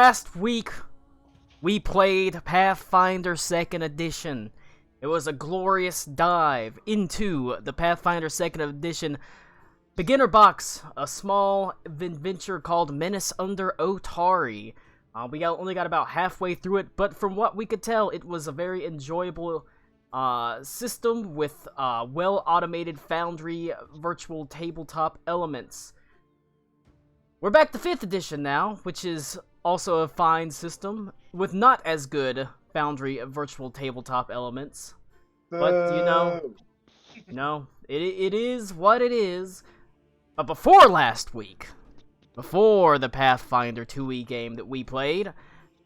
last week, we played Pathfinder 2nd Edition. It was a glorious dive into the Pathfinder 2nd Edition beginner box, a small adventure called Menace Under Otari. We only got about halfway through it, but from what we could tell, it was a very enjoyable system with well-automated Foundry virtual tabletop elements. We're back to 5th edition now, which is also a fine system with not as good Foundry virtual tabletop elements. But, it is what it is. But before last week, before the Pathfinder 2e game that we played,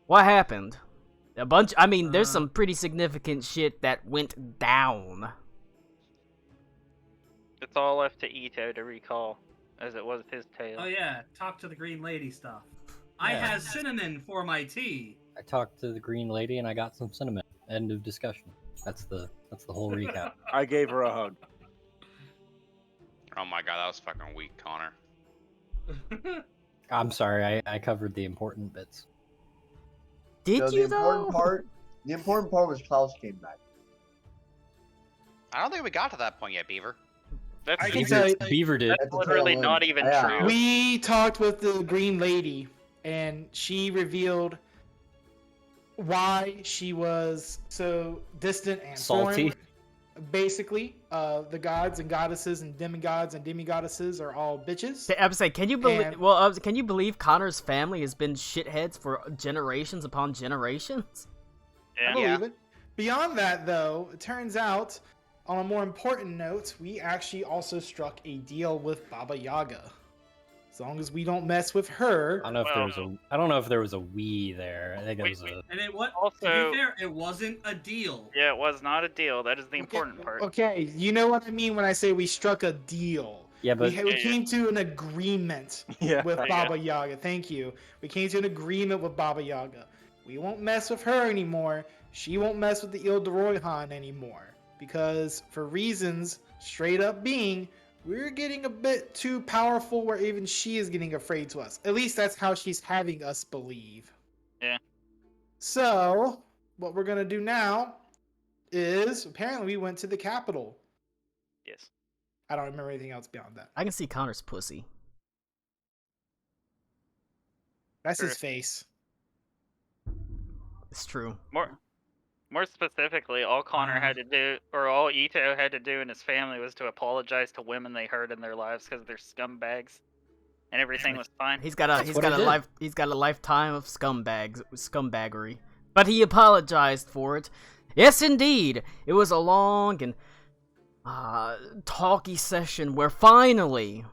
what happened? There's some pretty significant shit that went down. It's all left to Ito to recall, as it was his tale. Oh yeah, talk to the green lady stuff. I have cinnamon for my tea. I talked to the green lady and I got some cinnamon. End of discussion. That's the whole recap. I gave her a hug. Oh my god, that was fucking weak, Connor. I'm sorry, I covered the important bits. Did you though? The important part was Klaus came back. I don't think we got to that point yet, Beaver. That's I can tell you, Beaver did. That's literally not even true. we talked with the green lady, and she revealed why she was so distant and Salty. foreign. Basically, the gods and goddesses and demigods and demigoddesses are all bitches. I was saying, can you believe? And- Well, can you believe Connor's family has been shitheads for generations upon generations? I believe it. Beyond that, though, it turns out, on a more important note, we actually also struck a deal with Baba Yaga. As long as we don't mess with her. I don't know if there was a we there. I think it was a. And to Also- be fair, it wasn't a deal. Yeah, it was not a deal. That is the important part. Okay, you know what I mean when I say we struck a deal. Yeah, but We came to an agreement with Yeah. Baba Yaga. Thank you. We came to an agreement with Baba Yaga. We won't mess with her anymore. She won't mess with the Ildoroyhan anymore. Because for reasons straight up being, we're getting a bit too powerful where even she is getting afraid to us. At least that's how she's having us believe. Yeah. So, what we're going to do now is, apparently we went to the capital. Yes. I don't remember anything else beyond that. I can see Connor's pussy. That's his Sure. face. It's true. More specifically, all Connor had to do, or all Ito had to do, and his family was to apologize to women they hurt in their lives because they're scumbags, and everything was fine. He's got a what he did. lifetime of scumbaggery. But he apologized for it. Yes, indeed. It was a long and talky session where finally,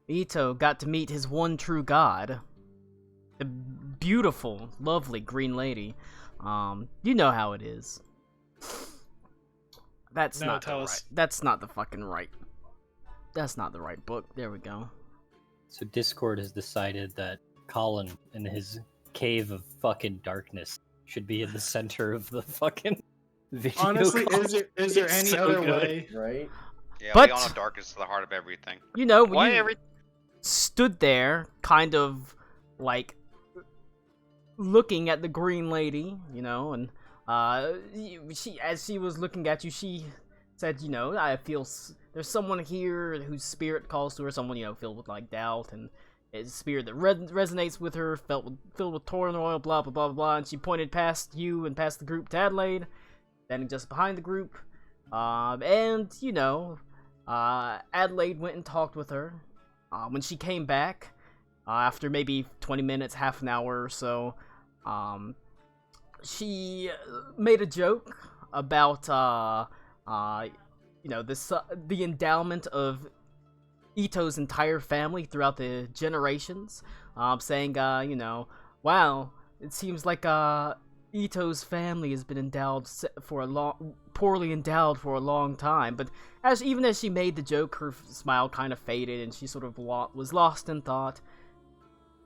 Ito got to meet his one true god. The beautiful, lovely green lady. You know how it is. That's No, not tell the us. right. That's not the fucking right. That's not the right book. There we go. So Discord has decided that Colin in his cave of fucking darkness should be in the center of the fucking video. Honestly, call. is there It's any so other good. way? Right? Yeah, But- we all know darkness is the heart of everything. You know, Why you every? stood there, kind of like looking at the green lady, you know, and as she was looking at you, she said, you know, I feel there's someone here whose spirit calls to her, someone, you know, filled with like doubt, and it's a spirit that resonates with her, filled with turmoil, blah blah blah blah blah. And she pointed past you and past the group to Adelaide, standing just behind the group, and you know, Adelaide went and talked with her. When she came back, after maybe 20 minutes, half an hour or so, she made a joke about, you know, the endowment of Ito's entire family throughout the generations, saying, you know, wow, it seems like, Ito's family has been poorly endowed for a long time. But even as she made the joke, her smile kind of faded, and she sort of was lost in thought.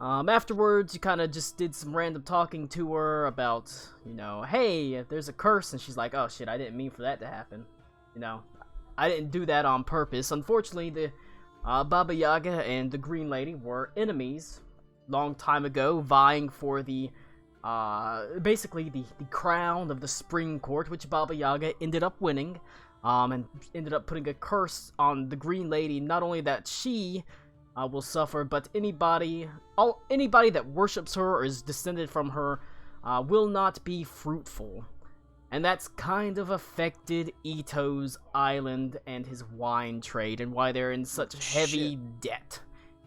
Afterwards, you kind of just did some random talking to her about, you know, hey, there's a curse, and she's like, oh shit, I didn't mean for that to happen. You know, I didn't do that on purpose. Unfortunately, the Baba Yaga and the Green Lady were enemies long time ago, vying for the basically the crown of the Spring Court, which Baba Yaga ended up winning, and ended up putting a curse on the Green Lady. Not only that she will suffer, but anybody that worships her or is descended from her will not be fruitful. And that's kind of affected Ito's island and his wine trade, and why they're in such heavy debt,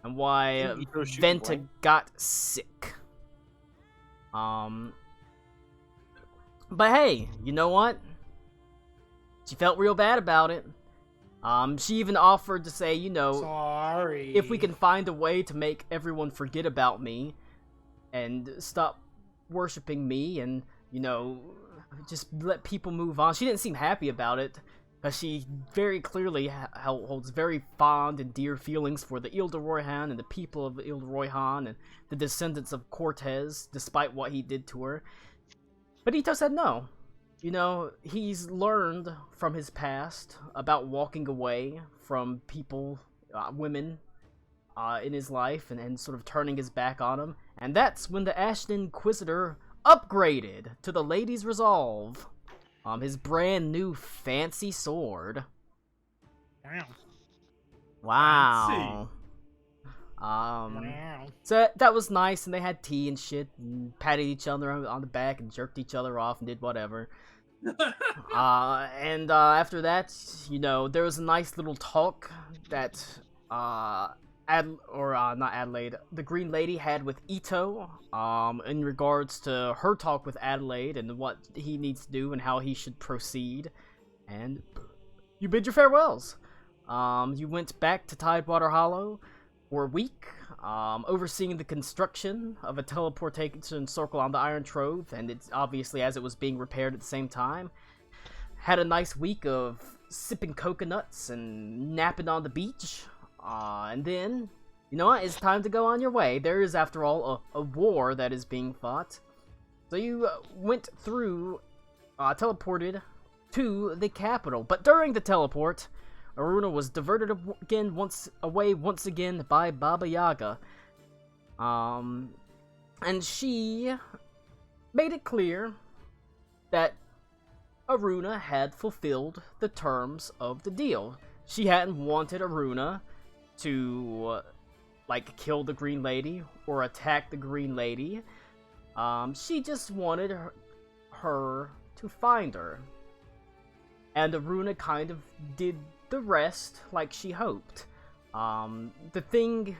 and why Venta got sick. But hey, you know what? She felt real bad about it. She even offered to say, Sorry. if we can find a way to make everyone forget about me and stop worshipping me and, just let people move on. She didn't seem happy about it, because she very clearly holds very fond and dear feelings for the Ile de Royhan and the people of Ile de Royhan and the descendants of Cortez, despite what he did to her. But Ito said no. He's learned from his past about walking away from people, women, in his life, and sort of turning his back on them. And that's when the Ashen Inquisitor upgraded to the Lady's Resolve. His brand new fancy sword. Wow. So that was nice, and they had tea and shit, and patted each other on the back, and jerked each other off, and did whatever. And after that, there was a nice little talk that not Adelaide, the Green Lady had with Ito, in regards to her talk with Adelaide and what he needs to do and how he should proceed. And you bid your farewells. You went back to Tidewater Hollow for a week, overseeing the construction of a teleportation circle on the Iron Trove, and it's obviously as it was being repaired at the same time. Had a nice week of sipping coconuts and napping on the beach. And then, it's time to go on your way. There is, after all, a war that is being fought. So you went through, teleported to the capital. But during the teleport, Aruna was diverted once again by Baba Yaga. And she made it clear that Aruna had fulfilled the terms of the deal. She hadn't wanted Aruna to, kill the Green Lady or attack the Green Lady. She just wanted her to find her. And Aruna kind of did the rest like she hoped. The thing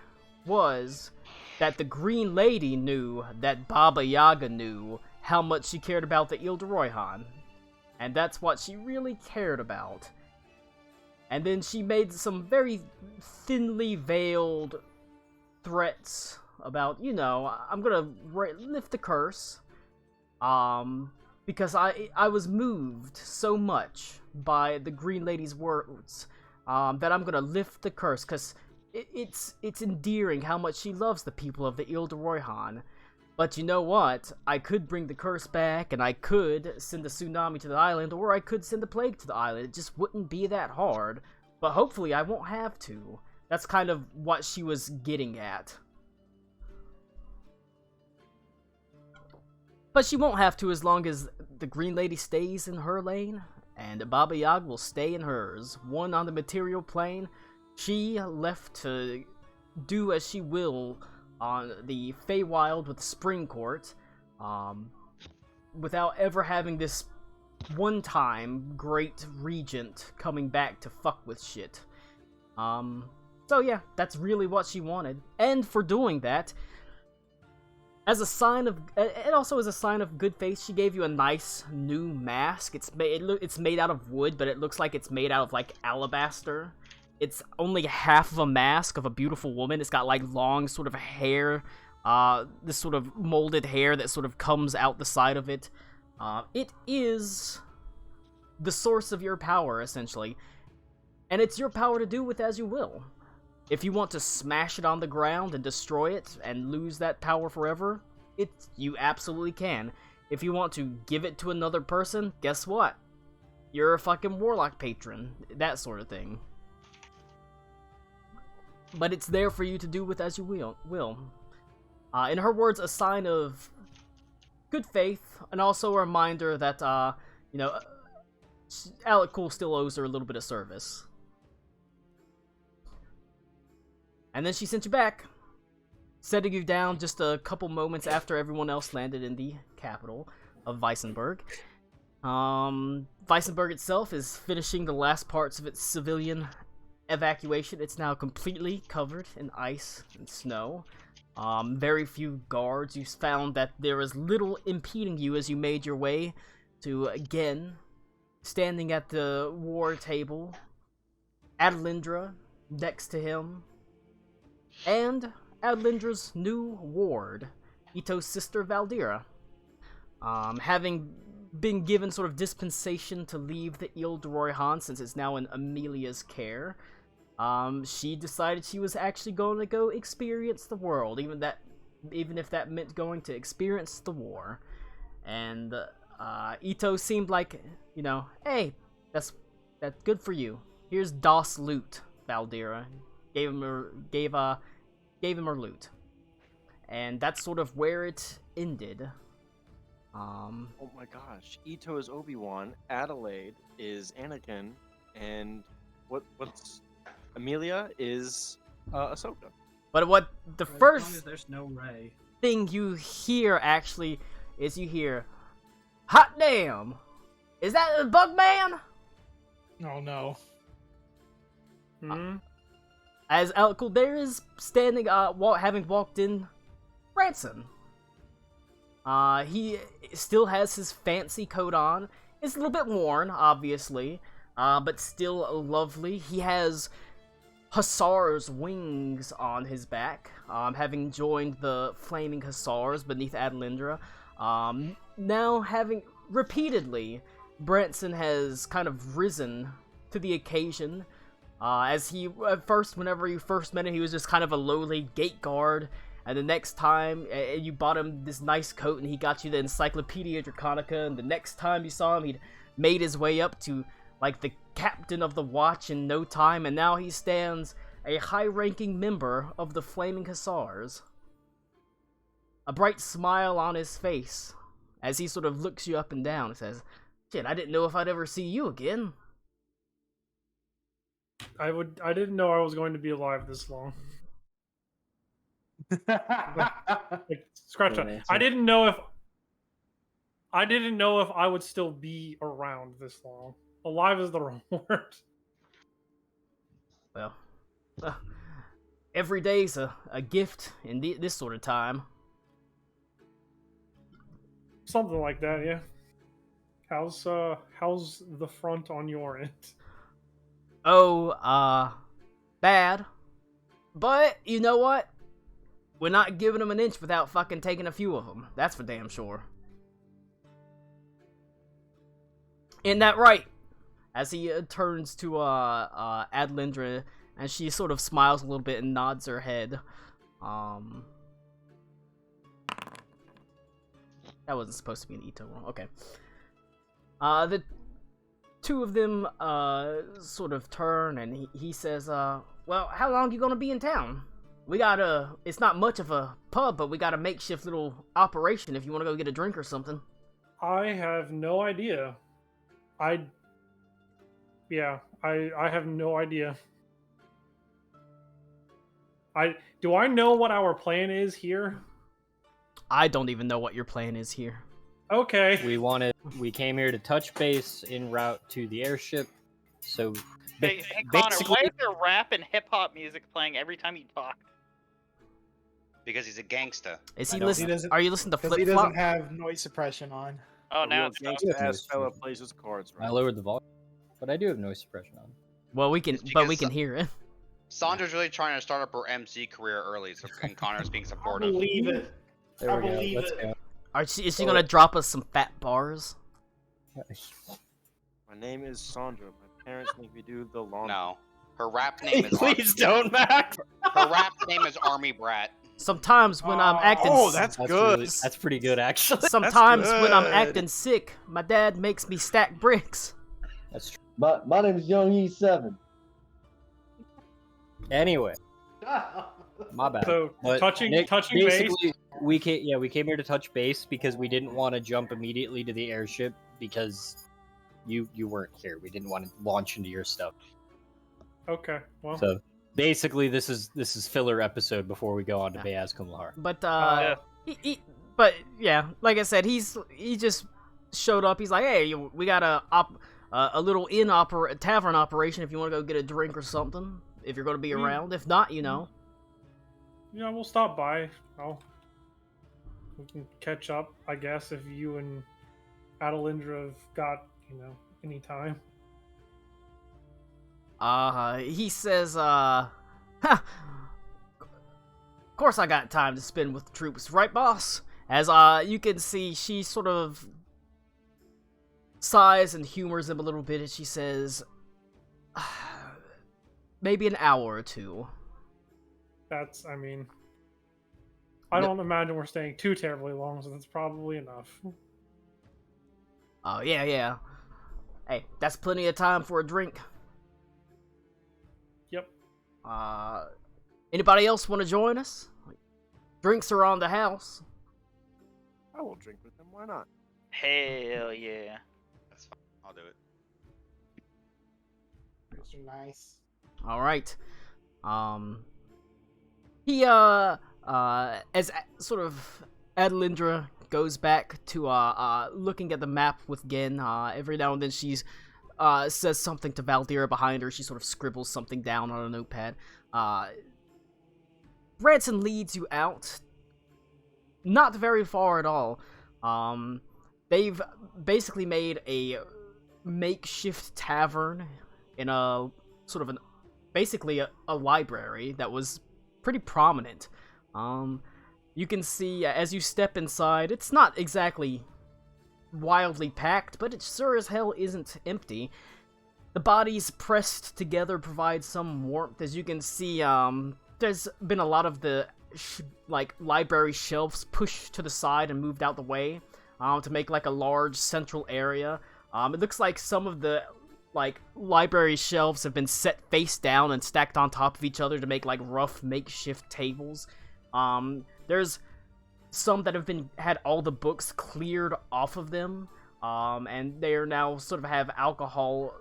was that the Green Lady knew that Baba Yaga knew how much she cared about the Ile de Royhan. And that's what she really cared about. And then she made some very thinly veiled threats about, I'm gonna lift the curse. Because I was moved so much by the Green Lady's words, that I'm gonna lift the curse, because it's endearing how much she loves the people of the Ile de Royhan. But you know what? I could bring the curse back, and I could send a tsunami to the island, or I could send a plague to the island. It just wouldn't be that hard. But hopefully I won't have to. That's kind of what she was getting at. But she won't have to as long as the Green Lady stays in her lane, and Baba Yaga will stay in hers. One on the material plane, she left to do as she will on the Feywild with the Spring Court, without ever having this one-time great regent coming back to fuck with shit. So yeah, that's really what she wanted. And for doing that, as a sign of, it also as a sign of good faith, she gave you a nice new mask. It's made out of wood, but it looks like it's made out of alabaster. It's only half of a mask of a beautiful woman. It's got long sort of hair, this sort of molded hair that sort of comes out the side of it. It is the source of your power, essentially. And it's your power to do with as you will. If you want to smash it on the ground and destroy it and lose that power forever, you absolutely can. If you want to give it to another person, guess what? You're a fucking warlock patron. That sort of thing. But it's there for you to do with as you will. In her words, a sign of good faith, and also a reminder that, Alec Cool still owes her a little bit of service. And then she sent you back, setting you down just a couple moments after everyone else landed in the capital of Weissenberg. Weissenberg itself is finishing the last parts of its civilian evacuation. It's now completely covered in ice and snow. Very few guards. You found that there is little impeding you as you made your way to, again, standing at the war table, Adelindra next to him, and Adelindra's new ward, Ito's sister Valdira. Having been given sort of dispensation to leave the Ile de Royhan since it's now in Amelia's care, she decided she was actually going to go experience the world, even if that meant going to experience the war. And Ito seemed like, hey, that's good for you. Here's DOS loot, Valdira. Gave him her loot, and that's sort of where it ended. Oh my gosh, Ito is Obi-Wan, Adelaide is Anakin, and what's Amelia is Ahsoka. But what the As long as first there's no Rey. thing you hear actually is you hear, "Hot damn! Is that a bug man?" Oh no. As Alcool there is standing, having walked in, Branson. He still has his fancy coat on. It's a little bit worn, obviously, but still lovely. He has Hussar's wings on his back, having joined the Flaming Hussars beneath Adelindra. Now having, repeatedly, Branson has kind of risen to the occasion. As he, at first, whenever you first met him, he was just kind of a lowly gate guard, and the next time, you bought him this nice coat, and he got you the Encyclopedia Draconica, and the next time you saw him, he'd made his way up to, like, the captain of the watch in no time, and now he stands a high-ranking member of the Flaming Hussars. A bright smile on his face, as he sort of looks you up and down and says, "Shit, I didn't know if I'd ever see you again." I didn't know I was going to be alive this long. Like, scratch Good that. answer. I didn't know if I would still be around this long. Alive is the wrong word. Well, every day's a gift in this sort of time. Something like that, yeah. How's the front on your end? Oh, bad. But, you know what? We're not giving them an inch without fucking taking a few of them. That's for damn sure. Isn't that right? As he turns to, Adelindra, and she sort of smiles a little bit and nods her head. That wasn't supposed to be an Ito roll. Okay. The two of them, sort of turn, and he says, well, how long you gonna be in town? We got it's not much of a pub, but we got a makeshift little operation if you want to go get a drink or something. I have no idea. I have no idea. Do I know what our plan is here? I don't even know what your plan is here. Okay. We came here to touch base en route to the airship. So Hey, Connor, basically, why is there rap and hip hop music playing every time you talk? Because he's a gangster. Is I he know. listening? He doesn't- Are you listening to Because Flip he Flop? doesn't have noise suppression on. Oh, A now real it's gangsta Yeah. ass fella plays his cards I right. lowered the volume, but I do have noise suppression on. Well, we can, It's but we because can hear it. Sandra's really trying to start up her MC career early, so and Connor's being I supportive. believe it. There I we go. believe Let's it. go. Is she gonna drop us some fat bars? My name is Sandra. My parents make me do the laundry. No, her rap name is Please don't, Max. her rap name is Army Brat. Sometimes when I'm acting, Oh, that's good. That's pretty good, actually. sometimes when I'm good. acting sick, my dad makes me stack bricks. That's true. My name is Young E7. Anyway, my bad. So But touching Nick, base. basically, We came here to touch base because we didn't want to jump immediately to the airship because you weren't here. We didn't want to launch into your stuff. Okay, well. So basically, this is filler episode before we go on to Yeah. Beaz Kumlar. But Yeah. but yeah, like I said, he just showed up. He's like, hey, we got a little tavern operation if you want to go get a drink or something. If you're going to be around, if not, you know. Yeah, we'll stop by. We can catch up, I guess, if you and Adelindra have got, any time. He says, of course I got time to spend with the troops, right, boss? As, you can see, she sort of sighs and humors him a little bit, and she says, maybe an hour or two. That's, I don't imagine we're staying too terribly long, so that's probably enough. Oh, yeah. Hey, that's plenty of time for a drink. Yep. Anybody else want to join us? Drinks are on the house. I will drink with them. Why not? Hell yeah. That's fine. I'll do it. Nice. All right. He as sort of Adelindra goes back to looking at the map with Gen. Every now and then she's says something to Valdira behind her. She sort of scribbles something down on a notepad. Branson leads you out. Not very far at all. They've basically made a makeshift tavern in a sort of basically a library that was pretty prominent. You can see as you step inside, it's not exactly wildly packed, but it sure as hell isn't empty. The bodies pressed together provide some warmth. As you can see, there's been a lot of the library shelves pushed to the side and moved out the way to make like a large central area. It looks like some of the library shelves have been set face down and stacked on top of each other to make like rough makeshift tables. There's some that have had all the books cleared off of them, and they are now sort of have alcohol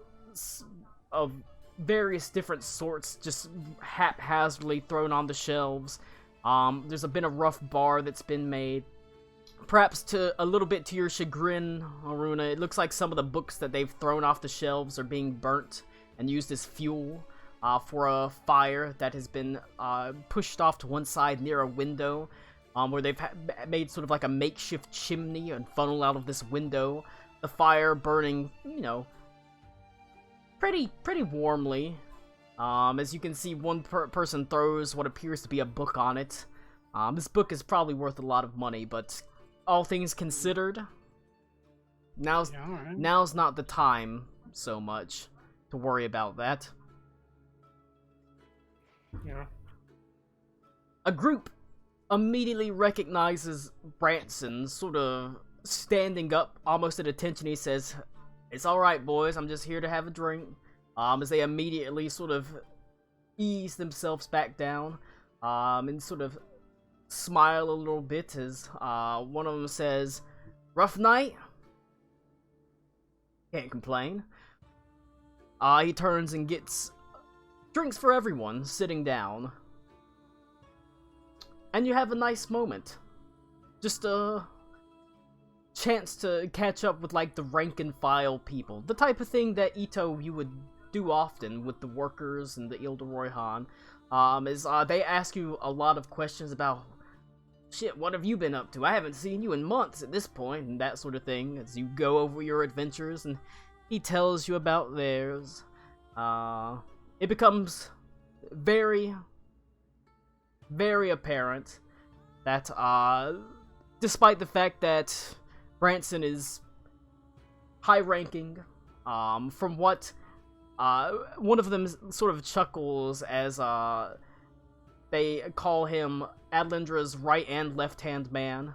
of various different sorts just haphazardly thrown on the shelves. There's been a rough bar that's been made. Perhaps a little bit to your chagrin, Aruna, it looks like some of the books that they've thrown off the shelves are being burnt and used as fuel for a fire that has been pushed off to one side near a window, where they've made sort of like a makeshift chimney and funnel out of this window. The fire burning, pretty warmly. As you can see, one person throws what appears to be a book on it. This book is probably worth a lot of money, but all things considered, now's not the time so much to worry about that. Yeah. A group immediately recognizes Branson, sort of standing up, almost at attention. He says, "It's alright, boys, I'm just here to have a drink." As they immediately sort of ease themselves back down, and sort of smile a little bit as one of them says, "Rough night? Can't complain." He turns and gets drinks for everyone, sitting down. And you have a nice moment. Just a chance to catch up with, like, the rank and file people. The type of thing that Ito you would do often with the workers and the Ilderoy Han. Is they ask you a lot of questions about, shit, what have you been up to? I haven't seen you in months at this point, and that sort of thing, as you go over your adventures, and he tells you about theirs. It becomes very, very apparent that, despite the fact that Branson is high-ranking, from what, one of them sort of chuckles as, they call him Adelindra's right and left-hand man,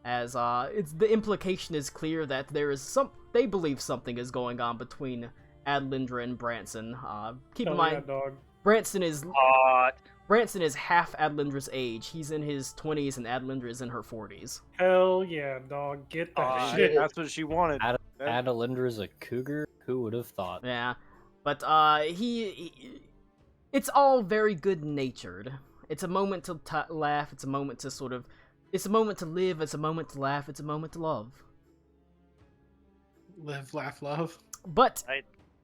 as the implication is clear that they believe something is going on between Adelindra and Branson. Keep in mind, dog. Branson is Hot. Branson is half Adelindra's age. He's in his 20s and Adelindra is in her 40s. Hell yeah, dog. Get that shit. That's what she wanted. Adelindra's a cougar? Who would have thought? Yeah, but it's all very good-natured. It's a moment to laugh. It's a moment to it's a moment to live. It's a moment to laugh. It's a moment to love. Live, laugh, love. But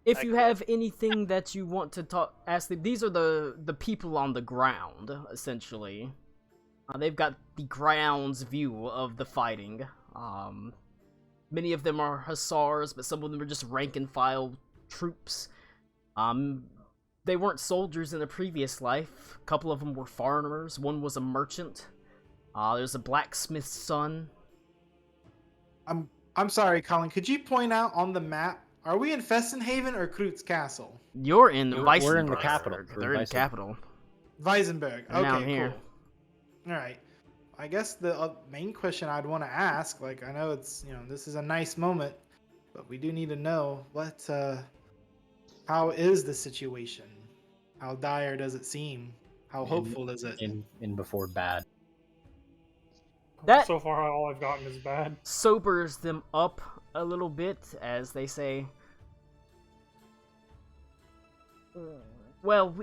if I you quit. have anything that you want to ask them, these are the people on the ground, essentially. They've got the ground's view of the fighting. Many of them are hussars, but some of them are just rank and file troops. They weren't soldiers in a previous life. A couple of them were farmers. One was a merchant. There's a blacksmith's son. I'm sorry, Colin. Could you point out on the map? Are we in Festenhaven or Kreutz Castle? You're in Weissenberg. We're in the capital. They're in the capital. Weisenberg. They're down Okay, here. cool. All right. I guess the main question I'd want to ask, like, I know it's, this is a nice moment, but we do need to know how is the situation? How dire does it seem? How hopeful is it? In before bad. That So far, all I've gotten is bad. sobers them up a little bit as they say, well,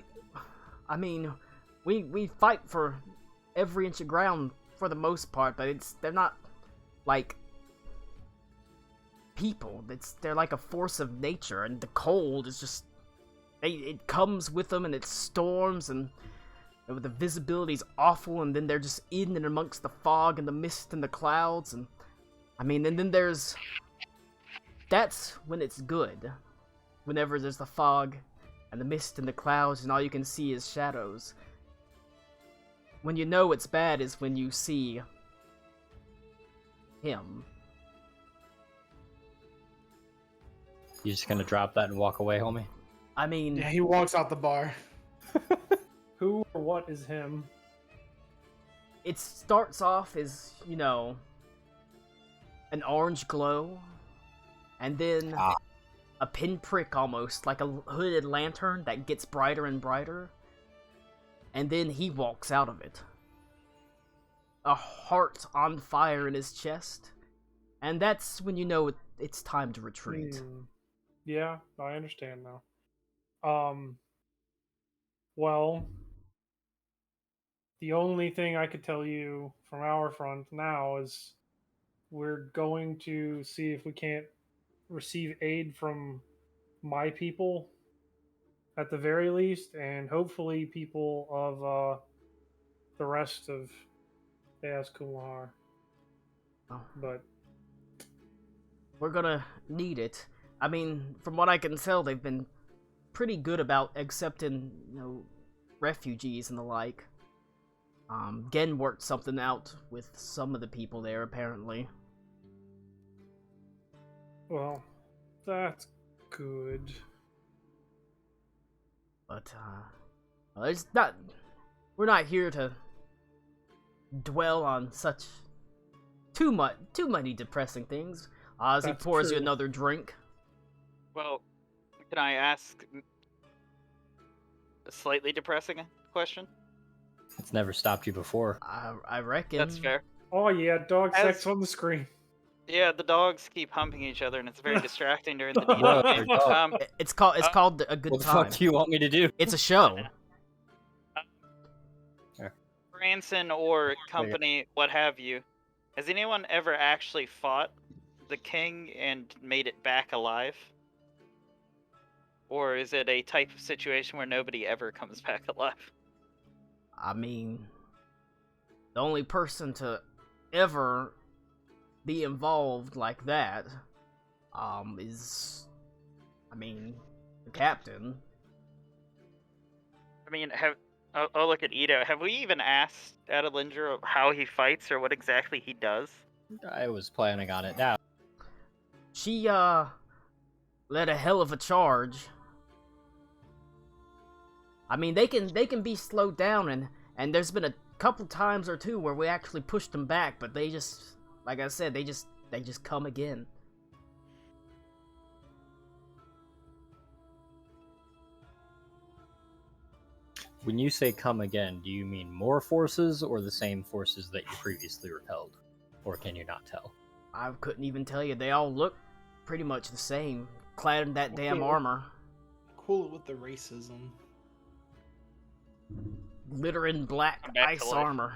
we fight for every inch of ground for the most part, but they're not like people. They're like a force of nature, and the cold is just it comes with them, and it storms, and the visibility's awful, and then they're just in and amongst the fog and the mist and the clouds, and then that's when it's good. Whenever there's the fog and the mist and the clouds and all you can see is shadows. When you know it's bad is when you see him. You just gonna drop that and walk away, homie? Yeah, he walks out the bar. Who or what is him? It starts off as, an orange glow, and then a pinprick almost, like a hooded lantern that gets brighter and brighter, and then he walks out of it. A heart on fire in his chest, and that's when you know it's time to retreat. Yeah, I understand now. Well, the only thing I could tell you from our front now is we're going to see if we can't receive aid from my people at the very least, and hopefully people of the rest of Eas Kumar. Oh. But We're gonna need it. From what I can tell, they've been pretty good about accepting, refugees and the like. Gen worked something out with some of the people there, apparently. well, that's good. But, we're not here to dwell on such too many depressing things. As he That's pours you true. another drink. Well, can I ask a slightly depressing question? It's never stopped you before. I reckon. That's fair. Oh yeah, dog As- sex on the screen. Yeah, the dogs keep humping each other, and it's very distracting during the Bro, D&D game. they're dogs. It's called a good What the time. fuck do you want me to do? It's a show. Branson or company, what have you, has anyone ever actually fought the king and made it back alive? Or is it a type of situation where nobody ever comes back alive? The only person to ever be involved like that, is, the captain. I'll look at Ito. Have we even asked Adelindra how he fights or what exactly he does? I was planning on it now. She, led a hell of a charge. They can be slowed down, and there's been a couple times or two where we actually pushed them back, but they just, like I said, they just come again. When you say come again, do you mean more forces or the same forces that you previously repelled? Or can you not tell? I couldn't even tell you. They all look pretty much the same, clad in that damn Okay. armor. Cool it with the racism. Glittering black Come back to ice life. armor.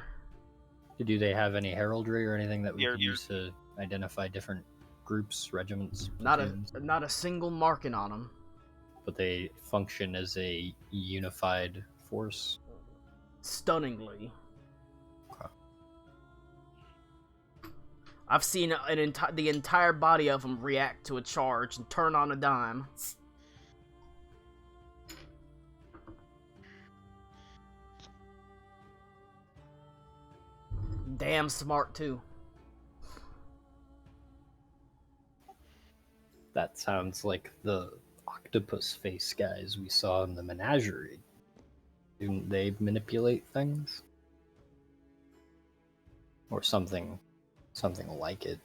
Do they have any heraldry or anything that we You're- could use to identify different groups, regiments, Not platoons? a single marking on them. But they function as a unified force? Stunningly. Okay. I've seen the entire body of them react to a charge and turn on a dime. Damn smart too. That sounds like the octopus face guys we saw in the menagerie. Didn't they manipulate things? Or something like it.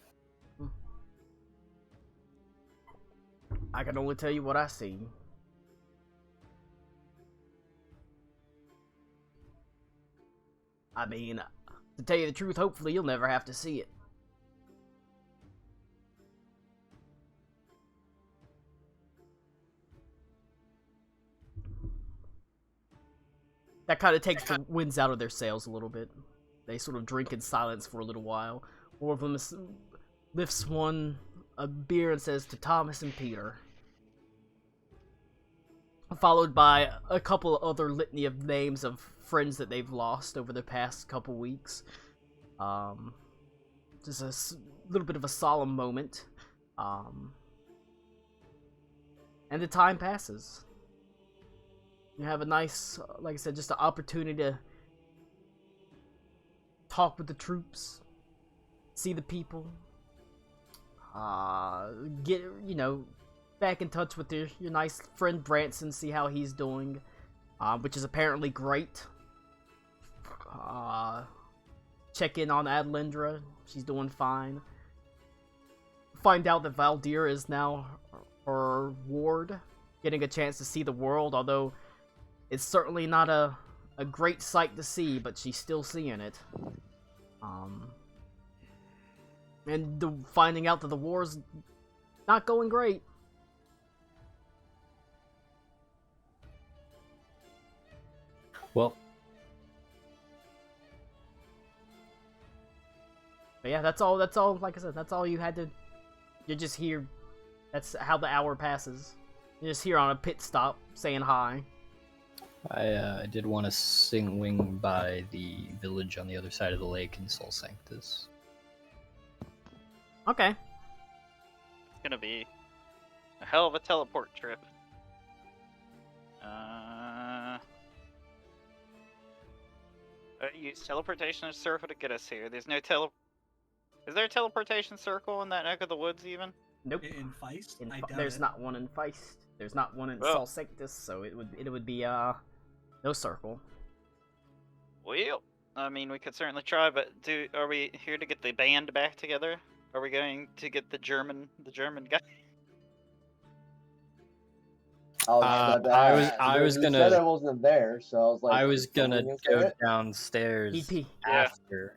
I can only tell you what I see. I mean, to tell you the truth, hopefully you'll never have to see it. That kind of takes the winds out of their sails a little bit. They sort of drink in silence for a little while. One of them lifts a beer and says to Thomas and Peter. Followed by a couple other litany of names of friends that they've lost over the past couple weeks. Just a little bit of a solemn moment. And the time passes. You have a nice, like I said, just an opportunity to talk with the troops, see the people, get, back in touch with your nice friend Branson, see how he's doing, which is apparently great. Check in on Adelindra, she's doing fine. Find out that Valdir is now her ward, getting a chance to see the world, although it's certainly not a great sight to see, but she's still seeing it. And finding out that the war's not going great. Well, but yeah, that's all, like I said, that's all you had to... You're just here. That's how the hour passes. You're just here on a pit stop, saying hi. I did want to swing by the village on the other side of the lake in Sol Sanctus. Okay. It's gonna be a hell of a teleport trip. Use teleportation as circle to get us here. There's no Is there a teleportation circle in that neck of the woods even? Nope. In Feist? I doubt There's it. not one in Feist. There's not one in Well. Sol Sanctus, so it would be no circle. Well, I mean, we could certainly try, but are we here to get the band back together? Are we going to get the German guy? I was You gonna- said I wasn't there, so I was like, I was gonna "Someone go say it?" downstairs EP. after.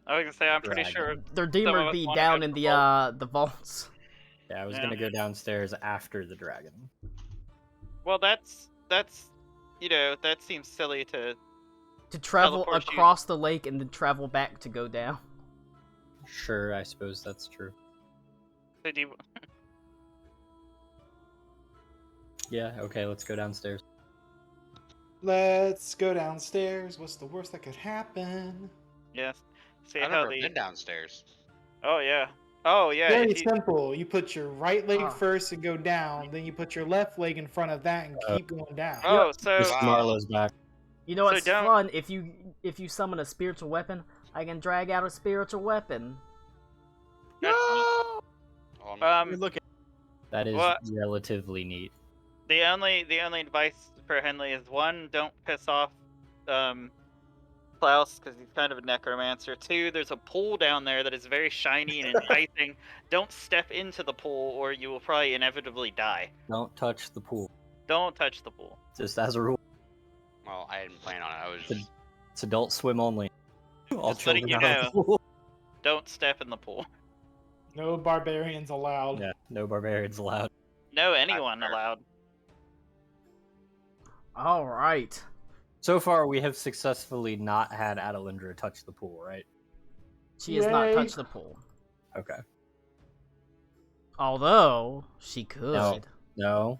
I was gonna say I'm pretty Dragon. sure. Their Some demon of would us be wanna down go in to the vaults. Yeah, I was Yeah. gonna go downstairs after the dragon. Well, that's that seems silly to. To travel Teleport you. across the lake and then travel back to go down. Sure, I suppose that's true. So do you, Yeah, okay, let's go downstairs. Let's go downstairs. What's the worst that could happen? yes. See I've how never the. been downstairs. Oh yeah. Oh yeah. Very if you- simple. You put your right leg Ah. first and go down, then you put your left leg in front of that and Uh, keep going down. Oh, so Just Wow. Marlo's back. You know So what's don't- fun? If you summon a spiritual weapon, I can drag out a spiritual weapon. Oh, look. That is What? relatively neat. The only advice for Henley is one, don't piss off Klaus because he's kind of a necromancer. Two, there's a pool down there that is very shiny and enticing. Don't step into the pool or you will probably inevitably die. Don't touch the pool. Don't touch the pool. Just as a rule. Well, I didn't plan on it. I was It's, a- just. it's Adult Swim only. All Just letting children you out of the know. pool. Don't step in the pool. No barbarians allowed. Yeah, no barbarians allowed. No anyone fair. allowed. All right. So far, we have successfully not had Adelindra touch the pool, right? She has not Yay. touched the pool. Okay. Although, she could. No,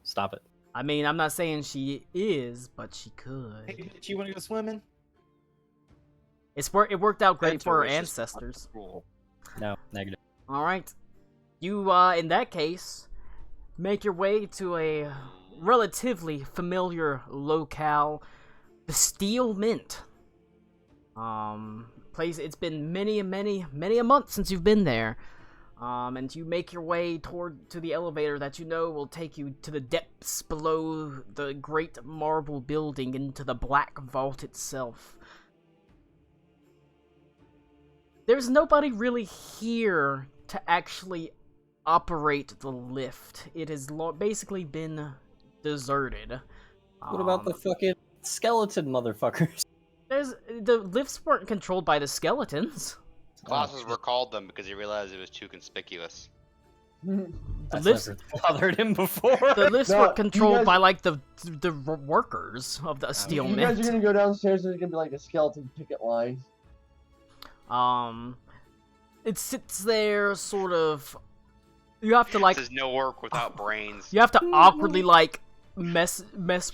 stop it. I mean, I'm not saying she is, but she could. Hey, bitch, you want to go swimming? It worked out great Enter for her wishes ancestors. Rule. No, negative. All right. You, in that case, make your way to a relatively familiar locale, the Steel Mint. Place. It's been many a month since you've been there. And you make your way to the elevator that you know will take you to the depths below the great marble building into the Black Vault itself. There's nobody really here to actually operate the lift. It has basically been deserted. What about the fucking skeleton motherfuckers? The lifts weren't controlled by the skeletons. Classes recalled them because he realized it was too conspicuous. The That's lifts, never bothered him before. the lifts No, were you controlled guys- by like the workers of the Steel You guys Mint. are gonna go downstairs. There's gonna be like a skeleton picket line. It sits there, sort of. You have to like. This is no work without brains. You have to awkwardly like mess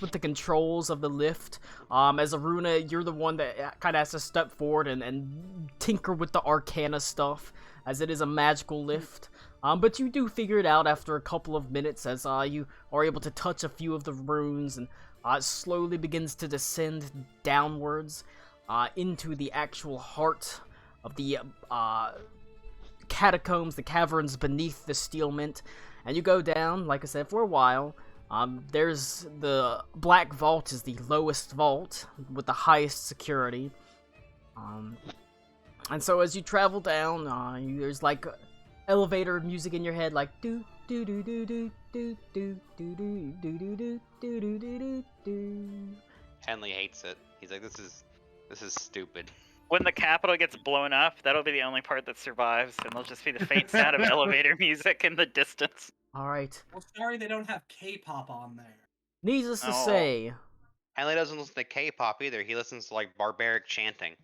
with the controls of the lift. As Aruna, you're the one that kind of has to step forward and tinker with the arcana stuff, as it is a magical lift. But you do figure it out after a couple of minutes, as you are able to touch a few of the runes, and it slowly begins to descend downwards into the actual heart of the catacombs, the caverns beneath the Steel Mint. And you go down, like I said, for a while. There's the Black Vault is the lowest vault with the highest security. And so as you travel down, there's like elevator music in your head, like do do do do do do do do do do do do do do do do. Henley hates it. He's like, this is stupid. When the Capitol gets blown up, that'll be the only part that survives, and there'll just be the faint sound of elevator music in the distance. All right. Well, sorry they don't have K-pop on there. Needless to Oh. say, Henley doesn't listen to K-pop either. He listens to like barbaric chanting.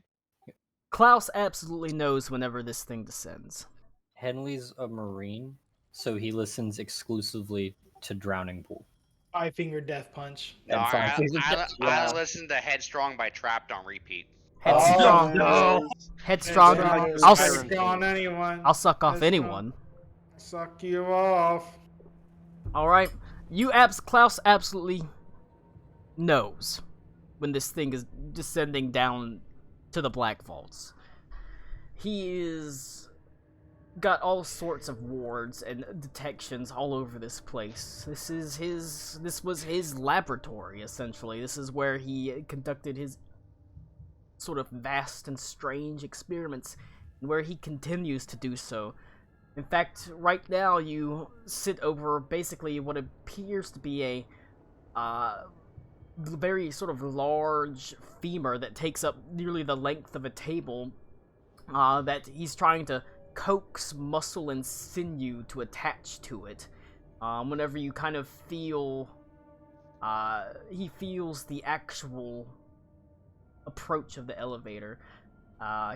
Klaus absolutely knows whenever this thing descends. Henley's a marine, so he listens exclusively to Drowning Pool. 5-finger death punch. No, And Five Fingers I Death. listen to Headstrong by Trapped on repeat. Headstrong. no. Headstrong. Headstrong I'll, is s- suck on anyone. I'll suck off Headstrong. anyone. Suck you off. All right. Klaus absolutely knows when this thing is descending down to the Black Vaults. He is got all sorts of wards and detections all over this place. This was his laboratory, essentially. This is where he conducted his sort of vast and strange experiments, and where he continues to do so. In fact, right now you sit over basically what appears to be a very sort of large femur that takes up nearly the length of a table, that he's trying to coax muscle and sinew to attach to it. Whenever you kind of feel, he feels the actual approach of the elevator,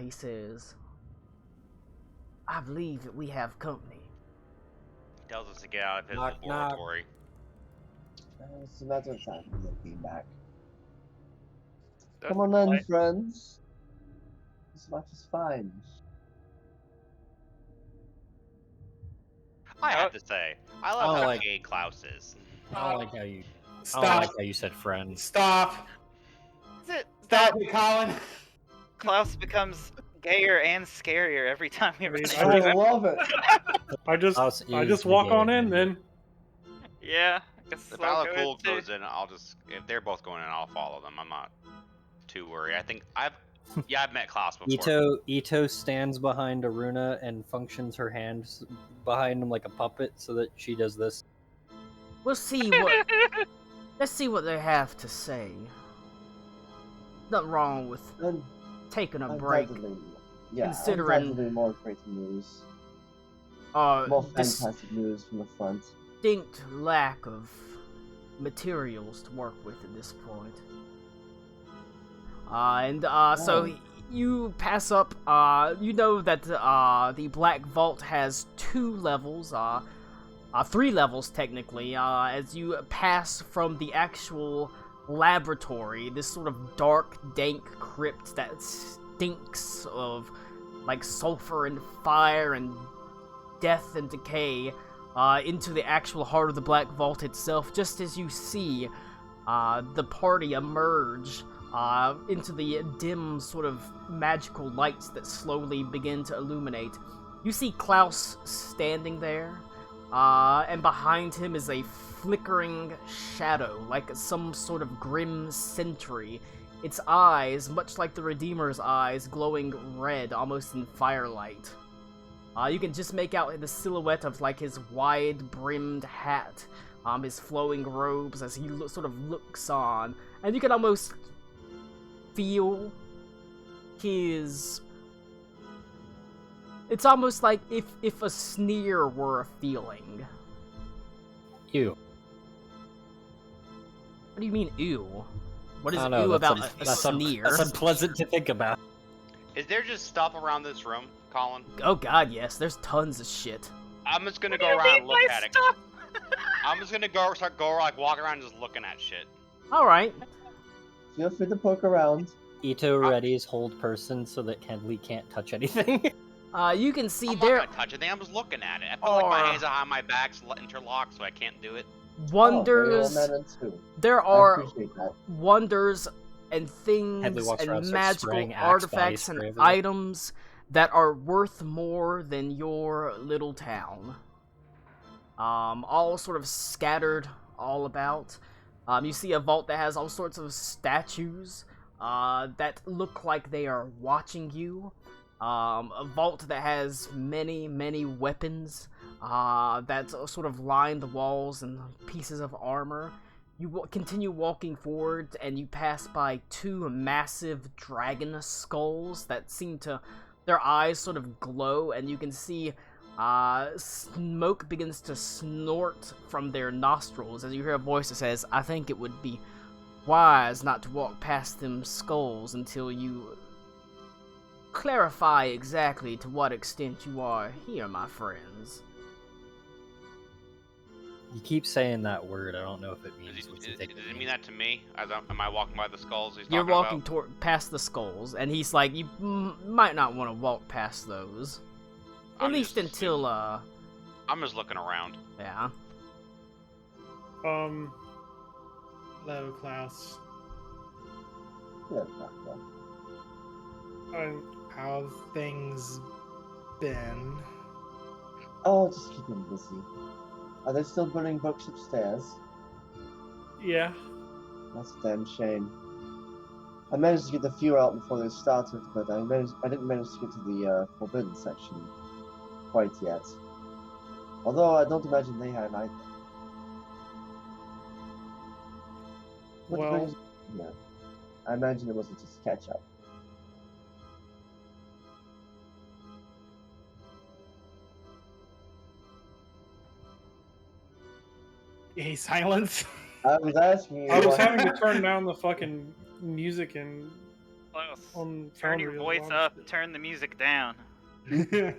he says, I believe that we have company. He tells us to get out of his Knock, knock. laboratory. So that's what time for the feedback. That's Come on the then, point. friends. This much is fine. I have to say, I love Oh, how like- gay Klaus is. I don't like how you. I Stop. don't like how you said friends. Stop. Is it Stop that it, Colin. Klaus becomes gayer and scarier every time we run I into I him? love it. I just Klaus I is just the walk gay on in man. then. Yeah. I guess If I'll go Alacool in too. goes in, I'll just if they're both going in, I'll follow them. I'm not too worried. I think I've met Klaus before. Ito stands behind Aruna and functions her hands behind him like a puppet so that she does this. We'll see what Let's see what they have to say. Nothing wrong with Un- taking a break. Undoubtedly, yeah, considering- undoubtedly more great news. More More fantastic news from the front. distinct lack of materials to work with at this point. So Oh. you pass up. You know that the Black Vault has 2 levels. 3 levels technically. As you pass from the actual laboratory, this sort of dark, dank crypt that stinks of like sulfur and fire and death and decay, into the actual heart of the Black Vault itself, just as you see the party emerge into the dim sort of magical lights that slowly begin to illuminate. You see Klaus standing there, and behind him is a flickering shadow, like some sort of grim sentry. Its eyes, much like the Redeemer's eyes, glowing red, almost in firelight. You can just make out the silhouette of like his wide-brimmed hat, his flowing robes as he sort of looks on, and you can almost feel his... It's almost like if a sneer were a feeling. Ew. What do you mean, ew? What is I don't know, ew that's about a that's sneer? That's unpleasant to think about. Is there just stuff around this room, Colin? Oh god, yes, there's tons of shit. I'm just gonna What go do you around mean and look by at it. stuff? I'm just gonna go like walk around just looking at shit. Alright. Feel free to poke around. Ito readies hold person so that Kenley can't touch anything. You can see I'm there not gonna touch anything. I'm just looking at it. I feel like my are- hands behind my back's interlocked, so I can't do it. wonders. Oh, very well too. There I are appreciate that. wonders and things Headley walks around, and starts magical spraying Axe body artifacts spray and everywhere. items that are worth more than your little town. All sort of scattered all about. You see a vault that has all sorts of statues that look like they are watching you. A vault that has many, many weapons that sort of line the walls and pieces of armor. You continue walking forward, and you pass by 2 massive dragon skulls that seem to... Their eyes sort of glow, and you can see smoke begins to snort from their nostrils as you hear a voice that says, "I think it would be wise not to walk past them skulls until you clarify exactly to what extent you are here, my friends." You keep saying that word. I don't know if it means Does what you it think. it mean means. that to me? Am I walking by the skulls he's You're talking walking about? past the skulls, and he's like, you might not want to walk past those. At I'm least just- until, I'm just looking around. yeah. Hello, Klaus. Yeah, yeah. I'm, How have things been? Oh, just keep them busy. Are they still burning books upstairs? yeah. That's a damn shame. I managed to get a few out before they started, but I didn't manage to get to the forbidden section quite yet. Although I don't imagine they had either. What Well- brings- yeah. I imagine it was just catch up. Yay, silence. I was asking you. I was what- having to turn down the fucking music and Klaus, on turn your Foundry, voice like, up, turn the music down. Oh,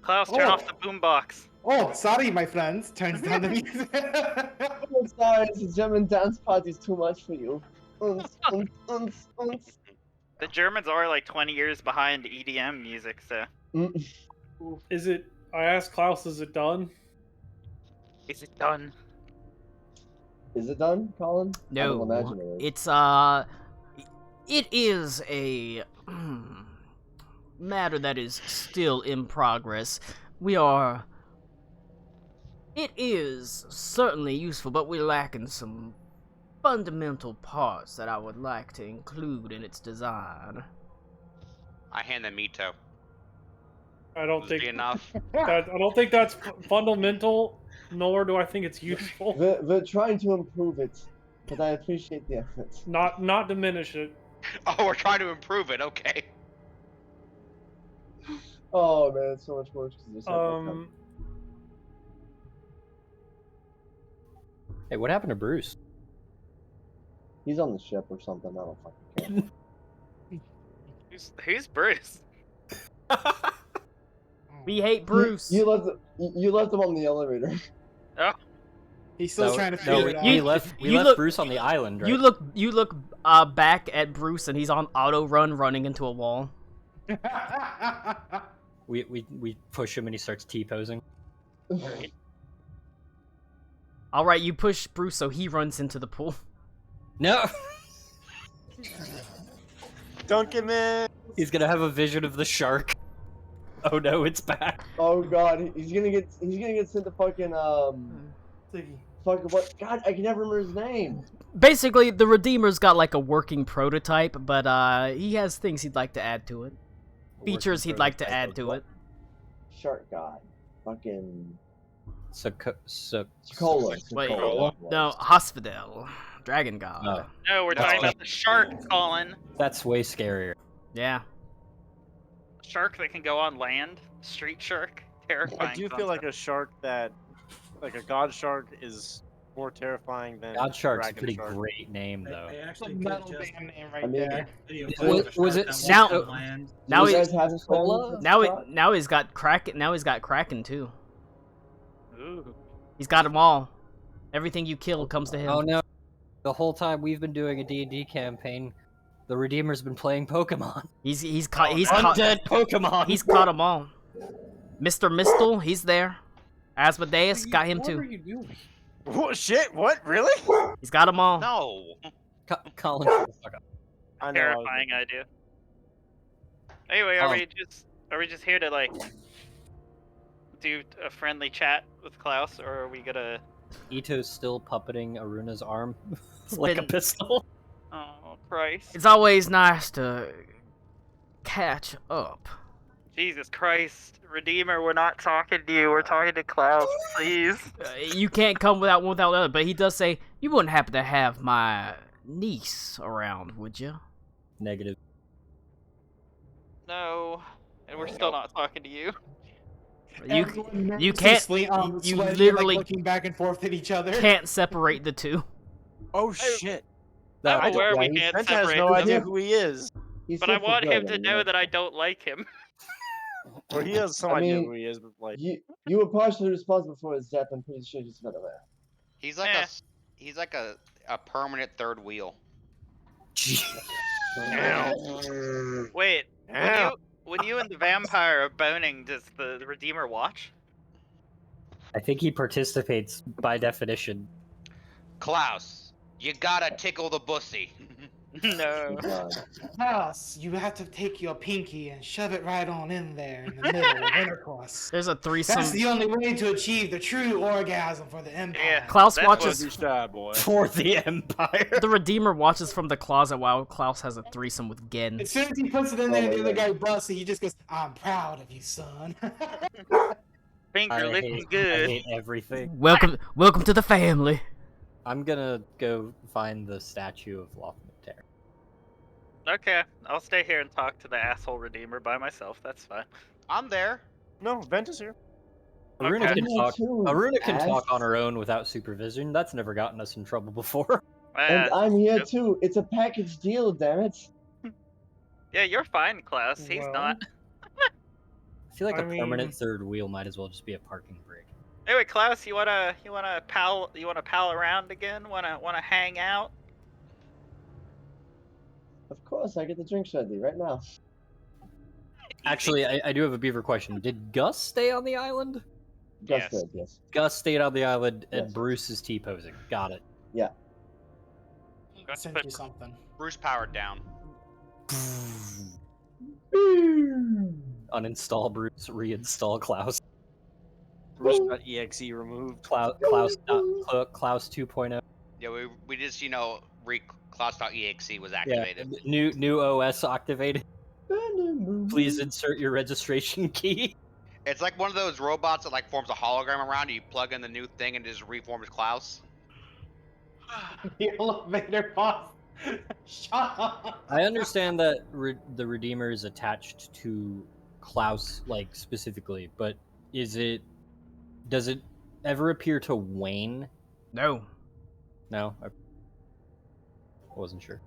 Klaus, turn off the boombox. sorry, my friends. Turns down the music. I'm sorry, the German dance party is too much for you. Uns, uns, uns, uns. The Germans are like 20 years behind EDM music, so Mm. Is it? I asked Klaus, is it done? is it done? Is it done, Colin? I don't No, imagine it is. it's it is a matter that is still in progress. It is certainly useful, but we're lacking some fundamental parts that I would like to include in its design. I hand them Mito. I don't Does think it be enough? I don't think that's fundamental, nor do I think it's useful. We're trying to improve it. but I appreciate the effort. Not diminish it. Oh, we're trying to improve it. Okay. Oh man, it's so much worse because there's no Hey, what happened to Bruce? He's on the ship or something. I don't fucking care. Who's Bruce? We hate Bruce. You left him on the elevator. Oh, He's still trying to No, figure it out. we left Bruce on the island, right? You look back at Bruce and he's on auto run running into a wall. We push him and he starts T-posing. All right, you push Bruce so he runs into the pool. No! Duncan man. He's gonna have a vision of the shark. Oh no, it's back. Oh god, he's gonna get sent to fucking fucking what? God, I can never remember his name. Basically, the Redeemer's got like a working prototype, but he has things he'd like to add to it. Features he'd like to add to it. Shark god, fucking Wait, no, Hospidel, Dragon God. Oh. no, we're talking about the shark, Colin. That's way scarier. Yeah. Shark that can go on land. Street shark. Terrifying. I do feel like a shark like a god shark is more terrifying than God Shark's a dragon pretty shark. great name, though. I actually Metal did just band name right I mean, there. video Was it now- on land. Now you he, guys have his now he's got Kraken. Now he's got Kraken too. Ooh. He's got them all. Everything you kill comes to him. Oh no! The whole time we've been doing a D&D campaign, the Redeemer's been playing Pokemon. He's caught Pokemon. He's caught them all. Mr. Mistle, he's there. Asmodeus got him What too. are you doing? What shit? What really? He's got them all. No. Colin, shut the fuck up. I know. I was- Terrifying idea. Anyway, are we just here to like do a friendly chat with Klaus, or are we gonna? Ito's still puppeting Aruna's arm like a been- pistol. Oh Christ! It's always nice to catch up. Jesus Christ, Redeemer, we're not talking to you. We're talking to Klaus, please. You can't come without the other, but he does say, you wouldn't happen to have my niece around, would you? Negative. No, and we're still not talking to you. You Everyone you nervously, can't- you sweating, literally like, looking back and forth at each other. can't separate the two. Oh shit! I'm I aware we yeah, can't Brent has separate no them, idea who he is, but I want him to know that I don't like him. or he has some I idea mean, who he is, but like, You were partially responsible for his death. I'm pretty sure he's better there. He's like Eh. he's like a permanent third wheel. Wait, Ow. when you and the vampire are boning, does the Redeemer watch? I think he participates by definition. Klaus, you gotta tickle the bussy. No. God. Yes, you have to take your pinky and shove it right on in there in the middle of intercourse. There's a threesome. That's the only way to achieve the true orgasm for the Empire. Yeah. Klaus That's watches. Douche that boy. For the Empire. The Redeemer watches from the closet while Klaus has a threesome with Gen. As soon as he puts it in there and the Oh, other yeah. guy busts it, he just goes, I'm proud of you, son. Finger looking I good. hate everything. Welcome to the family. I'm gonna go find the statue of Lothair. Okay, I'll stay here and talk to the asshole Redeemer by myself. That's fine. I'm there. No, Vent is here. Aruna Okay. can talk. Too, Aruna can ass. talk on her own without supervision. That's never gotten us in trouble before. And I'm here too. It's a package deal, damn it. Yeah, you're fine, Klaus. He's Well, not. I feel like I a permanent mean- third wheel might as well just be a parking brake. Anyway, Klaus, you wanna pal around again? Wanna hang out? Of course, I get the drinks ready right now. Actually, I do have a beaver question. Did Gus stay on the island? Just Yes. good, yes. Gus stayed on the island, and Yes. Bruce is T-posing. Got it. I sent you something. Bruce powered down. Uninstall Bruce, reinstall Klaus. Bruce.exe removed. Klaus 2.0. Yeah, we just Klaus.exe was Yeah, activated. new OS activated. Please insert your registration key. It's like one of those robots that like forms a hologram around you. You plug in the new thing and it just reforms Klaus. The elevator boss. Shut up. I understand that the Redeemer is attached to Klaus, like specifically, but does it ever appear to Wayne? No. No, I wasn't sure.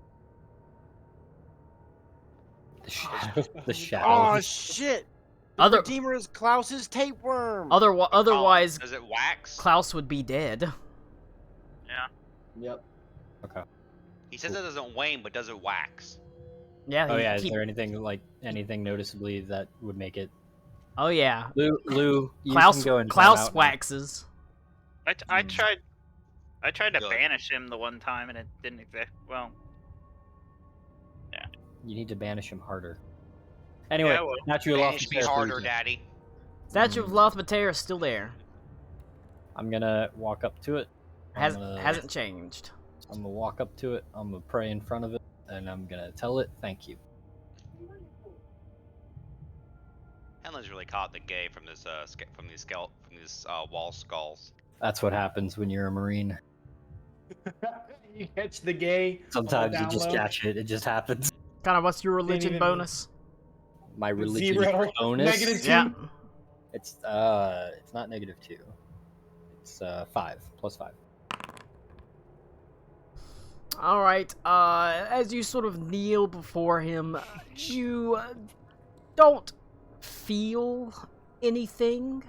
The shadow. Oh shit! The Other- Redeemer is Klaus's tapeworm. Otherwise, Does it wax? Klaus would be dead. Yeah. Yep. Okay. He says it doesn't wane, but does it wax? Yeah. Oh he yeah, is keep- there anything noticeably that would make it? Oh yeah. Lou, you Klaus can go and time Klaus out now. waxes. I tried to Good. banish him the one time and it didn't exact. Well, You need to banish him harder. Anyway, Yeah, well, natural law. Banish me harder, Daddy. Statue of Loth Mater is still there. I'm gonna walk up to it. Hasn't changed. I'm gonna walk up to it. I'm gonna pray in front of it, and I'm gonna tell it thank you. Henley's really caught the gay from this wall skulls. That's what happens when you're a Marine. You catch the gay. Sometimes you down just low. catch it. It just happens. Kind of, what's your religion even- bonus? My religion 0, bonus. -2. Yeah. It's not -2. It's 5 plus 5. All right. As you sort of kneel before him, you don't feel anything.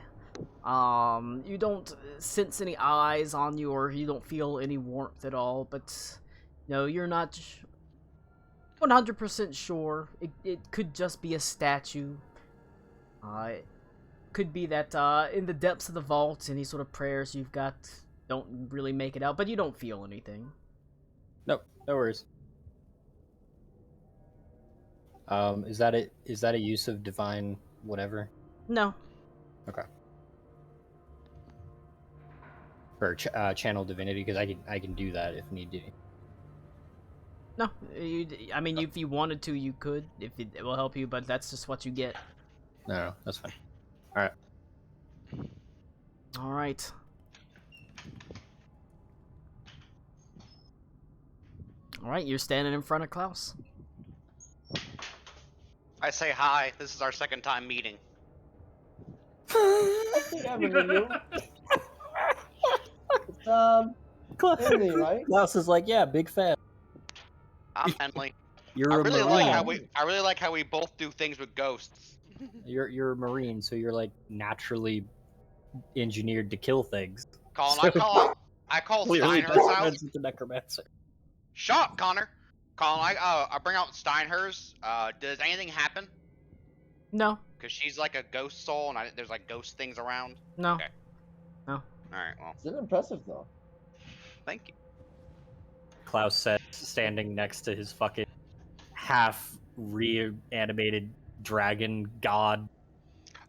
You don't sense any eyes on you, or you don't feel any warmth at all. But no, you're not 100% sure. It could just be a statue. It could be that in the depths of the vault, any sort of prayers you've got don't really make it out, but you don't feel anything. No worries. Is that it? Is that a use of divine whatever? No. Okay. Or channel divinity, because I can do that if need be. No, I mean, if you wanted to, you could, if it will help you, but that's just what you get. No, that's fine. All right. All right. All right, you're standing in front of Klaus. I say hi. This is our second time meeting. I think I remember you. It's, Henry, right? Klaus is like, yeah, big fan. I'm Henley. You're I a really Marine. like how we both do things with ghosts. You're a Marine, so you're like naturally engineered to kill things. Colin, So- I call Clearly, Steinhurst best out. friends with the necromancer. Shut up, Connor. Colin, I bring out Steinhurst. Does anything happen? No, Cause she's like a ghost soul, and there's like ghost things around. no. Okay. All right. Well, Still impressive though. thank you. Klaus says, standing next to his fucking half reanimated dragon god.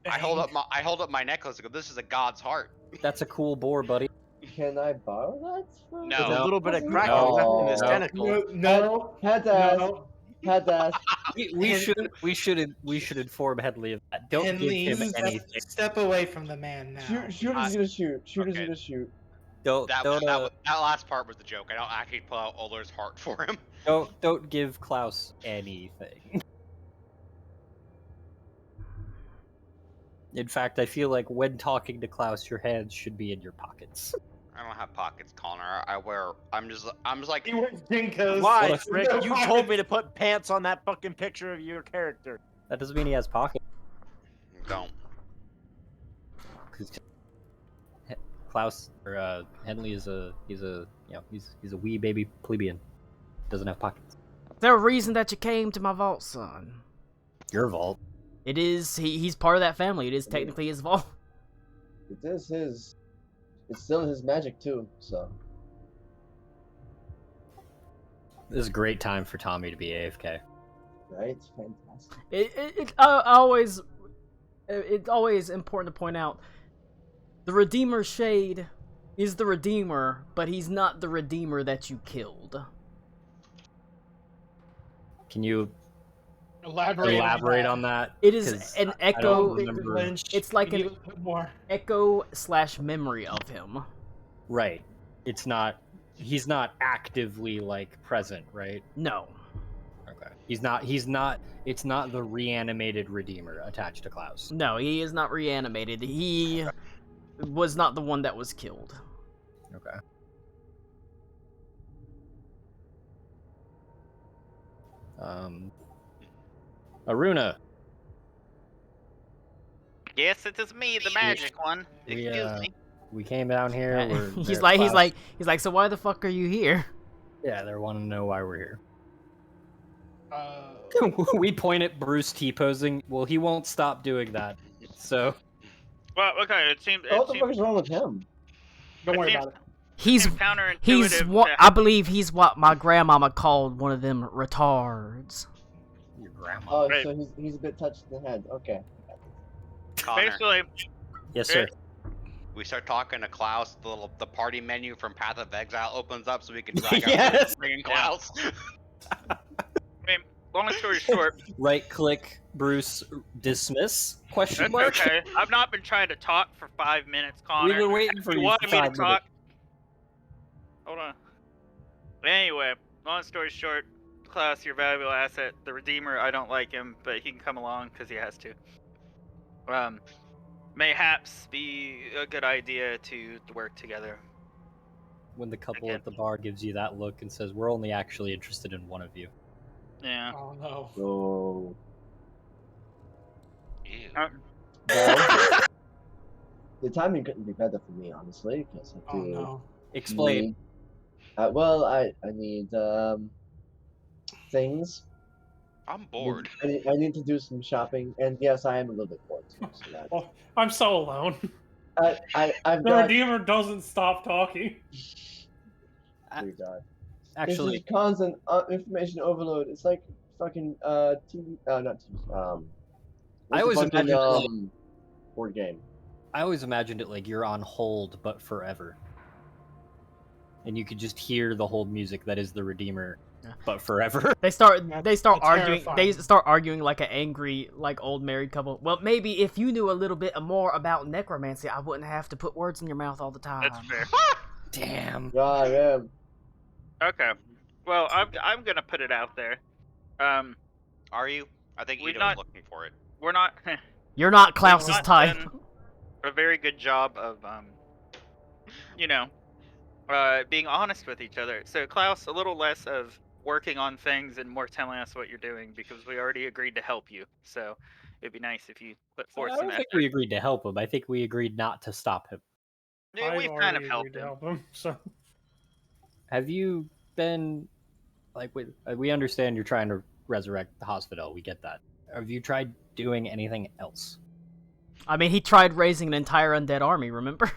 I hold up my necklace and go, "This is a god's heart." That's a cool boar, buddy. Can I borrow that? From No. There's a little bit of No. crack left in his No. tentacle. No. Had to ask. No. Had to ask. We should inform Headley of that. Don't Henley, give him anything. step away from the man now. Shooter's gonna shoot. Shooter's Okay. gonna shoot. Don't That last part was the joke. I don't actually pull out Oler's heart for him. don't give Klaus anything. In fact, I feel like when talking to Klaus, your hands should be in your pockets. I don't have pockets, Connor. I'm just like. He wears Jinkos. Why, with Rick? no You pockets. told me to put pants on that fucking picture of your character. That doesn't mean he has pockets. Don't. 'Cause Klaus or Henley is he's a wee baby plebeian. Doesn't have pockets. Is there a reason that you came to my vault, son? Your vault. It is. He's part of that family. It is technically his vault. It is his. It's still his magic too. So This is a great time for Tommy to be AFK. right, fantastic. It's always important to point out the Redeemer Shade is the Redeemer, but he's not the Redeemer that you killed. Can you Elaborate on that? It is 'Cause an I don't echo. remember. It's like You an need to put more. echo / memory of him. Right. It's not he's not actively like present, right? No. Okay. He's not it's not the reanimated Redeemer attached to Klaus. No, he is not reanimated. He was not the one that was killed. Okay. Aruna. Yes, it is me, the magic one. Excuse me. We came down here. he's like, so why the fuck are you here? Yeah, they want to know why we're here. Uh, We point at Bruce T-posing. Well, he won't stop doing that. So Well, okay, it seems. Oh, what the fuck is wrong with him? don't worry seems- about it. He's counterintuitive. what to- I believe he's what my grandmama called one of them retards. your grandma. Oh, Right. so he's a bit touched in the head. Okay. Connor, Basically, Yes, sir. we start talking to Klaus. The party menu from Path of Exile opens up so we can drag Yes! our bringing Klaus. I mean, long story short, Right click, Bruce, dismiss? Question that's mark. okay. I've not been trying to talk for 5 minutes, Connor. We've been waiting for you you wanted for me to 5 talk. minutes. Hold on. But anyway, long story short, Klaus, your valuable asset. The Redeemer, I don't like him, but he can come along because he has to. Mayhaps be a good idea to work together. When the couple Again. at the bar gives you that look and says, "We're only actually interested in one of you." Yeah. Oh no. So. Ew. Well, the timing couldn't be better for me, honestly, because I Oh do. no. Explain. Need, well, I need things. I'm bored. I need to do some shopping, and yes, I am a little bit bored too. So that, Well, I'm so alone. I've The got. Redeemer doesn't stop talking. Dear God. Actually, This is constant information overload. It's like fucking TV. Not TV. I always what's the fucking, imagined, like- board game. I always imagined it like you're on hold, but forever. And you could just hear the hold music that is the Redeemer, but forever. They start That's arguing. They terrifying. start arguing like an angry, like old married couple. Well, maybe if you knew a little bit more about necromancy, I wouldn't have to put words in your mouth all the time. That's fair. Damn. God, yeah. Okay. Well, I'm gonna put it out there. Are you? I think We're Ito not- was looking for it. We're not. You're not we've Klaus's not type. done a very good job of being honest with each other. So Klaus, a little less of working on things and more telling us what you're doing because we already agreed to help you. So it'd be nice if you put I forth don't some think effort. we agreed to help him. I think we agreed not to stop him. Yeah, I've we've kind of already helped agreed to him. help him. So Have you been like we understand you're trying to resurrect the hospital. We get that. Have you tried doing anything else? I mean, he tried raising an entire undead army. Remember?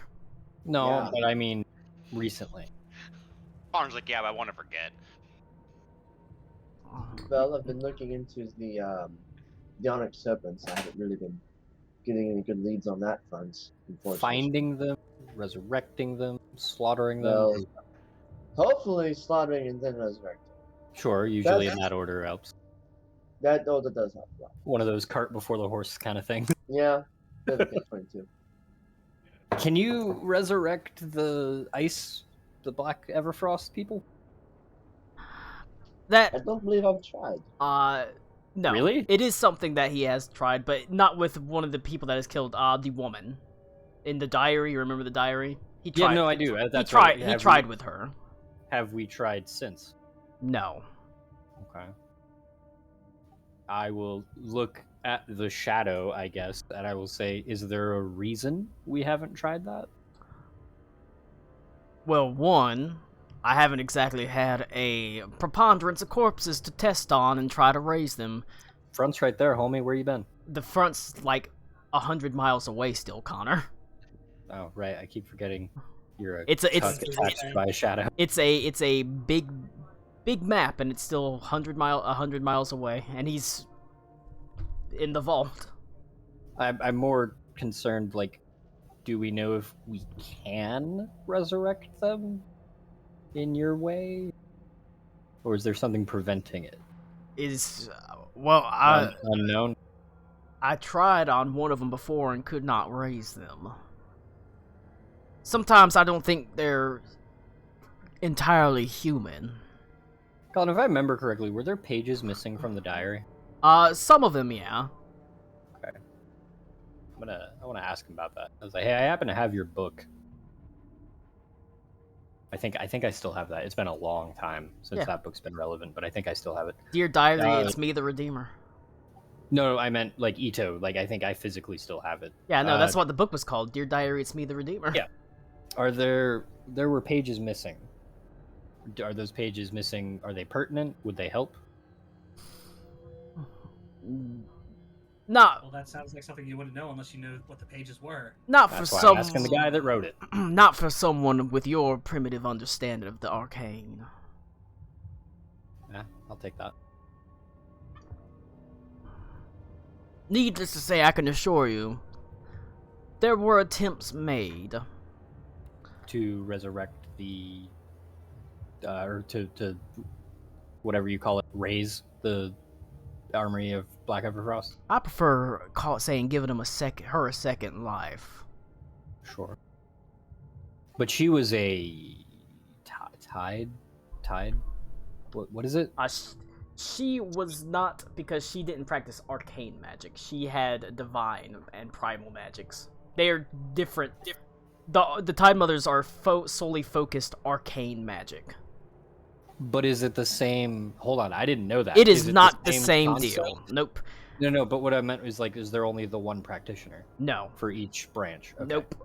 No, Yeah. but I mean recently. Connor's like, yeah, but I want to forget. Well, I've been looking into the Onyx Serpents. I haven't really been getting any good leads on that front, unfortunately. Finding them, resurrecting them, slaughtering them. Well, hopefully slaughtering and then resurrecting. Sure, usually in That's- that order helps. That does help a lot. One of those cart before the horse kind of thing. Yeah, bit of a catch-22. Can you resurrect the Black Everfrost people? That I don't believe I've tried. no. Really? It is something that he has tried, but not with one of the people that has killed the woman in the diary. You remember the diary? He Yeah, tried. no, I do. He That's tried. right. He Have tried we- with her. Have we tried since? No. Okay. I will look at the shadow, I guess, and I will say, is there a reason we haven't tried that? Well, one, I haven't exactly had a preponderance of corpses to test on and try to raise them. Front's right there, homie. Where you been? The front's like 100 miles away still, Connor. Oh, right. I keep forgetting you're a It's tuck attached by a shadow. It's a big map, and it's still 100 miles away, and he's in the vault. I'm more concerned, like, do we know if we can resurrect them in your way? Or is there something preventing it? Unknown? I tried on one of them before and could not raise them. Sometimes I don't think they're entirely human. Colin, if I remember correctly, were there pages missing from the diary? Some of them, yeah. Okay. I want to ask him about that. I was like, hey, I happen to have your book. I think I still have that. It's been a long time since Yeah. that book's been relevant, but I think I still have it. Dear Diary, it's me, the Redeemer. No, I meant like Ito. Like I think I physically still have it. Yeah, no, that's what the book was called. Dear Diary, it's me, the Redeemer. Yeah. There were pages missing. Are those pages missing? Are they pertinent? Would they help? Not Well, that sounds like something you wouldn't know unless you know what the pages were. not That's for why some I'm asking the guy that wrote it. not for someone with your primitive understanding of the arcane. Yeah, I'll take that. Needless to say, I can assure you, there were attempts made. To resurrect the, or to whatever you call it, raise the armory of Black Everfrost. I prefer saying giving her a second life. Sure. But she was a tide. What is it? She was not, because she didn't practice arcane magic. She had divine and primal magics. They are different. The Tide Mothers are solely focused arcane magic. But is it the same? Hold on, I didn't know that. It is not the same concept? deal. Nope. No. But what I meant was like, is there only the one practitioner No. for each branch? Okay. Nope.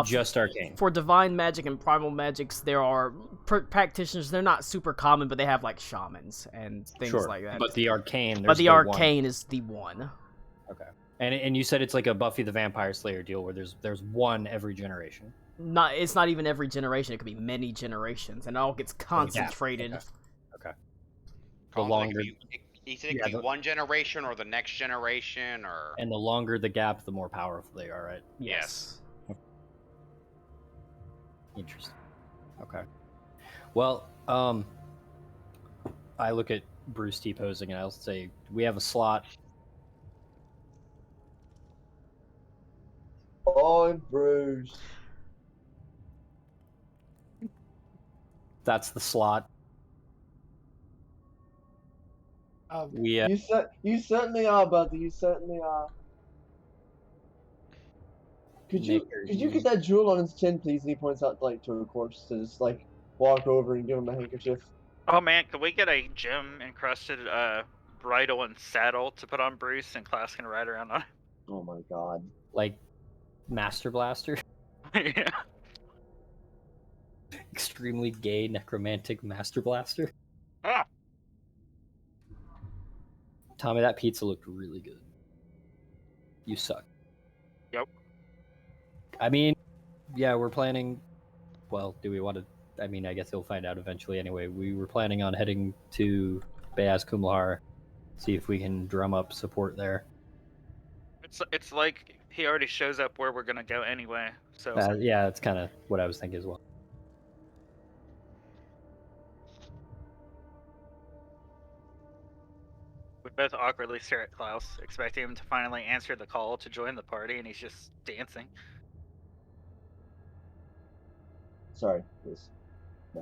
Just arcane. For divine magic and primal magics, there are practitioners. They're not super common, but they have like shamans and things Sure. like that. But the arcane. But the one. arcane is the one. Okay. And you said it's like a Buffy the Vampire Slayer deal where there's one every generation. It's not even every generation. It could be many generations, and it all gets concentrated. Okay. The Colin, longer, you think it could be one generation or the next generation, or and the longer the gap, the more powerful they are, right? Yes. Interesting. Okay. Well, I look at Bruce T posing and I'll say, we have a slot. I'm Bruce. That's the slot. We You certainly are, buddy. You certainly are. Could you get that jewel on his chin, please? And he points out like to a corpse to just like walk over and give him a handkerchief. Oh man, could we get a gem encrusted bridle and saddle to put on Bruce, and Klaus can ride around on it? Oh my god. like Master Blaster. Yeah. Extremely gay necromantic Master Blaster. Ah. Tommy, that pizza looked really good. You suck. Yep. I mean, yeah, we're planning. Well, do we want to? I mean, I guess he'll find out eventually anyway. We were planning on heading to Bayaz Kumlahar, see if we can drum up support there. It's like he already shows up where we're gonna go anyway. So Yeah, that's kind of what I was thinking as well. we both awkwardly stare at Klaus, expecting him to finally answer the call to join the party, and he's just dancing. Sorry, please.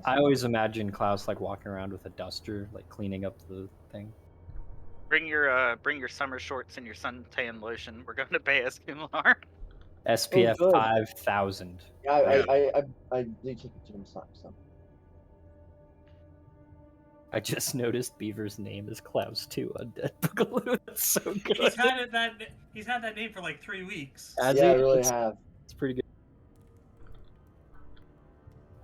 I always imagine Klaus like walking around with a duster, like cleaning up the thing. Bring your summer shorts and your suntan lotion. We're going to Bayaz Kumlar. SPF good. 5000. Yeah, I did check the gym sock, so. I just noticed Beaver's name is Klaus too on Dead Boogaloo. That's so good. He's had that name for like 3 weeks. Has Yeah, I he? really have. It's pretty good.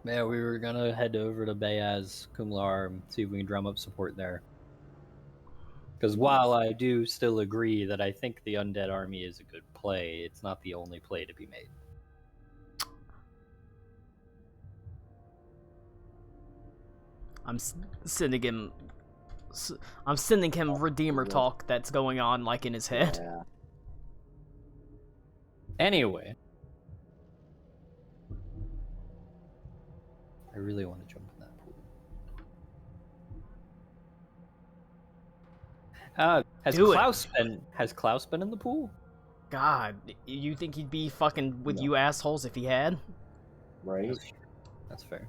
Man, we were gonna head over to Bayaz Kumlar and see if we can drum up support there. Because while I do still agree that I think the Undead Army is a good play, it's not the only play to be made. I'm sending him Redeemer talk that's going on like in his head. Yeah. Anyway. I really want to jump in that pool. Has Klaus been in the pool? God, you think he'd be fucking with you assholes if he had? Right. That's fair.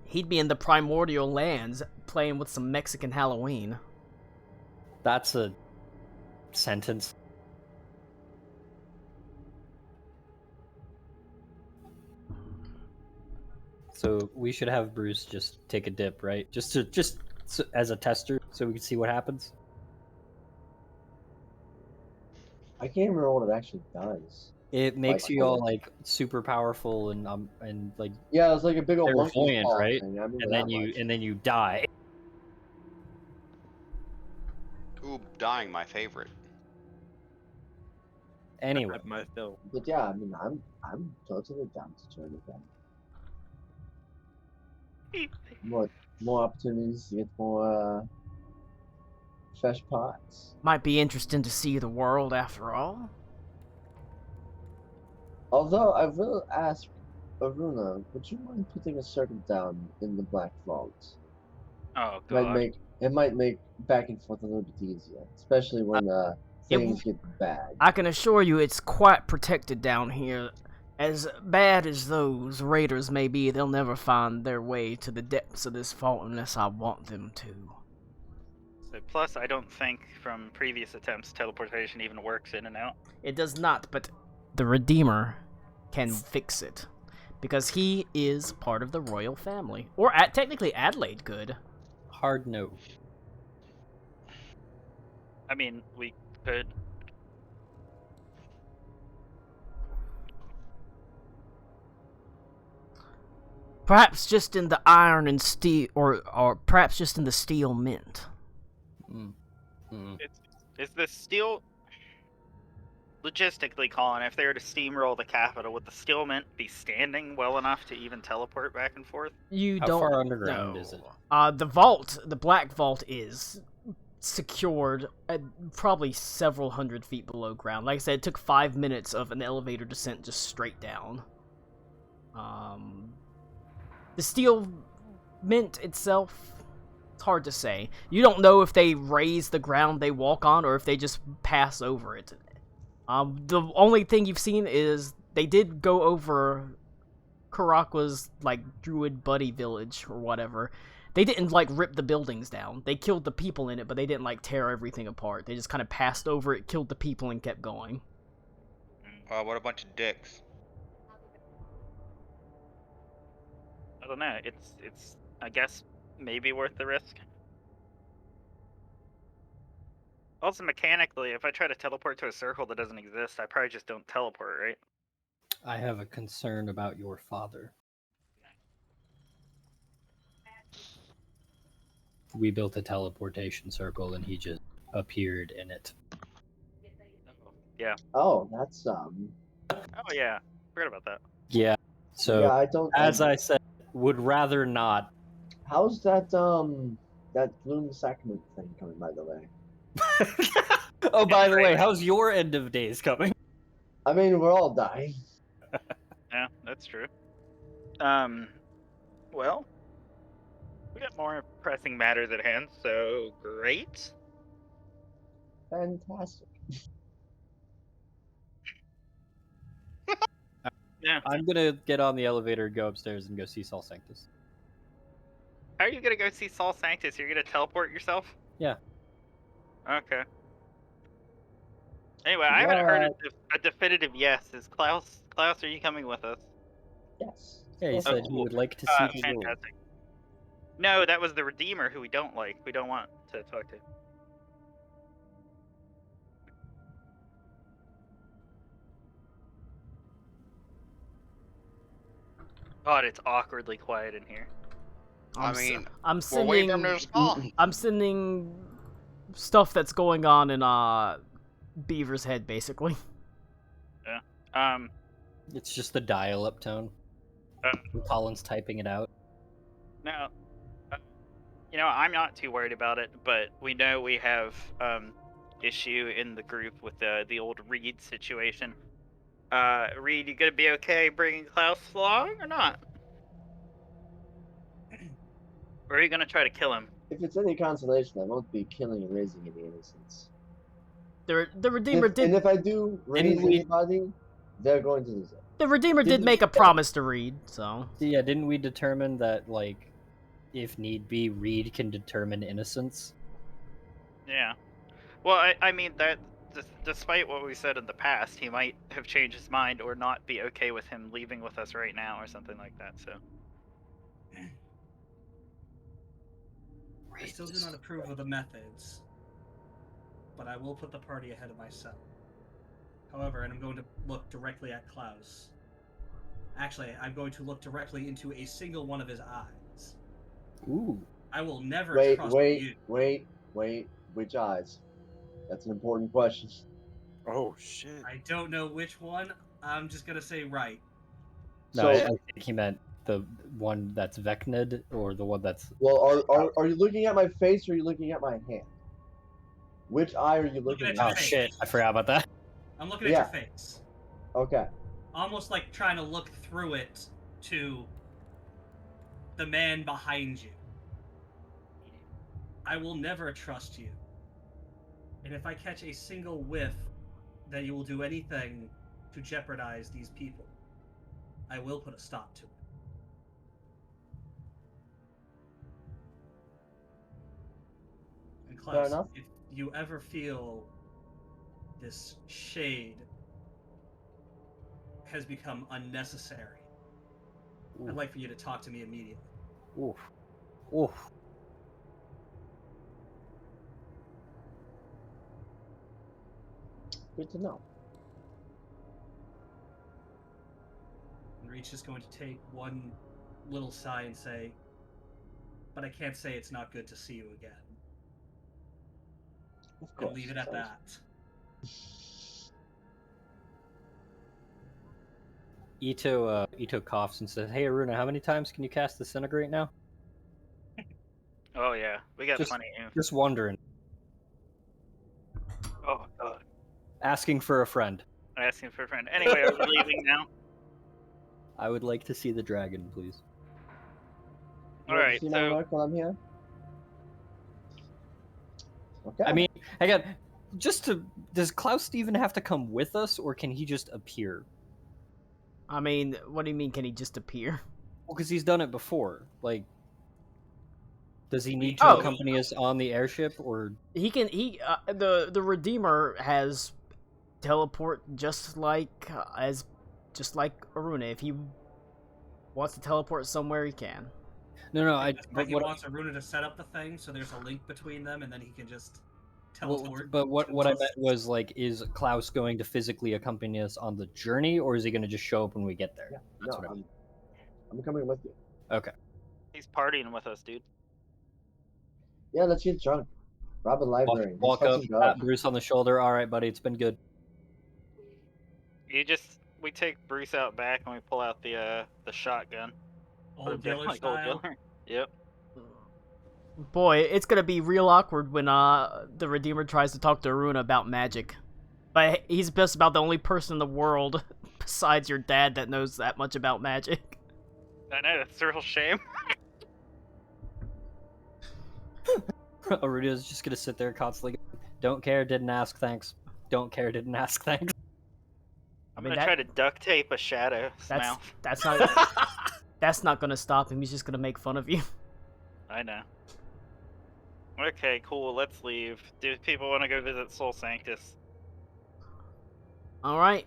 He'd be in the primordial lands playing with some Mexican Halloween. That's a sentence. So we should have Bruce just take a dip, right? Just as a tester, so we can see what happens. I can't remember what it actually does. It makes Like, you all like super powerful and like Yeah, it's like a big old monkey clairvoyant, paw right? thing. I remember And that then you much. and then you die. Ooh, dying, my favorite. Anyway, My film. But yeah, I mean, I'm totally down to join again. More opportunities to get more fresh pots. Might be interesting to see the world after all. Although I will ask Aruna, would you mind putting a circle down in the Black Vault? Oh Might god. make it might make back and forth a little bit easier, especially when things get bad. I can assure you it's quite protected down here. As bad as those raiders may be, they'll never find their way to the depths of this vault unless I want them to. So plus, I don't think from previous attempts teleportation even works in and out. It does not, but the Redeemer can fix it. Because he is part of the royal family. Or technically Adelaide could. hard no. I mean, we could. Perhaps just in the iron and steel, or perhaps just in the steel mint. Is the steel... Logistically, Colin, if they were to steamroll the capital, would the steel mint be standing well enough to even teleport back and forth? You How don't far underground know. is it? The vault, the Black Vault, is secured at probably several hundred feet below ground. Like I said, it took 5 minutes of an elevator descent just straight down. The steel mint itself, it's hard to say. You don't know if they raise the ground they walk on or if they just pass over it. The only thing you've seen is they did go over Karakwa's, like, druid buddy village or whatever. They didn't, like, rip the buildings down. They killed the people in it, but they didn't, like, tear everything apart. They just kind of passed over it, killed the people, and kept going. What a bunch of dicks. I don't know. It's I guess maybe worth the risk. Also, mechanically, if I try to teleport to a circle that doesn't exist, I probably just don't teleport, right? I have a concern about your father. We built a teleportation circle and he just appeared in it. Yeah. Oh, that's Oh yeah. Forgot about that. Yeah. So yeah, I don't. as I said, would rather not. How's that that gloom sacrament thing coming, by the way? Oh, by the way, how's your end of days coming? I mean, we're all dying. Yeah, that's true. Well, we got more pressing matters at hand, so great. Fantastic. Yeah. I'm gonna get on the elevator and go upstairs and go see Sol Sanctus. How are you gonna go see Sol Sanctus? You're gonna teleport yourself? Yeah. Okay. Anyway, I haven't heard a definitive yes. Is Klaus, are you coming with us? Yes. Yeah, he Oh, said he cool. would like to see the world. Fantastic. No, that was the Redeemer who we don't like. We don't want to talk to. God, it's awkwardly quiet in here. I mean, I'm we're waiting for sending. them to respond. I'm sending stuff that's going on in Beaver's head, basically. It's just the dial-up tone. Colin's typing it out. No, I'm not too worried about it, but we know we have issue in the group with the old Reed situation. Reed, you gonna be okay bringing Klaus along or not? Or are you gonna try to kill him? If it's any consolation, I won't be killing and raising any innocents. The Redeemer And if I do raise anybody, they're going to lose it. The Redeemer did make a promise to Reed, so. Yeah, didn't we determine that, like, if need be, Reed can determine innocence. Yeah. Well, I mean that. Despite what we said in the past, he might have changed his mind or not be okay with him leaving with us right now or something like that. So. I still do not approve of the methods, but I will put the party ahead of myself. However, and I'm going to look directly at Klaus. Actually, I'm going to look directly into a single one of his eyes. Ooh. I will never Wait, trust wait, you. wait, wait. Which eyes? That's an important question. Oh shit. I don't know which one. I'm just gonna say right. No, So, I think he meant the one that's Vecnid or the one that's. well, are you looking at my face or are you looking at my hand? Which eye are you Looking looking at at? your Oh face. shit! I forgot about that. I'm looking at Yeah. your face. Okay. Almost like trying to look through it to the man behind you. I will never trust you. And if I catch a single whiff that you will do anything to jeopardize these people, I will put a stop to it. And Fair Klaus, enough. if you ever feel this shade has become unnecessary, I'd like for you to talk to me immediately. Oof. Oof. Good to know. And Reach is going to take one little sigh and say, but I can't say it's not good to see you again. Of And course. leave it at that. Ito coughs and says, "Hey Aruna, how many times can you cast Disintegrate now?" Oh yeah, we got Just- plenty. Just wondering. Oh god. Asking for a friend. Asking for a friend. Anyway, are we leaving now? I would like to see the dragon, please. You All want to right. see my So work while I'm here? Okay. I mean, again, does Klaus even have to come with us, or can he just appear? I mean, what do you mean? Can he just appear? Well, because he's done it before. Like, does he need to Oh. accompany us on the airship, or He can. The Redeemer has teleport just like Aruna. If he wants to teleport somewhere, he can. no? But he wants Aruna to set up the thing so there's a link between them and then he can just teleport. But what I meant was, like, is Klaus going to physically accompany us on the journey, or is he going to just show up when we get there? Yeah. That's No, what I mean. I'm coming with you. Okay. he's partying with us, dude. Yeah, let's get drunk. Rob a library. Let's Walk up, fucking go. pat Bruce on the shoulder. All right, buddy, it's been good. We take Bruce out back and we pull out the shotgun. Put him Old down Yeller like old style. Yeller. Yep. Boy, it's gonna be real awkward when the Redeemer tries to talk to Aruna about magic. But he's just about the only person in the world besides your dad that knows that much about magic. I know, it's a real shame. Aruna's just gonna sit there constantly. Don't care, didn't ask, thanks. Don't care, didn't ask, thanks. I'm gonna try to duct tape a shadow's mouth. That's not gonna stop him. He's just gonna make fun of you. I know. Okay, cool. Let's leave. Do people want to go visit Soul Sanctus? All right,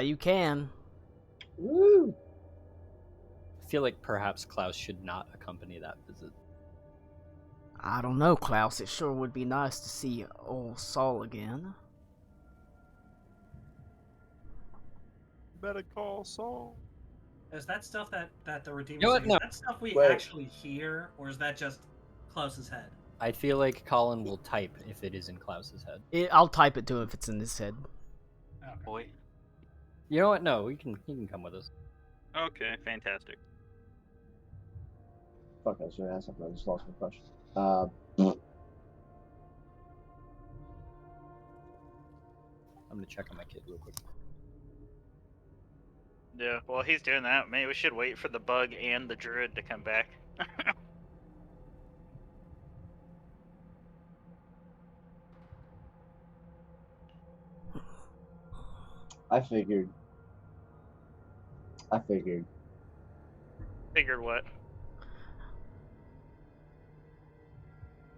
you can. Woo! I feel like perhaps Klaus should not accompany that visit. I don't know, Klaus. It sure would be nice to see old Saul again. Better call Saul. Is that stuff that the Redeemer You know what? saying, No. is that stuff we Wait. actually hear, or is that just Klaus's head? I feel like Colin will type if it is in Klaus's head. I'll type it to him if it's in his head. Okay. Boy. You know what? No, he can come with us. Okay, fantastic. Fuck, I should have asked something. I just lost my question. I'm gonna check on my kid real quick. Yeah, well, he's doing that. Maybe we should wait for the bug and the druid to come back. I figured. Figured what?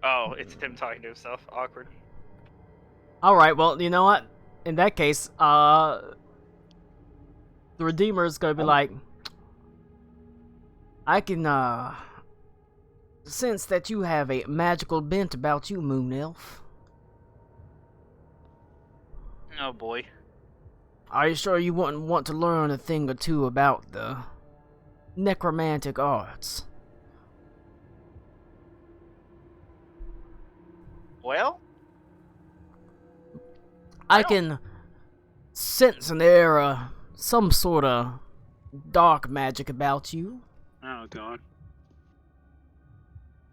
Oh, it's Tim talking to himself. Awkward. Alright, well, you know what? In that case, the Redeemer is gonna be like, I can, sense that you have a magical bent about you, Moon Elf. Oh boy. Are you sure you wouldn't want to learn a thing or two about the necromantic arts? Well, I can sense an air, some sort of dark magic about you. oh god.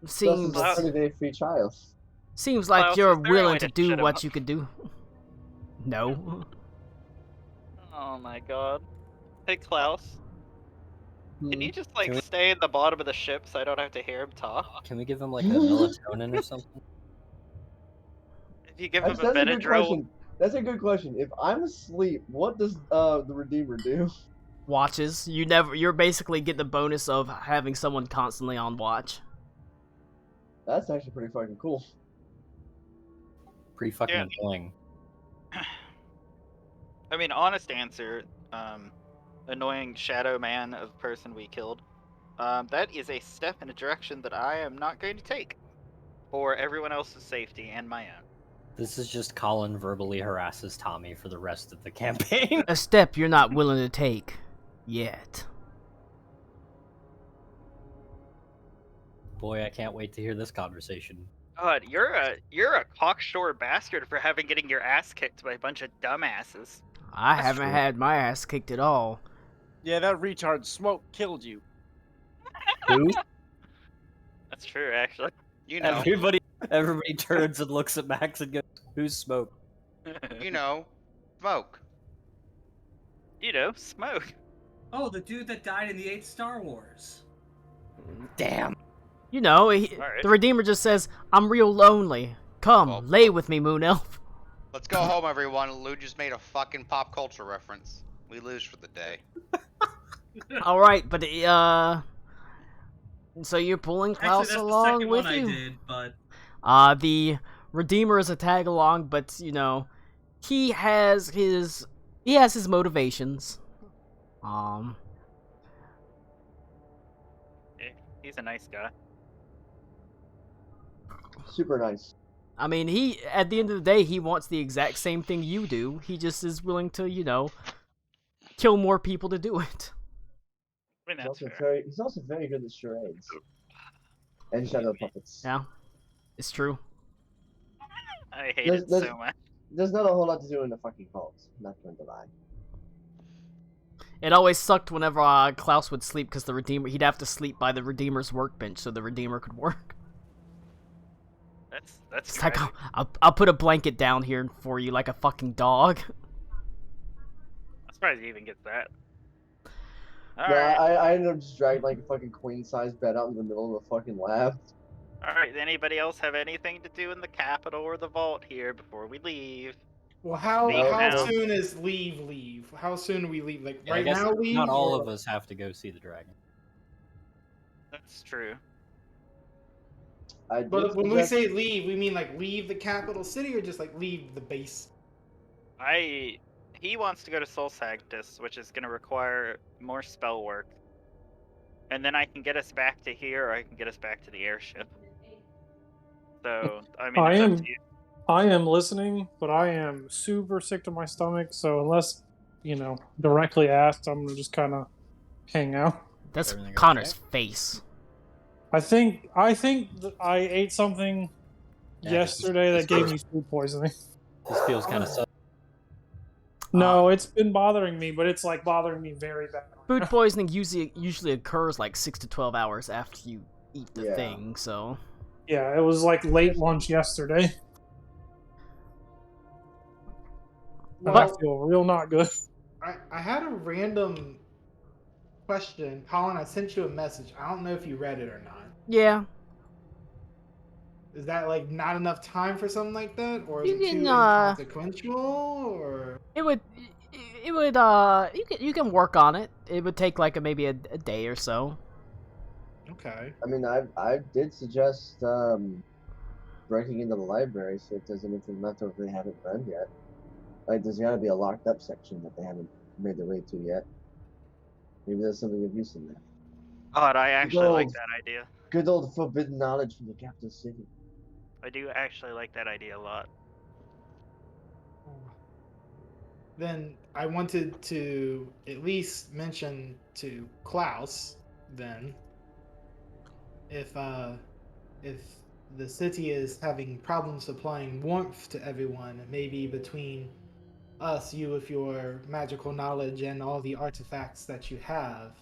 Seems Plus, it's a 30-day free trial. seems like Klaus, you're is there a way willing to to do shut him what up? you could do. No. Oh my god. Hey Klaus, can you just like Can we- stay in the bottom of the ship so I don't have to hear him talk? Can we give him like a melatonin or something? If you give him That's, a that's a good Benadryl, question. That's a good question. If I'm asleep, what does the Redeemer do? Watches. You're basically getting the bonus of having someone constantly on watch. That's actually pretty fucking cool. Pretty fucking Yeah. annoying. I mean, honest answer, annoying shadow man of person we killed. That is a step in a direction that I am not going to take for everyone else's safety and my own. This is just Colin verbally harasses Tommy for the rest of the campaign. A step you're not willing to take. Yet. Boy, I can't wait to hear this conversation. God, you're a cocksure bastard for having getting your ass kicked by a bunch of dumbasses. I That's haven't true. had my ass kicked at all. Yeah, that retard smoke killed you. Who? That's true, actually. You know, Everybody turns and looks at Max and goes, "Who's smoke?" you know, smoke. You know, smoke. Oh, the dude that died in the 8th Star Wars. Damn. You know, Alright. the Redeemer just says, I'm real lonely. Come, Well- lay with me, Moon Elf. Let's go home, everyone. Lou just made a fucking pop culture reference. We lose for the day. Alright, but, so you're pulling Actually, Klaus that's the along second with one you? I did, but The Redeemer is a tag along, but, you know, he has his motivations. He's a nice guy. Super nice. I mean, at the end of the day, he wants the exact same thing you do. He just is willing to, you know, kill more people to do it. I mean, He's that's also fair. very good at charades. And shadow puppets. Yeah, it's true. I hate There's- it there's- so much. There's not a whole lot to do in the fucking vault. Not going to lie. It always sucked whenever Klaus would sleep because he'd have to sleep by the Redeemer's workbench so the Redeemer could work. That's It's like, tragic. I'll put a blanket down here for you like a fucking dog. I'm surprised he even gets that. No, Alright. I ended up just dragging like a fucking queen-size bed out in the middle of the fucking lab. Alright, anybody else have anything to do in the capital or the vault here before we leave? Well, how Leave now. soon is leave? How soon do we leave? Like Yeah, I right guess now leave? not all or- of us have to go see the dragon. That's true. I did But when we suggest- say leave, we mean like leave the capital city or just like leave the base? He wants to go to Soul Sanctus, which is going to require more spell work. And then I can get us back to here, or I can get us back to the airship. So, I mean, it's up to you. I am listening, but I am super sick to my stomach. So unless directly asked, I'm gonna just kind of hang out. That's Everything Connor's okay? face. I think that I ate something Yeah, yesterday this that gave feels- me food poisoning. This feels kind of No, it's been bothering me, but it's like bothering me very bad. Food poisoning usually occurs like 6 to 12 hours after you eat the Yeah. thing, so... Yeah, it was like late lunch yesterday. But I Well, feel real not good. I had a random question. Colin, I sent you a message. I don't know if you read it or not. Yeah. Is that like not enough time for something like that? Or is You it too can, inconsequential? Or It would, you can work on it. It would take like maybe a day or so. okay. I mean, I did suggest breaking into the library, see if there's anything left over they haven't read yet. Like, there's gotta be a locked up section that they haven't made their way to yet. Maybe there's something of use in there. God, I actually like old- that idea. Good old forbidden knowledge from the capital city. I do actually like that idea a lot. Then I wanted to at least mention to Klaus then if the city is having problems supplying warmth to everyone, maybe between us, you with your magical knowledge and all the artifacts that you have,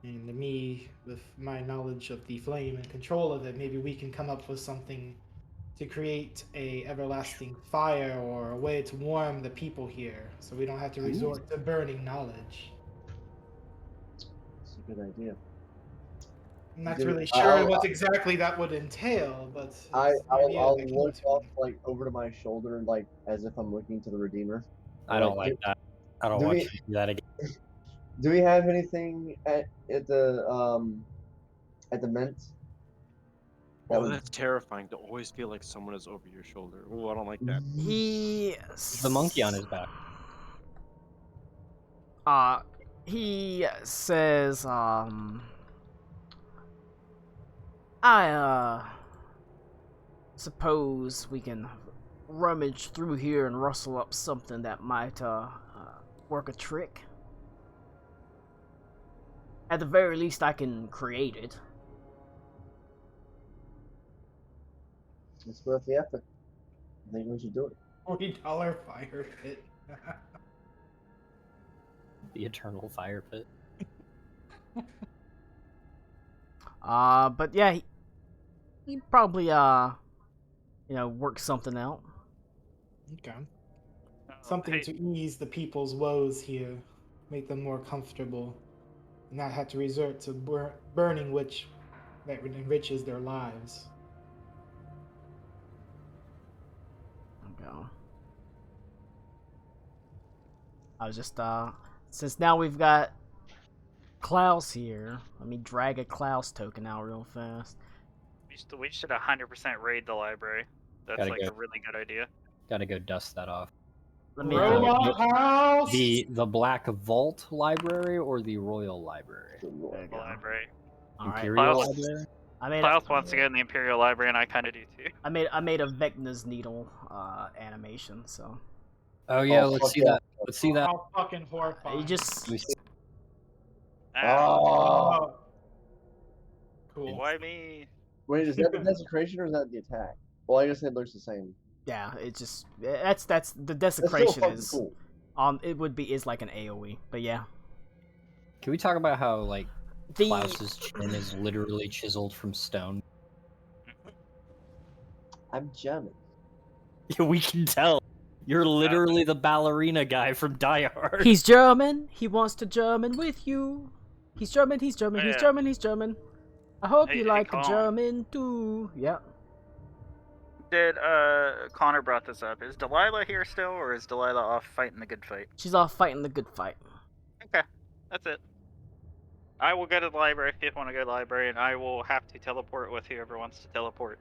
and me with my knowledge of the flame and control of it, maybe we can come up with something to create a everlasting fire or a way to warm the people here, so we don't have to resort to burning knowledge. It's a good idea. I'm not Dude, really sure what exactly that would entail, but it's an idea I'll that came look to me. off like over to my shoulder, like as if I'm looking to the Redeemer. I don't like that. I don't do want we- you to do that again. Do we have anything at the Mint? That Oh, would- that's terrifying to always feel like someone is over your shoulder. Oh, I don't like that. He The monkey on his back. he says, I suppose we can rummage through here and rustle up something that might work a trick. At the very least, I can create it. It's worth the effort. I think we should do it. $40 fire pit. The eternal fire pit. But yeah, he probably work something out. Okay. Oh, Something hey, to ease the people's woes here, make them more comfortable, and not have to resort to burning, which that enriches their lives. Okay. I was just since now we've got Klaus here, let me drag a Klaus token out real fast. we should 100% raid the library. That's Gotta like go. a really good idea. Gotta go dust that off. Let me Robot house. The Black Vault Library or the Royal Library? there you The go. library. All right. Imperial Klaus. Library? I made Klaus wants to go in the Imperial Library, and I kind of do too. I made a Vecna's needle animation, so Oh yeah, Oh, let's fuck see yeah. that. Let's see that. How fucking horrifying. you just Let me see. Oh, Cool. Why me? wait, is that the desecration or is that the attack? Well, I guess it looks the same. yeah, it just that's the That's still desecration fucking is cool. it is like an AoE, but yeah. Can we talk about how like The Klaus's chin is literally chiseled from stone? I'm German. Yeah, we can tell. You're literally the ballerina guy from Die Hard. he's German. He wants to German with you. He's German. He's German. He's Yeah. German. He's German. I hope Hey, you hey, like the Colin. German too. Yeah. Did Connor brought this up? Is Delilah here still, or is Delilah off fighting the good fight? She's off fighting the good fight. Okay, that's it. I will go to the library if you want to go to the library, and I will have to teleport with whoever wants to teleport.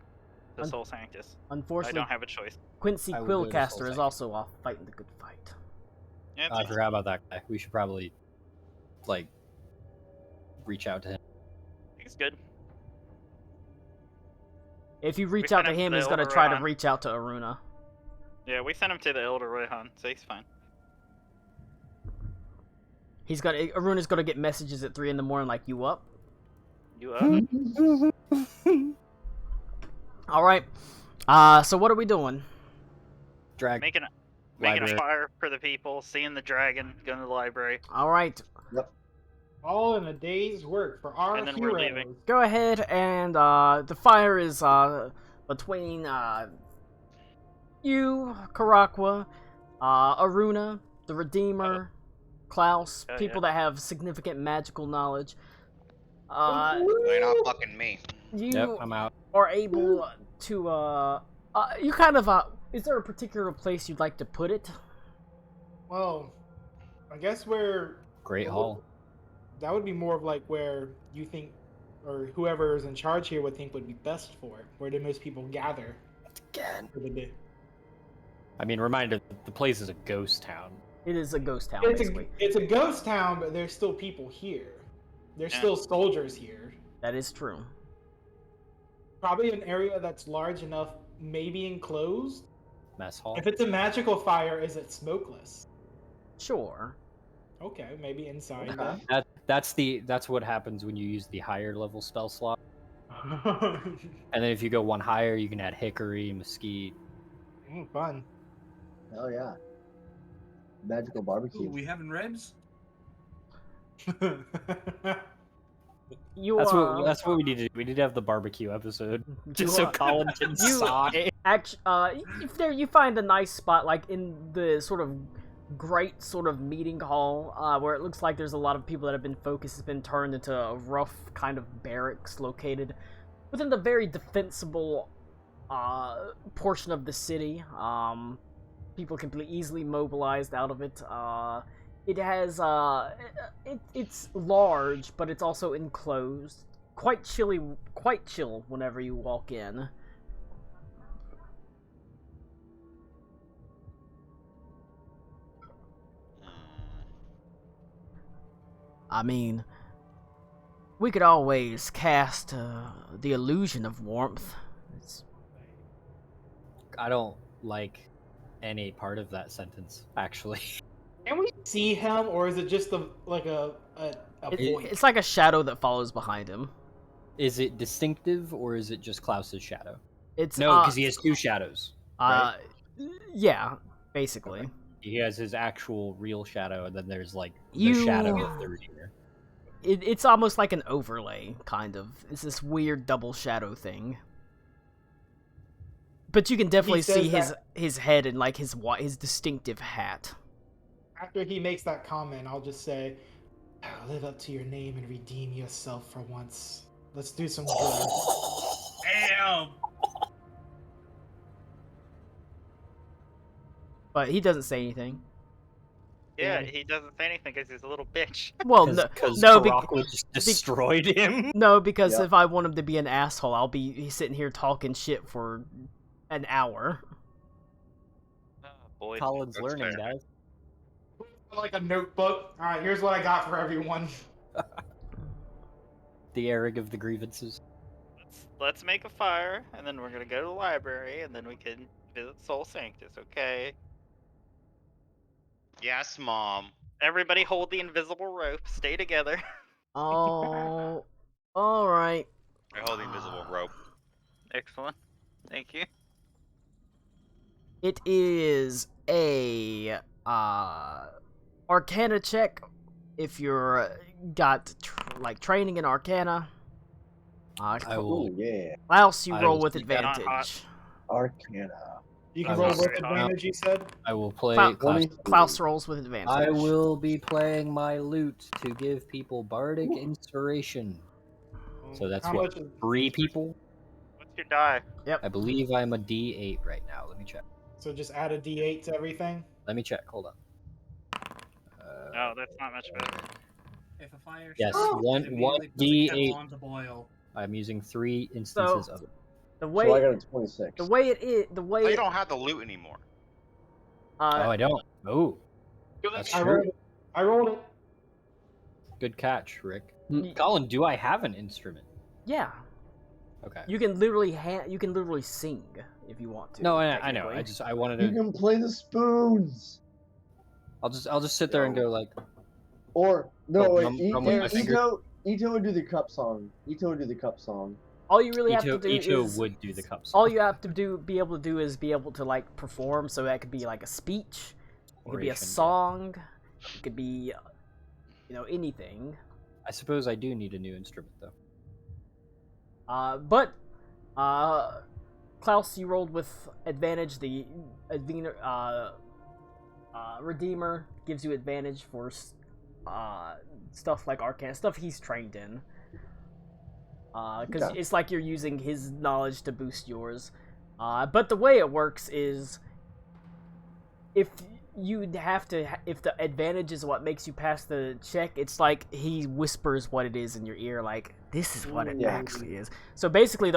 The Un- Soul Sanctus. I Unfortunately, don't have a choice. Quincy I will go to Quillcaster Soul is also off fighting the good fight. Yeah, I forgot about that guy. We should probably like reach out to him. He's good. If you reach We out sent to him to him, the he's gonna Elder try to Rohan. reach out to Aruna. Yeah, we sent him to the Elder Rohan, so he's fine. Aruna's gonna get messages at 3 in the morning like, you up? You up? All right. So what are we doing? Drag. Making a Library. fire for the people, seeing the dragon, going to the library. All right. All in a day's work for our And then we're heroes. leaving. Go ahead and the fire is between you, Karakwa, Aruna, the Redeemer, Klaus, Oh, people that have significant magical knowledge. You're not fucking me. You Yep, I'm out. are able to you kind of is there a particular place you'd like to put it? Well, I guess where Great Hall. that would be more of like where you think, or whoever is in charge here would think would be best for it. Where do most people gather? Again. for the day. I mean, reminder, the place is a ghost town. It is a ghost town, It's basically. it's a ghost town, but there's still people here. There's Yeah. still soldiers here. That is true. Probably an area that's large enough, maybe enclosed. Mess hall. If it's a magical fire, is it smokeless? Sure. Okay, maybe inside. Okay. That's what happens when you use the higher level spell slot. then. And then if you go one higher, you can add hickory, mesquite. Fun. Hell yeah. Magical barbecue. Ooh, we having ribs? You That's what we need to do. We need to have the barbecue episode, just so Colin can sigh. If there you find a nice spot, like in the sort of great sort of meeting hall, where it looks like there's a lot of people that have been focused, has been turned into a rough kind of barracks located within the very defensible portion of the city. People can be easily mobilized out of it. It has it's large, but it's also enclosed. Quite chill whenever you walk in. I mean, we could always cast the illusion of warmth. I don't like any part of that sentence, actually. Can we see him, or is it just a void? It's like a shadow that follows behind him. Is it distinctive, or is it just Klaus's shadow? It's No, because he has two shadows. Right? Yeah, basically. Okay. He has his actual real shadow, and then there's like the You- shadow of the Redeemer. It's almost like an overlay, kind of. It's this weird double shadow thing. But you can definitely says see that- his head and like his distinctive hat. After he makes that comment, I'll just say, live up to your name and redeem yourself for once. Let's do some good. Damn! But he doesn't say anything. Yeah, he doesn't say anything because he's a little bitch. Well, no, Kurako just destroyed him. no, because Yep. if I want him to be an asshole, I'll be sitting here talking shit for an hour. Oh, boy. Colin's That's learning, fair. guys. Like a notebook. All right, here's what I got for everyone. The airing of the grievances. Let's make a fire, and then we're gonna go to the library, and then we can visit Soul Sanctus. Okay. Yes, Mom. Everybody hold the invisible rope. Stay together. Oh, all right. I hold the invisible rope. Excellent. Thank you. It is a Arcana check if you're got training in Arcana. I will. Ooh, yeah. Klaus, you I roll will with take that. advantage. Arcana. You I can will roll with say- advantage, you said? I will play. Cla- Klaus. Klaus rolls with advantage. I will be playing my lute to give people bardic inspiration. So that's How what, much is- 3 people? What's your die? I believe I'm a D8 right now. Let me check. So just add a D8 to everything? Let me check. Hold on. Oh, that's not much better. If a fire Yes, starts, one- it immediately puts a D8. kettle on to boil. I'm using 3 instances So- of it. The So I way got a 26. the way it is, the Oh, way you don't have the loot anymore. Oh, I don't. Oh, that's I true. rolled it. I rolled it. Good catch, Rick. Y- Colin, do I have an instrument? yeah, Okay. you can literally sing if you want to. No, I know. technically. I wanted You to. can play the spoons. I'll just sit there and go like. Or no, Oh, wait. drum with my finger. Ito would do the cup song. Ito would do the cup song. All you really have Ito, to do Ito is would do the cups. all you have to be able to do is be able to like perform. So that could be like a speech, it could be a Oration, yeah. song, it could be, anything. I suppose I do need a new instrument though. But Klaus, you rolled with advantage. The Redeemer gives you advantage for stuff like Arcana, stuff he's trained in. Because Okay. it's like you're using his knowledge to boost yours. But the way it works is, if the advantage is what makes you pass the check, it's like he whispers what it is in your ear, like, this is what it Yeah. actually is. So basically,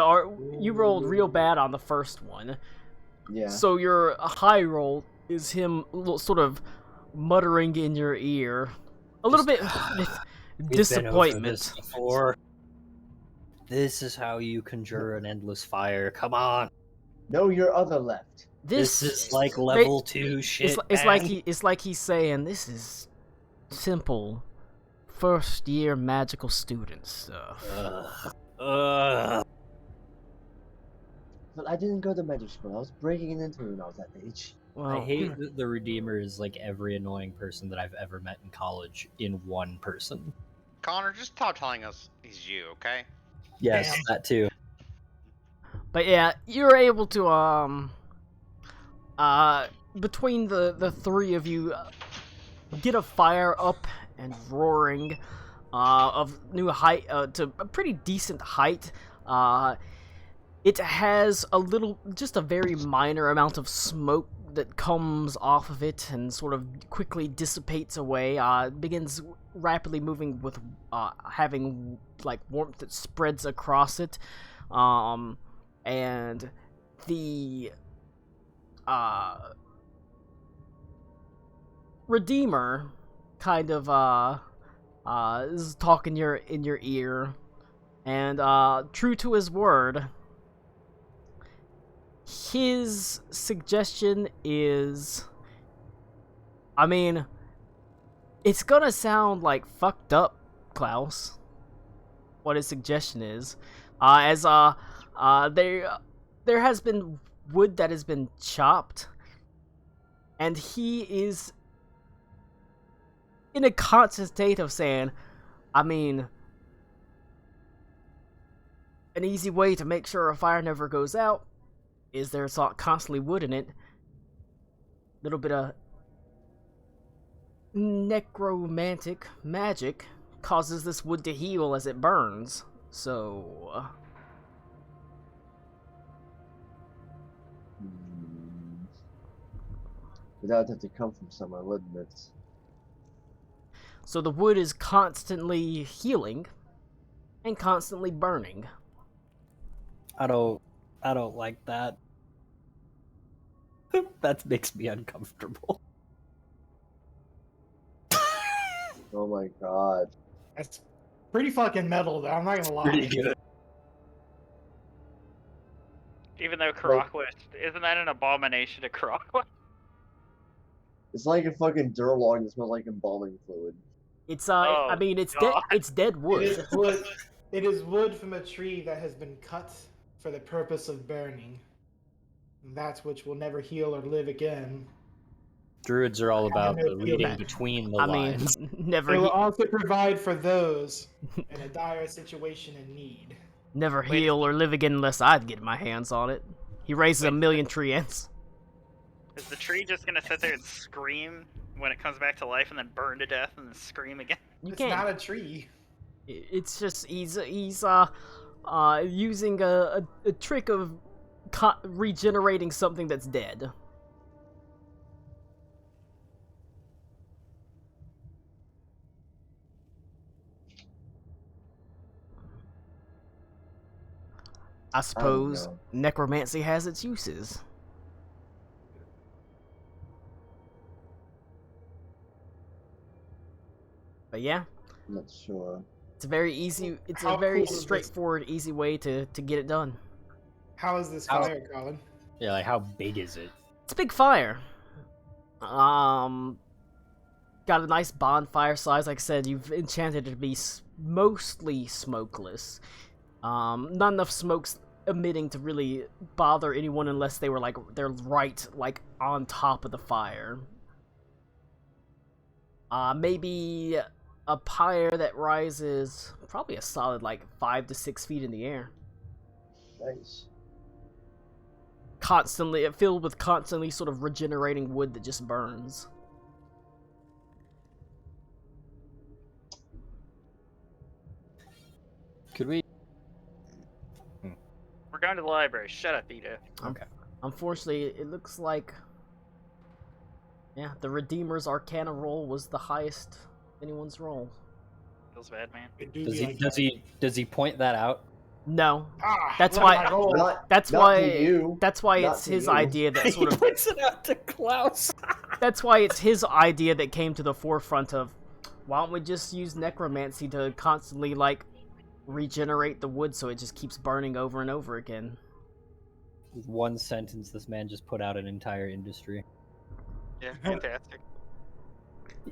you rolled real bad on the first one. Yeah. So your high roll is him sort of muttering in your ear, a little bit with We've been over this disappointment. before. This is how you conjure an endless fire. Come on. No, your other left. This is like level 2 shit, man. It's like he's saying this is simple first year magical student stuff. Ugh. But I didn't go to magic school. I was breaking and entering when I was that age. Well, I hate that the Redeemer is like every annoying person that I've ever met in college in one person. Connor, just stop telling us he's you, okay? Yes, Damn. that too. But yeah, you're able to between the three of you get a fire up and roaring of new height to a pretty decent height. It has just a very minor amount of smoke that comes off of it and sort of quickly dissipates away. Begins rapidly moving with having like warmth that spreads across it, and the Redeemer kind of is talking in your ear, and true to his word, his suggestion is, I mean, it's gonna sound like fucked up, Klaus, what his suggestion is, there has been wood that has been chopped, and he is in a constant state of saying, I mean, an easy way to make sure a fire never goes out is there's constantly wood in it. Little bit of necromantic magic causes this wood to heal as it burns. So But that would have to come from somewhere, wouldn't it? So the wood is constantly healing and constantly burning. I don't like that. That makes me uncomfortable. Oh my god. That's pretty fucking metal, though. I'm not gonna lie. Pretty good. Even though Karakwa, isn't that an abomination to Karakwa? It's like a fucking Durlog that smells like embalming fluid. It's Oh, I mean, God. it's dead It wood. is wood. It is wood from a tree that has been cut for the purpose of burning. That which will never heal or live again. Druids are all about never the feel reading that. between the I mean, lines. never It will also provide for those in a dire situation in need. never heal or live again unless I'd get my hands on it. He raises a million tree ants. Is the tree just gonna sit there and scream when it comes back to life and then burn to death and then scream again? You It's can't. not a tree. It's just he's using a trick of regenerating something that's dead. I suppose know. necromancy has its uses. But yeah, I'm not sure. it's a very easy, it's How a very cool is this? straightforward, easy way to get it done. How is this How- fire, Colin? Yeah, like how big is it? It's a big fire. Got a nice bonfire size. Like I said, you've enchanted it to be mostly smokeless. Not enough smoke's emitting to really bother anyone unless they were like they're right like on top of the fire. Maybe a pyre that rises probably a solid like 5 to 6 feet in the air. Nice. Constantly filled with constantly sort of regenerating wood that just burns. Could we? We're going to the library. Shut up, Ito. Okay. Unfortunately, it looks like, yeah, the Redeemer's Arcana roll was the highest of anyone's roll. Feels bad, man. It do Does be he? like Does that. he? Does he point that out? No. Ah, That's look why- at my gold. That's Not why. to you. That's why Not it's to his you. idea that He sort of. puts it out to Klaus. That's why it's his idea that came to the forefront of. Why don't we just use necromancy to constantly like regenerate the wood so it just keeps burning over and over again? With one sentence, this man just put out an entire industry. Yeah, fantastic.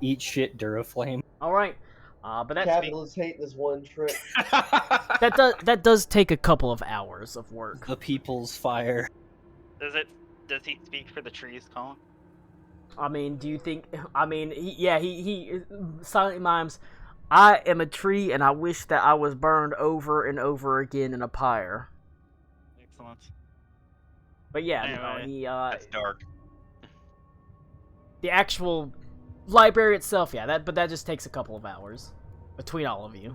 Eat shit, Duraflame. All right. But that's Capitalists hate this one trick. that does take a couple of hours of work. The people's fire. Does he speak for the trees, Colin? I mean, do you think? I mean, he silently mimes. I am a tree, and I wish that I was burned over and over again in a pyre. Excellent. But yeah, Anyway, no, he That's dark. the actual library itself, yeah, but that just takes a couple of hours between all of you.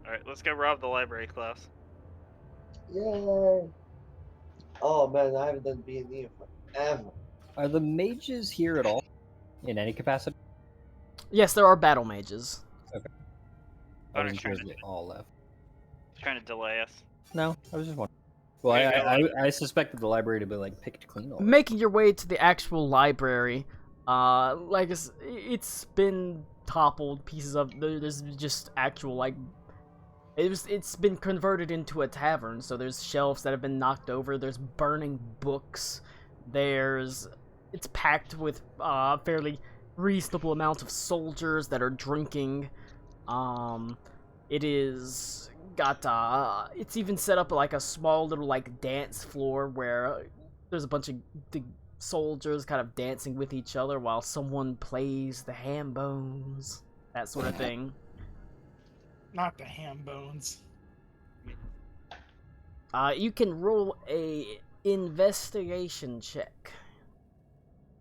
Alright, let's go rob the library, Klaus. Yay! Oh man, I haven't done B&E forever. Are the mages here at all? In any capacity? Yes, there are battle mages. I Hunter's wasn't sure trying if to, they all left. trying to delay us. No, I was just wondering. Well, I suspected the library to be like picked clean already. Making your way to the actual library, like it's been toppled. Pieces of there's just actual like it's been converted into a tavern. So there's shelves that have been knocked over. There's burning books. It's packed with fairly reasonable amount of soldiers that are drinking. It is got it's even set up like a small little like dance floor where there's a bunch of the soldiers kind of dancing with each other while someone plays the ham bones, that sort of thing. Not the ham bones. You can roll a investigation check.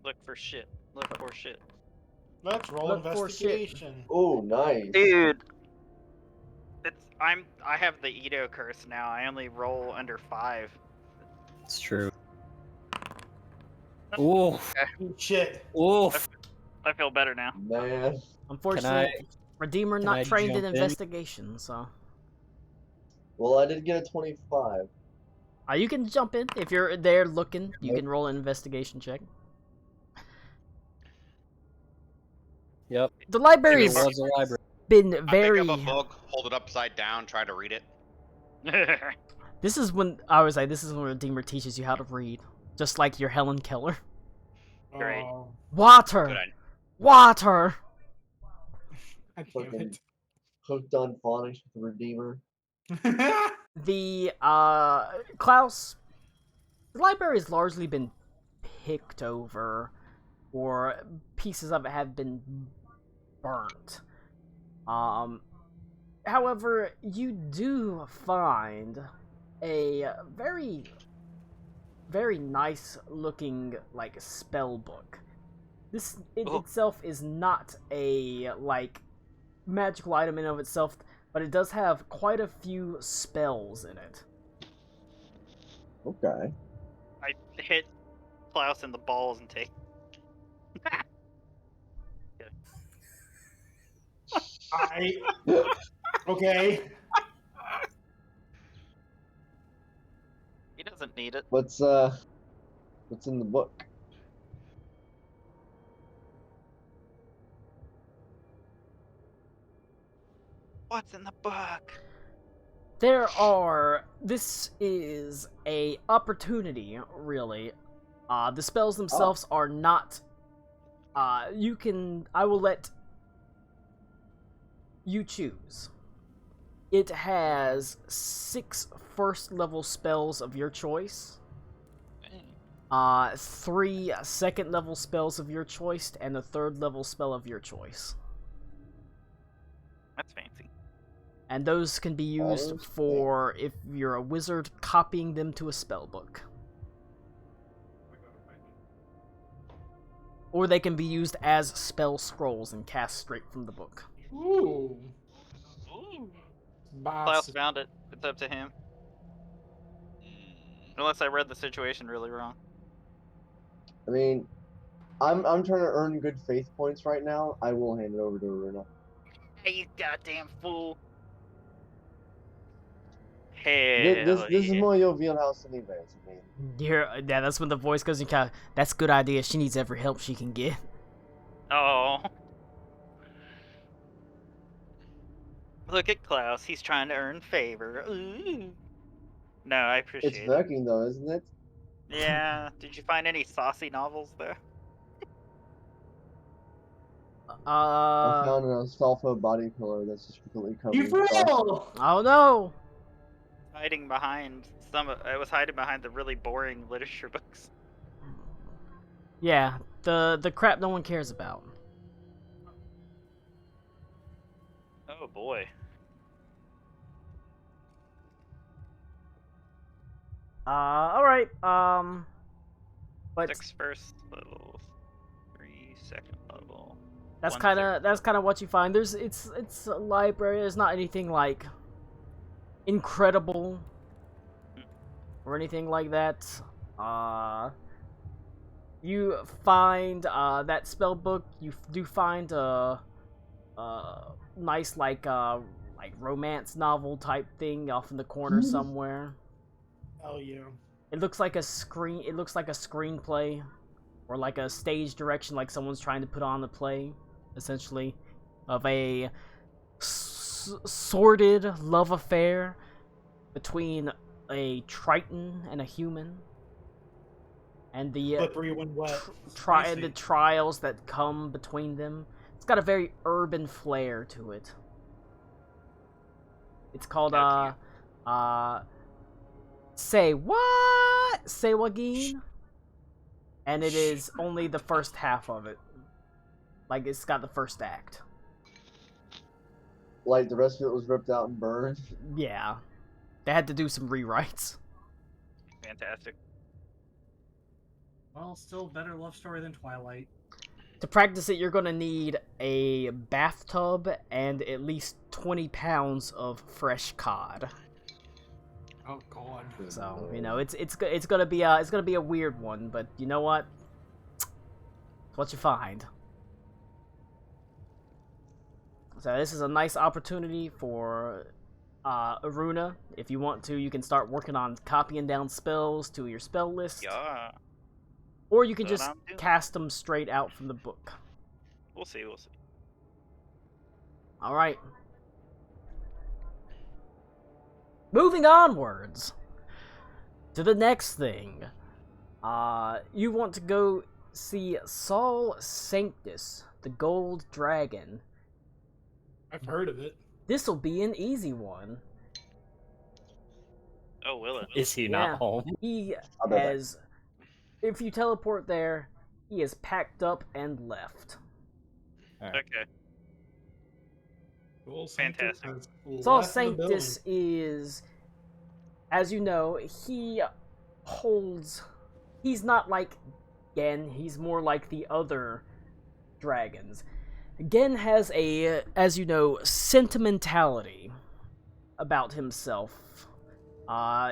Look for shit. Look for shit. Let's roll Look for shit. investigation. Oh, nice. Dude! I have the Edo curse now. I only roll under 5. It's true. Oof. Shit. Oof. I feel better now. Man. Unfortunately, Redeemer can not I trained in jump in? investigation, so Well, I did get a 25. you can jump in if you're there looking. You can roll an investigation check. Yep. The library's It was a library. been I very. pick up a book, hold it upside down, try to read it. This is when I was like, this is when Redeemer teaches you how to read, just like your Helen Keller. Great. Oh, Water, Good. water. God damn Hooked on phonics with the Redeemer. it. The Klaus, the library has largely been picked over, or pieces of it have been burnt. However, you do find a very, very nice looking like spell book. This itself is not a like magical item in and of itself, but it does have quite a few spells in it. Okay. I hit Klaus in the balls and take. Okay. He doesn't need it. What's in the book? What's in the book? This is a opportunity, really. The spells themselves are not, I will let you choose. It has 6 first level spells of your choice, 3 second level spells of your choice, and a 3rd level spell of your choice. That's fancy. And those can be used for, if you're a wizard, copying them to a spell book. Or they can be used as spell scrolls and cast straight from the book. Ooh. Ooh. Boss. Klaus found it. It's up to him. Unless I read the situation really wrong. I mean, I'm trying to earn good faith points right now. I will hand it over to Aruna. Hey, you goddamn fool. Hell This is yeah. more your wheelhouse anyways. I mean, Yeah, that's when the voice goes in. Kind of, that's a good idea. She needs every help she can get. Oh. Look at Klaus. He's trying to earn favor. Ooh. No, I it's appreciate it. working though, isn't it? Yeah. Did you find any saucy novels there? I found a sulfur body pillow that's just completely covered You in stuff. fool! Oh no! Hiding behind it was hiding behind the really boring literature books. Yeah, the crap no one cares about. Oh boy. Alright, but 6 first level, 3 second level. that's 1 kind third. of what you find. It's a library. There's not anything like incredible or anything like that. You find that spell book. You do find a nice like romance novel type thing off in the corner somewhere. Oh yeah. It looks like a screen. It looks like a screenplay, or like a stage direction, like someone's trying to put on the play, essentially, of a sordid love affair between a Triton and a human, and the Slippery when wet. and the trials that come between them. It's got a very urban flair to it. It's called Say What? Say Wagin. And it is only the first half of it. Like, it's got the first act. Like the rest of it was ripped out and burned. Yeah. They had to do some rewrites. Fantastic. Well, still better love story than Twilight. To practice it, you're gonna need a bathtub and at least 20 pounds of fresh cod. Oh god. So, you know, it's gonna be a weird one, but you know what? It's what you find. So this is a nice opportunity for Aruna. If you want to, you can start working on copying down spells to your spell list. Yeah. Or you can That's just what I'm doing. cast them straight out from the book. We'll see. Alright. Moving onwards to the next thing. You want to go see Sol Sanctus, the Gold Dragon. I've heard of it. This'll be an easy one. Oh, will it? Is he Yeah. not home? He I'll bet that. has... If you teleport there, he is packed up and left. Okay. Well, Fantastic. Sol Sanctus is, as you know, he holds... He's not like Gen, he's more like the other dragons. Gen has a, as you know, sentimentality about himself.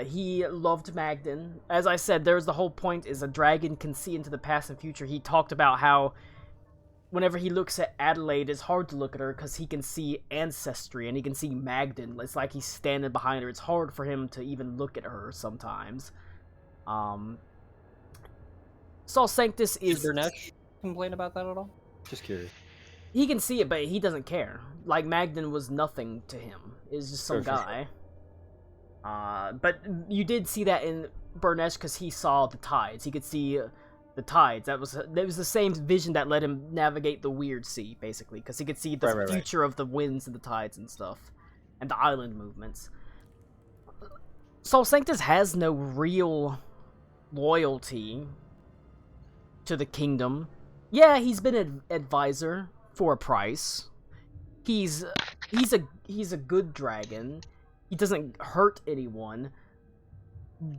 He loved Magden. As I said, there's the whole point is a dragon can see into the past and future. He talked about how whenever he looks at Adelaide, it's hard to look at her because he can see ancestry and he can see Magden. It's like he's standing behind her. It's hard for him to even look at her sometimes. Sol Sanctus is... Did Bernesh complain about that at all? Just curious. He can see it, but he doesn't care. Like, Magden was nothing to him. It's just some Sure. guy. But you did see that in Bernesh because he saw the tides. He could see the tides. That was the same vision that let him navigate the Weird Sea, basically, because he could see the Right. future of the winds and the tides and stuff, and the island movements. Sol Sanctus has no real loyalty to the kingdom. Yeah, he's been an advisor for a price. He's a good dragon. He doesn't hurt anyone,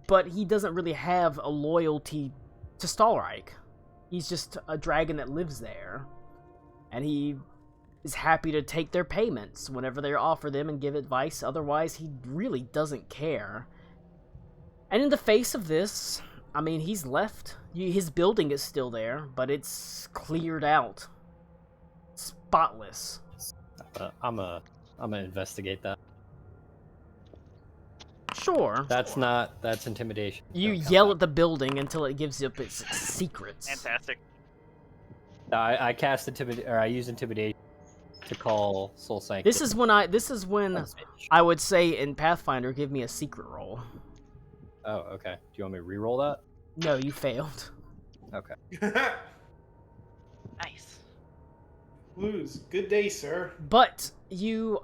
but he doesn't really have a loyalty to Stalreich. He's just a dragon that lives there, and he is happy to take their payments whenever they offer them and give advice. Otherwise, he really doesn't care. And in the face of this, I mean, he's left. His building is still there, but it's cleared out. Spotless. I'm gonna investigate that. Sure. That's not. That's intimidation. You Don't count yell that. at the building until it gives up its secrets. Fantastic. I cast intimidate, or I use intimidation to call Soul Sanctum. This is when I would say in Pathfinder, give me a secret roll. Oh, okay. Do you want me to re-roll that? No, you failed. Okay. Nice. Lose. Good day, sir. But you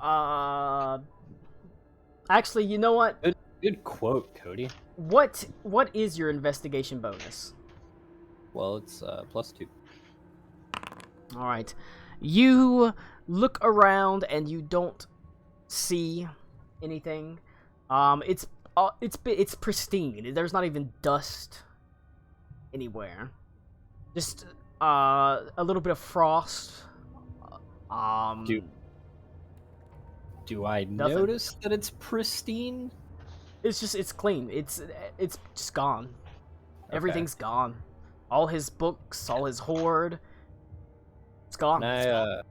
actually, you know what? Good quote, Cody. What is your investigation bonus? Well, it's +2. All right. You look around and you don't see anything. It's pristine. There's not even dust anywhere. Just a little bit of frost. Do I Nothing. notice that it's pristine? It's clean. It's just gone. Okay. Everything's gone. All his books, all his hoard. It's gone. Can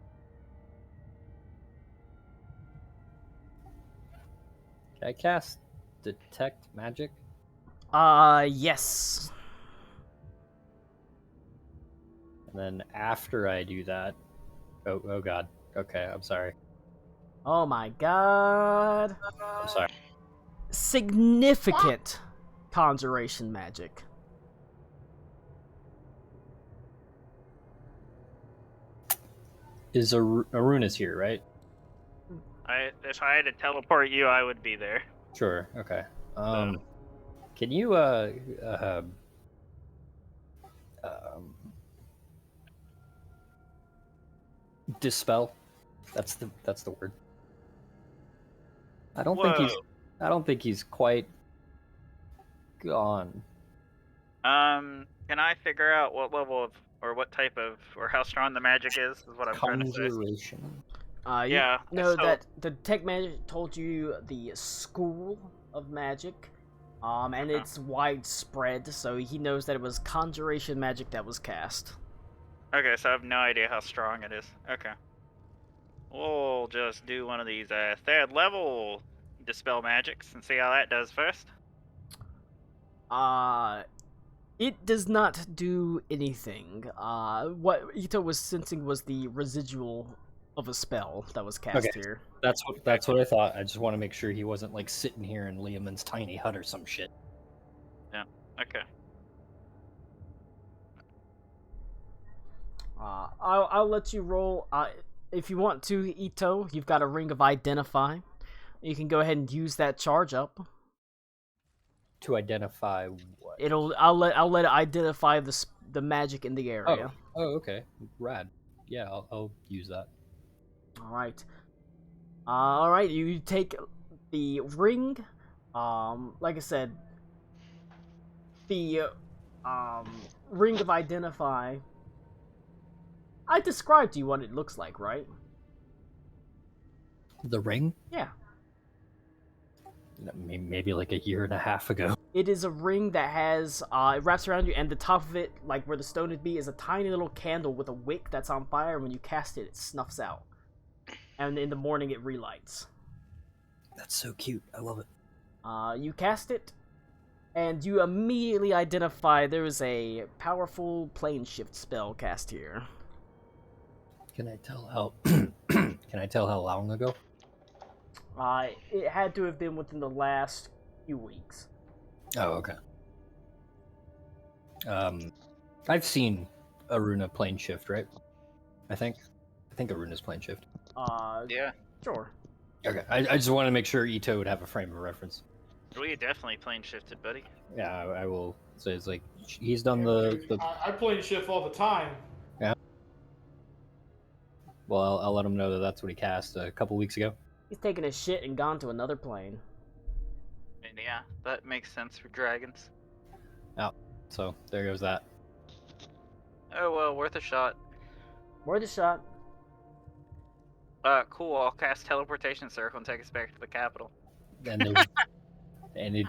I cast detect magic? Yes. And then after I do that, oh god. Okay, I'm sorry. Oh my god. I'm sorry. Significant conjuration magic. Is Aruna's here, right? If I had to teleport you, I would be there. Sure. Okay. Can you dispel? That's the word. I don't think he's quite gone. Can I figure out what level of, or what type of, or how strong the magic is what I'm trying to say. Conjuration. You Yeah, know so- that the tech magic told you the school of magic, and it's widespread, so he knows that it was conjuration magic that was cast. Okay, so I have no idea how strong it is. Okay. We'll just do one of these third level dispel magics and see how that does first. It does not do anything. What Ito was sensing was the residual of a spell that was cast Okay. here. That's what I thought. I just want to make sure he wasn't like sitting here in Liamon's tiny hut or some shit. Okay. I'll let you roll. If you want to, Ito, you've got a ring of identify. You can go ahead and use that charge up. To identify what? I'll let it identify the magic in the area. Oh, okay. Rad. Yeah, I'll use that. All right. You take the ring. Like I said, the ring of identify. I described to you what it looks like, right? The ring? Yeah. Maybe like a year and a half ago. It is a ring that has, it wraps around you, and the top of it, like where the stone would be, is a tiny little candle with a wick that's on fire. When you cast it, it snuffs out. And in the morning, it relights. That's so cute. I love it. You cast it, and you immediately identify there is a powerful plane shift spell cast here. Can I tell how long ago? It had to have been within the last few weeks. Oh, okay. I've seen Aruna plane shift, right? I think Aruna's plane shift. Yeah. Sure. Okay, I just want to make sure Ito would have a frame of reference. We definitely plane shifted, buddy. Yeah, I will. So it's like he's done the. I play shift all the time. Yeah. Well, I'll let him know that that's what he cast a couple weeks ago. He's taken a shit and gone to another plane. And yeah, that makes sense for dragons. So there goes that. Oh well, worth a shot. Worth a shot. Cool. I'll cast teleportation circle and take us back to the capital. And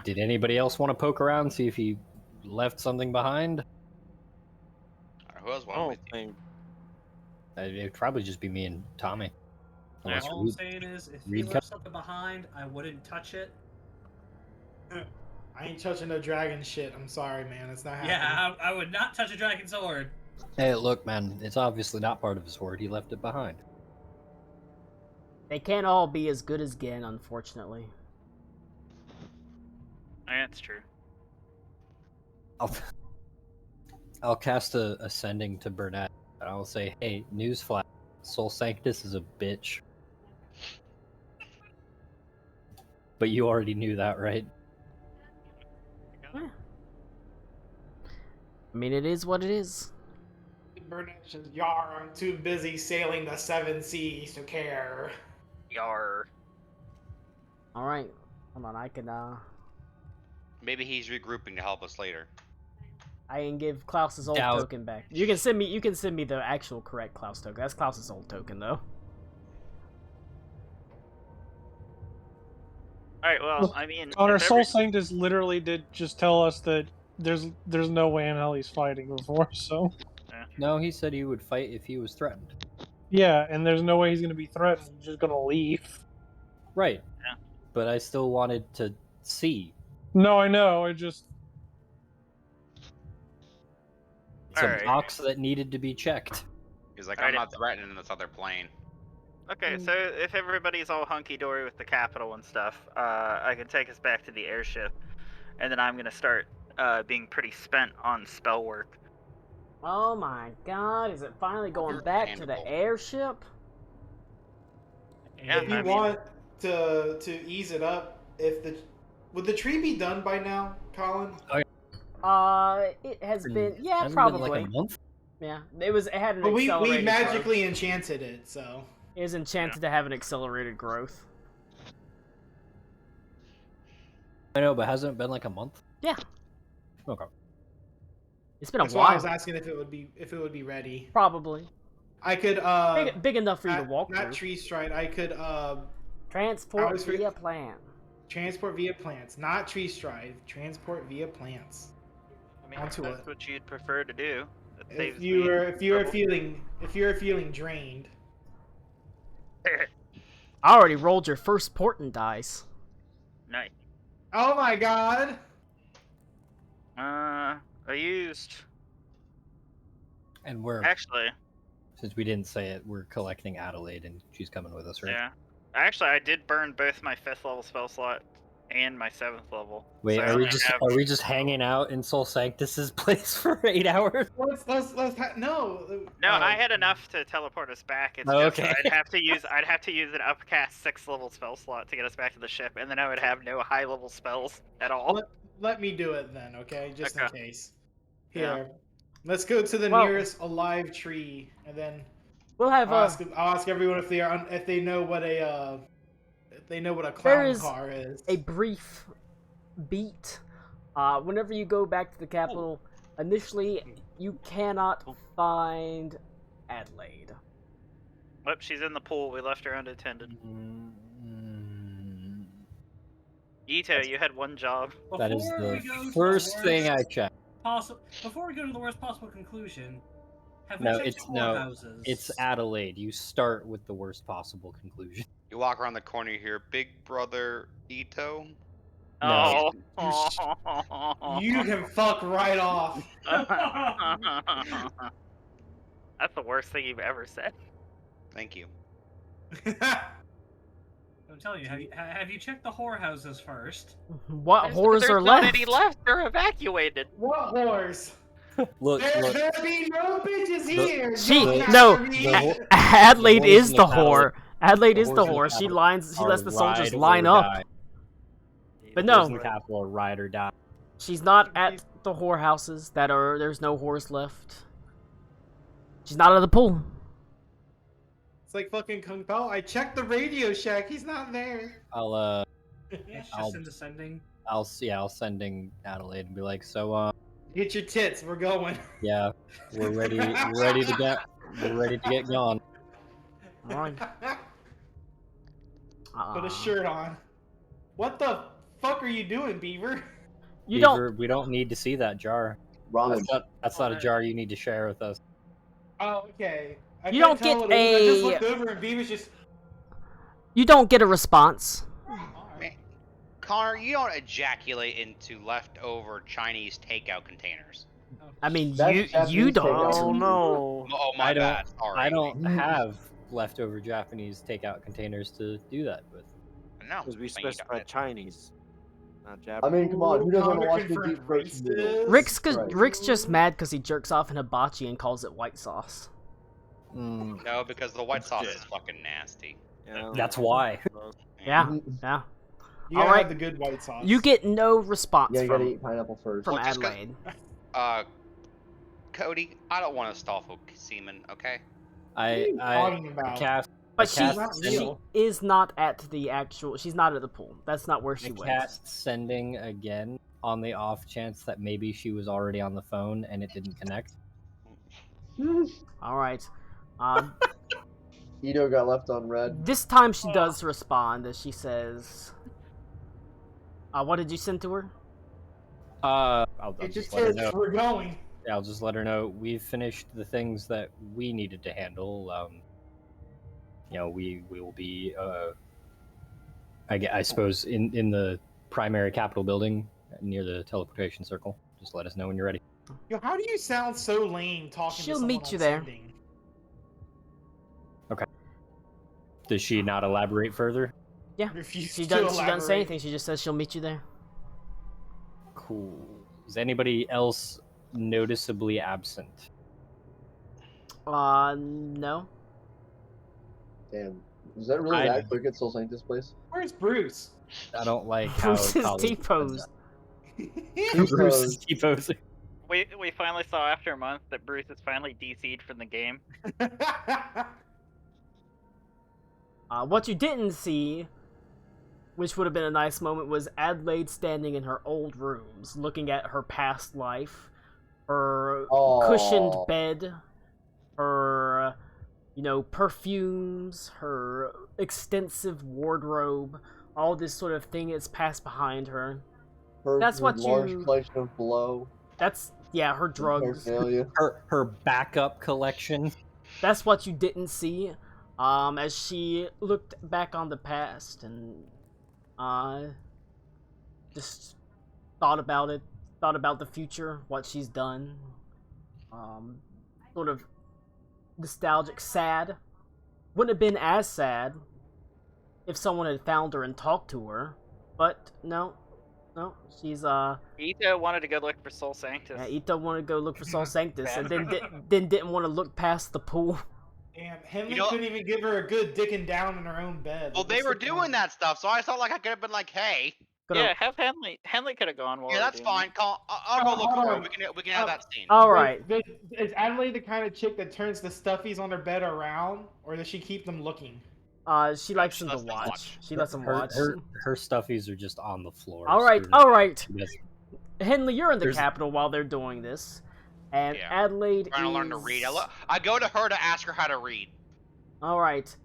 did anybody else want to poke around and see if he left something behind? Who else I want don't with you? think. It'd probably just be me and Tommy. Unless All I'm Reed- saying is, if Reed he left something behind, I wouldn't touch it. I ain't touching no dragon shit. I'm sorry, man. It's not happening. Yeah, I would not touch a dragon sword. Hey, look, man, it's obviously not part of his hoard. He left it behind. They can't all be as good as Gen, unfortunately. That's true. I'll cast a Ascending to Burnett, and I'll say, hey, newsflash, Soul Sanctus is a bitch. But you already knew that, right? Yeah. I mean, it is what it is. Burnett says, "Yar, I'm too busy sailing the 7 seas to care." Yar. Alright. Hold on, I can, Maybe he's regrouping to help us later. I can give Klaus's old Doubt. token back. You can send me the actual correct Klaus token. That's Klaus's old token, though. Alright, well, I mean... Connor, if Soul every- Sanctus literally did just tell us that there's no way in hell he's fighting before, so... No, he said he would fight if he was threatened. Yeah, and there's no way he's gonna be threatened. He's just gonna leave. Right. Yeah. But I still wanted to see. No, I know, I just... It's Alright. a box that needed to be checked. He's like, Alright, I'm not threatening this other plane. Okay, so if everybody's all hunky-dory with the capital and stuff, I can take us back to the airship. And then I'm gonna start being pretty spent on spell work. Oh my god, is it finally going back to the Understandable. airship? Yeah, If you I mean- want to ease it up, would the tree be done by now, Colin? It has been, yeah, Hasn't been probably. like a month? Yeah, it had an But we accelerated magically enchanted it, so. growth. It is enchanted to have an accelerated growth. I know, but hasn't it been like a month? Yeah. Okay. It's been a That's why I was while. asking if it would be ready. Probably. I could Big enough for you to not, walk not through. tree stride. I could Transport I was re- via plant. transport via plants, not tree stride. Transport via plants. I mean, Onto that's it. what you'd prefer to do. That If saves you me were trouble. feeling drained. I already rolled your first portent dice. Nice. Oh my god! I used... And we're, Actually, since we didn't say it, we're collecting Adelaide and she's coming with us, right? yeah. Actually, I did burn both my 5th level spell slot and my 7th level. Wait, So I are we only just have- are we just hanging out in Soul Sanctus's place for 8 hours? No. No, I had enough to teleport us back. It's Oh, just okay. I'd have to use an upcast 6th level spell slot to get us back to the ship, and then I would have no high level spells at all. Let me do it then, okay? Just in Okay. case. Yeah. Here. Let's go to the Well- nearest alive tree, and then We'll have I'll ask everyone if they know what a There clown is car is. a brief beat. Whenever you go back to the capital, initially you cannot find Adelaide. Whoop, she's in the pool. We left her unattended. Ito, you had one job. That is Before we go the to first the thing I worst checked. Before we go to the worst possible conclusion, have we No, checked it's the no, whorehouses? it's Adelaide. You start with the worst possible conclusion. You walk around the corner, you hear Big Brother Ito. No. Oh. You can fuck right off. That's the worst thing you've ever said. Thank you. I'm telling you, have you checked the whorehouses first? What There's horrors are not left? any left. They're evacuated. What whores? Look, look. There be no bitches here. She you no. know what I mean? The whole- Adelaide the is whores the in the battle- whore. Adelaide the is the whores in the whore. She battle she lets the soldiers Ride line or up. die. But Those no. in the capital are ride or die. She's not at the whorehouses there's no whores left. She's not at the pool. It's like fucking Kung Pao. I checked the Radio Shack. He's not there. I'll It's I'll- just in descending. I'll sending Adelaide and be like, so Get your tits. We're going. yeah, we're ready to get going. Alright. Put a shirt on. What the fuck are you doing, Beaver? You Beaver, we don't need to see that jar. Wrong. That's not a jar you need to share with us. Oh, okay. I You couldn't don't tell get what it was. I just a- looked over and Beaver's just. You don't get a response. Alright. Connor, you don't ejaculate into leftover Chinese takeout containers. I mean, That's you Japanese don't. takeout. Oh no. Oh, my I don't. bad. Sorry. I don't have leftover Japanese takeout containers to do that with. No. Because we but you don't- specified Chinese, not I Japanese. mean, come on, who doesn't want to Connor watch me confirmed deep first noodle? racist. Right. Rick's just mad because he jerks off in hibachi and calls it white sauce. No, because the white sauce is fucking nasty. Yeah, That's why. Yeah, yeah. You gotta Alright. have the good white sauce. You get no response Yeah, you gotta from eat pineapple first. Well, just 'cause- Adelaide. Cody, I don't want to stifle semen, okay? What are you talking about? cast. But I cast not she real. is not at the actual. She's not at the pool. That's not where I she went. cast sending again on the off chance that maybe she was already on the phone and it didn't connect. All right. Ito got left on red. This time she does respond as she says, "What did you send to her?" I'll It just let her says know. we're going. Yeah, I'll just let her know we've finished the things that we needed to handle. We will be, I suppose, in the primary Capitol building near the teleportation circle. Just let us know when you're ready. Yo, how do you sound so lame talking She'll to someone meet on you there. Sending? Does she not elaborate further? Yeah. Refuse She to doesn't. She doesn't say elaborate. anything. She just says she'll meet you there. Cool. Is anybody else noticeably absent? No. Damn. Is that really that quick at Soul Sanctus place? Where's Bruce? I don't like how Bruce is college deposed. Bruce is deposing. We finally saw after a month that Bruce is finally DC'd from the game. What you didn't see, which would have been a nice moment, was Adelaide standing in her old rooms, looking at her past life, her cushioned Aw. bed, her, perfumes, her extensive wardrobe, all this sort of thing that's passed behind her. That's Her what large you- collection of blow. Her drugs. Paraphernalia. Her backup collection. That's what you didn't see, as she looked back on the past and just thought about it, thought about the future, what she's done. Sort of nostalgic, sad. Wouldn't have been as sad if someone had found her and talked to her, but no, she's Ito wanted to go look for Soul Sanctus. yeah, Ito wanted to go look for Soul Sanctus, and then Bad. didn't want to look past the pool. Damn, Henley You know- couldn't even give her a good dicking down in her own bed. Well, they What's were the doing point? that stuff, so I felt like I could have been like, hey. Yeah, have Henley. Henley could have gone. While Yeah, we were that's doing fine. I'll go look hold for on. it. We can have that scene. All right. Is Adelaide the kind of chick that turns the stuffies on her bed around, or does she keep them looking? She likes them to lets them watch. watch. She lets them Her, watch. her stuffies are just on the floor. All right, screwed all up. right. She doesn't- Henley, you're in the There's- Capitol while they're doing this, and Yeah. Adelaide Trying to is... learn to read. I go to her to ask her how to read. All right.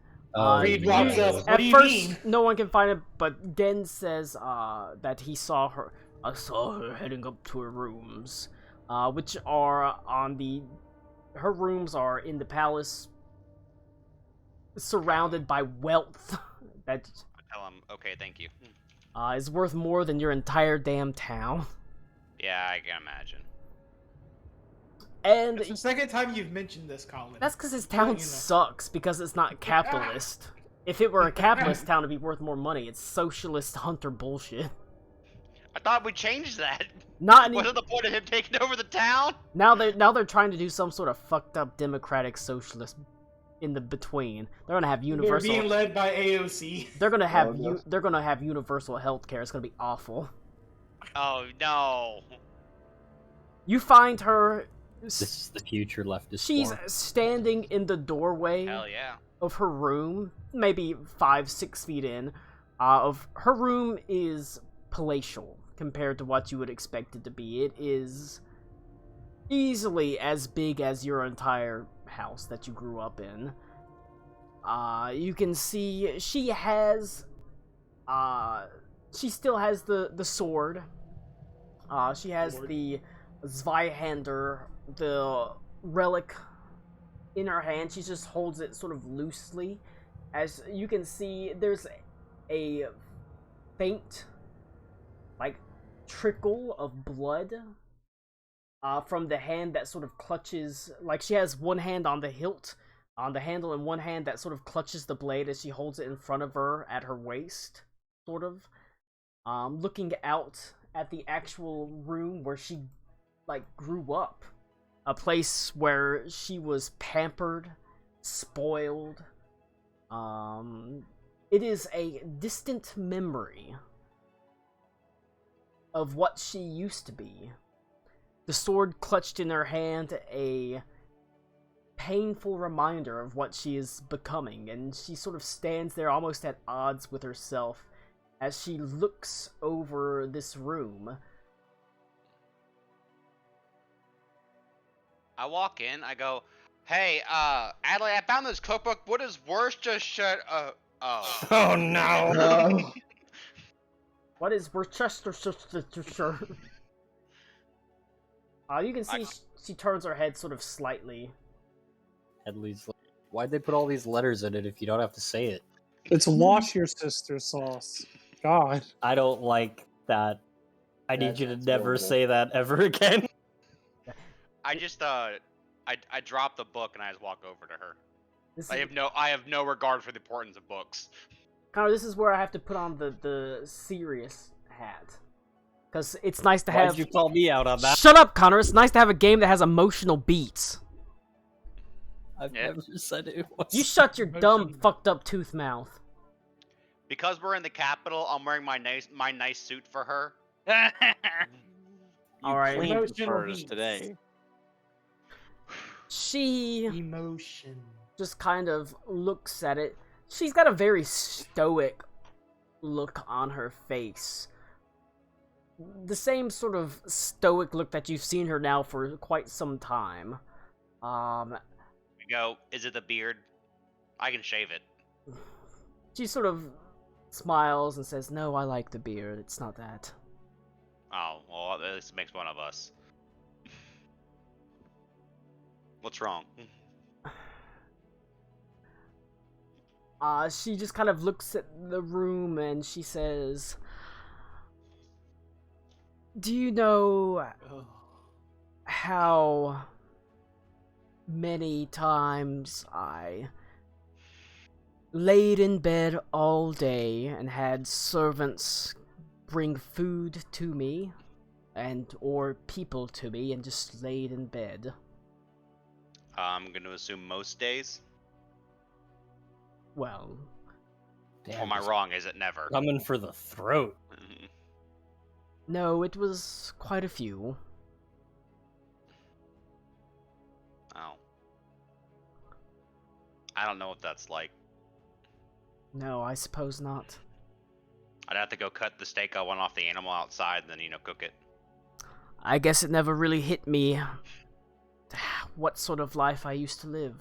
Reed walks up. What At do you first, mean? no one can find it, but Gen says that he saw her. I saw her heading up to her rooms, which are on the. Her rooms are in the palace, surrounded by wealth that Tell him, okay, thank you. is worth more than your entire damn town. Yeah, I can imagine. And It's the second time you've mentioned this, Colin. that's because his Just town letting you know. sucks because it's not capitalist. If it were a capitalist town, it'd be worth more money. It's socialist hunter bullshit. I thought we changed that. Not any, Wasn't the point of him taking over the town? now they're trying to do some sort of fucked up democratic socialist in the between. They're gonna have They're universal. being led by AOC. They're gonna have Oh, no. they're gonna have universal health care. It's gonna be awful. Oh no. You find her. This is the future leftist. She's form. standing in the doorway Hell yeah. of her room, maybe 5-6 feet in. Of her room is palatial compared to what you would expect it to be. It is easily as big as your entire house that you grew up in. You can see she has she still has the sword. She has the Zweihander, the relic in her hand. She just holds it sort of loosely. As you can see, there's a faint like trickle of blood from the hand that sort of clutches, like she has one hand on the hilt, on the handle, and one hand that sort of clutches the blade as she holds it in front of her at her waist, sort of. Looking out at the actual room where she, like, grew up. A place where she was pampered, spoiled. It is a distant memory of what she used to be. The sword clutched in her hand, a painful reminder of what she is becoming, and she sort of stands there almost at odds with herself as she looks over this room. I walk in, I go, hey, Adelaide, I found this cookbook. What is Worcestershire? Oh. Oh no! No. What is Worcestershire? You can see she turns her head sort of slightly. Headley's like, why'd they put all these letters in it if you don't have to say it? It's wash your sister sauce. God. I don't like that. I Yeah, need you to that's never horrible. say that ever again. I just, I drop the book and I just walk over to her. This I have no regard for the importance of books. Connor, this is where I have to put on the serious hat. Because it's nice to Why'd have... you call me out on that? Shut up, Connor! It's nice to have a game that has emotional beats. I've Yeah. never said it was. You shut your dumb, fucked up tooth mouth. Because we're in the capital, I'm wearing my nice suit for her. Alright. Clean Emotional furs beats. today. She Emotion. just kind of looks at it. She's got a very stoic look on her face. The same sort of stoic look that you've seen her now for quite some time. We go, is it the beard? I can shave it. She sort of smiles and says, "No, I like the beard. It's not that." Oh, well, this makes one of us. What's wrong? She just kind of looks at the room and she says, "Do you know how many times I laid in bed all day and had servants bring food to me or people to me and just laid in bed?" I'm gonna assume most days. Well, Or am I wrong? Is it never? Coming for the throat. no, it was quite a few. Oh. I don't know what that's like. No, I suppose not. I'd have to go cut the steak I want off the animal outside and then, cook it. I guess it never really hit me what sort of life I used to live.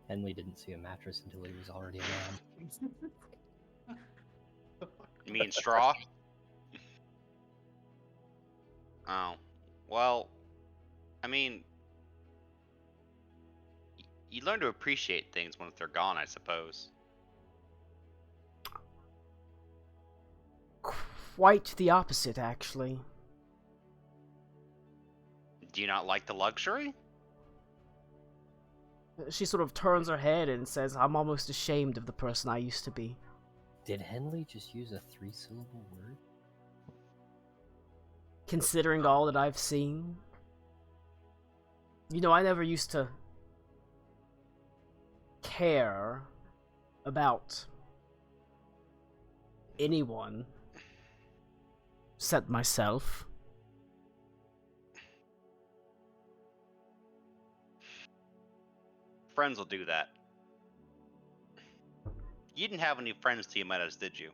Henley didn't see a mattress until he was already a man. You mean straw? Oh. Well, I mean, you learn to appreciate things once they're gone, I suppose. Quite the opposite, actually. Do you not like the luxury? She sort of turns her head and says, "I'm almost ashamed of the person I used to be." Did Henley just use a 3-syllable word? Considering all that I've seen. I never used to care about anyone except myself. Friends will do that. You didn't have any friends till you met us, did you?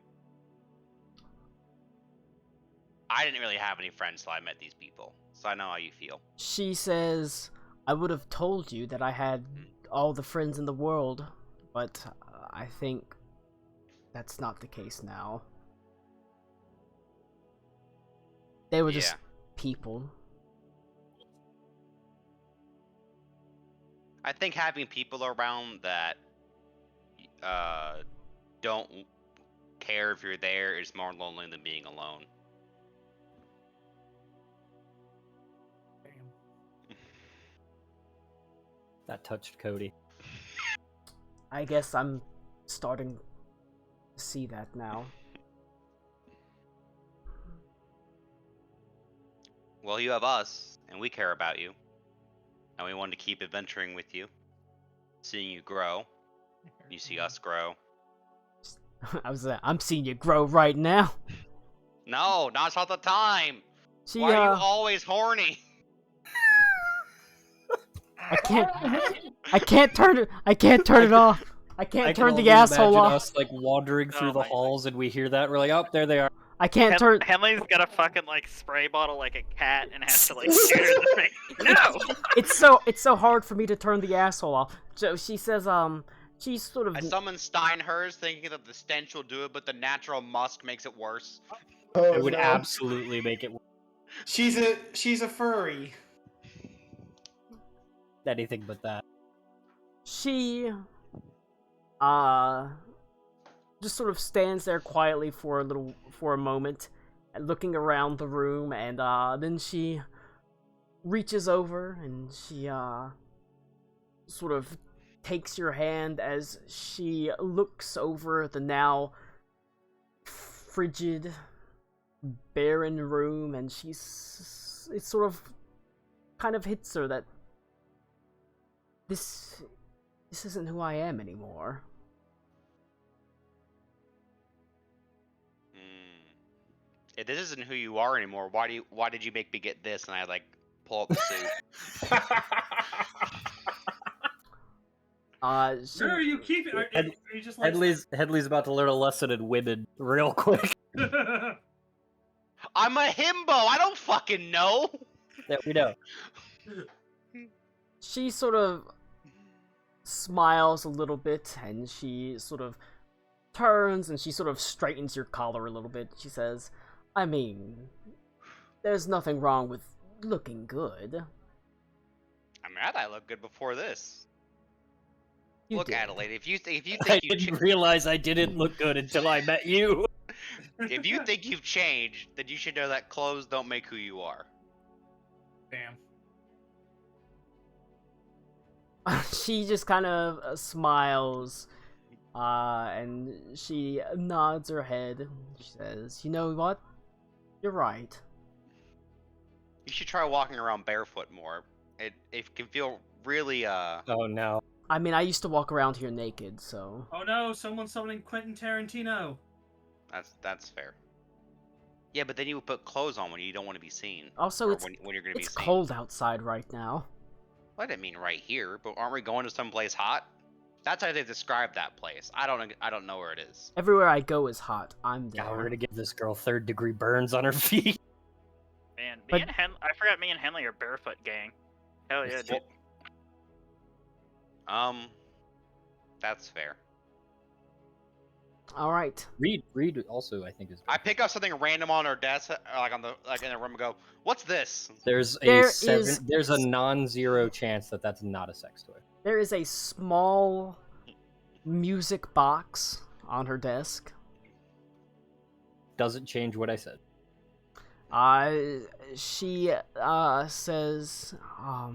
I didn't really have any friends till I met these people, so I know how you feel. She says, "I would have told you that I had all the friends in the world, but I think that's not the case now. They were just people." I think having people around that don't care if you're there is more lonely than being alone. That touched Cody. I guess I'm starting to see that now. Well, you have us, and we care about you. And we want to keep adventuring with you. Seeing you grow. You see us grow. I'm seeing you grow right now. No, now's not the time! She, Why are you always horny? I can't turn it off. I can't turn the asshole off. Us like wandering through the halls and we hear that. We're like, oh, there they are. I can't turn. Henley's got a fucking like spray bottle like a cat and has to like shoot her in the face. No. It's so hard for me to turn the asshole off. So she says, she's sort of. I summoned Steinhurst thinking that the stench will do it, but the natural musk makes it worse. Oh, It would no. absolutely make it She's a furry. anything but that. She, just sort of stands there quietly for a moment, looking around the room, and then she reaches over and she sort of takes your hand as she looks over the now frigid, barren room, and it sort of kind of hits her that this isn't who I am anymore. If this isn't who you are anymore, why did you make me get this? And I like pull up the suit. Where are you keeping? Are you just like Headley's about to learn a lesson in women real quick. I'm a himbo. I don't fucking know. Yeah, we know. She sort of smiles a little bit, and she sort of turns and she sort of straightens your collar a little bit. She says, I mean, there's nothing wrong with looking good. I mean, I thought I looked good before this. You Look, did. Adelaide, if you think I didn't realize I didn't look good until I met you. if you think you've changed, then you should know that clothes don't make who you are. Damn. She just kind of smiles, and she nods her head. She says, you know what? You're right. You should try walking around barefoot more. It can feel really Oh no. I mean, I used to walk around here naked, so... Oh no, someone's summoning Quentin Tarantino. That's fair. Yeah, but then you would put clothes on when you don't want to be seen. Also, or it's when you're gonna be it's seen. cold outside right now. Well, I didn't mean right here, but aren't we going to someplace hot? That's how they describe that place. I don't know where it is. Everywhere I go is hot. I'm there. God, we're gonna give this girl 3rd-degree burns on her feet. Man, But- I forgot me and Henley are barefoot gang. Hell yeah, dude. That's fair. All right. Reed also I think is. I pick up something random on her desk, like in the room, and go, "What's this?" There's a non-zero chance that that's not a sex toy. There is a small music box on her desk. Doesn't change what I said. She says,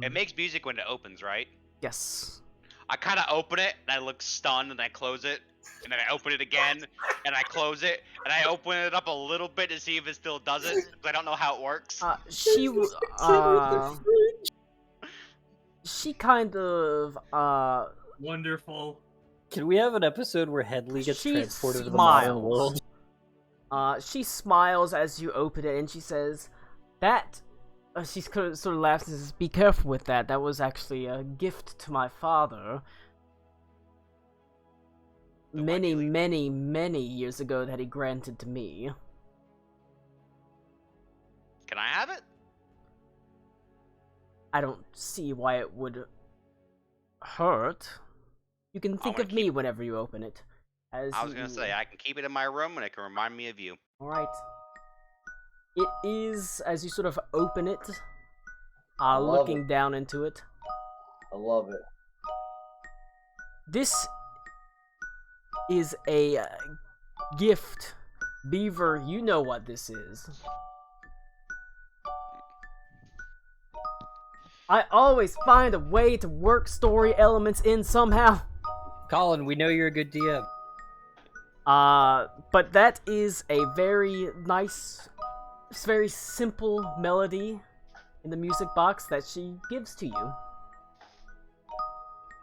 It makes music when it opens, right? yes. I kind of open it, and I look stunned, and I close it, and then I open it again, and I close it, and I open it up a little bit to see if it still does it, because I don't know how it works. She kind of, Wonderful. Can we have an episode where Headley gets She transported to the modern smiles. world? She smiles as you open it, and she says, that... she sort of laughs and says, be careful with that. That was actually a gift to my father. Many, many, many years ago that he granted to me. Can I have it? I don't see why it would hurt. You can think of me whenever you open it. I was gonna say, I can keep it in my room, and it can remind me of you. Alright. It is, as you sort of open it, love looking it. down into it. I love it. This is a gift. Beaver, you know what this is. I always find a way to work story elements in somehow. Colin, we know you're a good DM. But that is a very nice, very simple melody in the music box that she gives to you.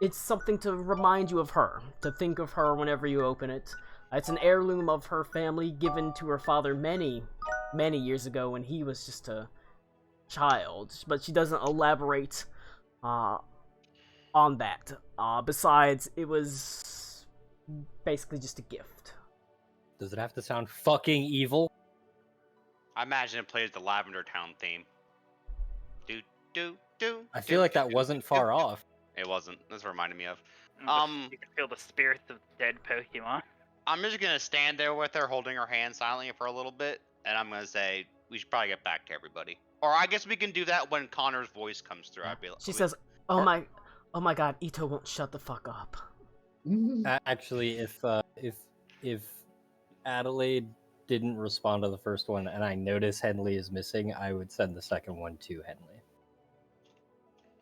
It's something to remind you of her, to think of her whenever you open it. It's an heirloom of her family given to her father many, many years ago when he was just a child, but she doesn't elaborate on that. Besides, it was basically just a gift. Does it have to sound fucking evil? I imagine it plays the Lavender Town theme. Do do do. I feel like that wasn't far off. It wasn't. That's what it reminded me of. You can feel the spirits of dead Pokemon. I'm just gonna stand there with her, holding her hand silently for a little bit, and I'm gonna say we should probably get back to everybody. Or I guess we can do that when Connor's voice comes through. She says, "Oh my God, Ito won't shut the fuck up." Actually, if Adelaide didn't respond to the first one and I notice Henley is missing, I would send the second one to Henley.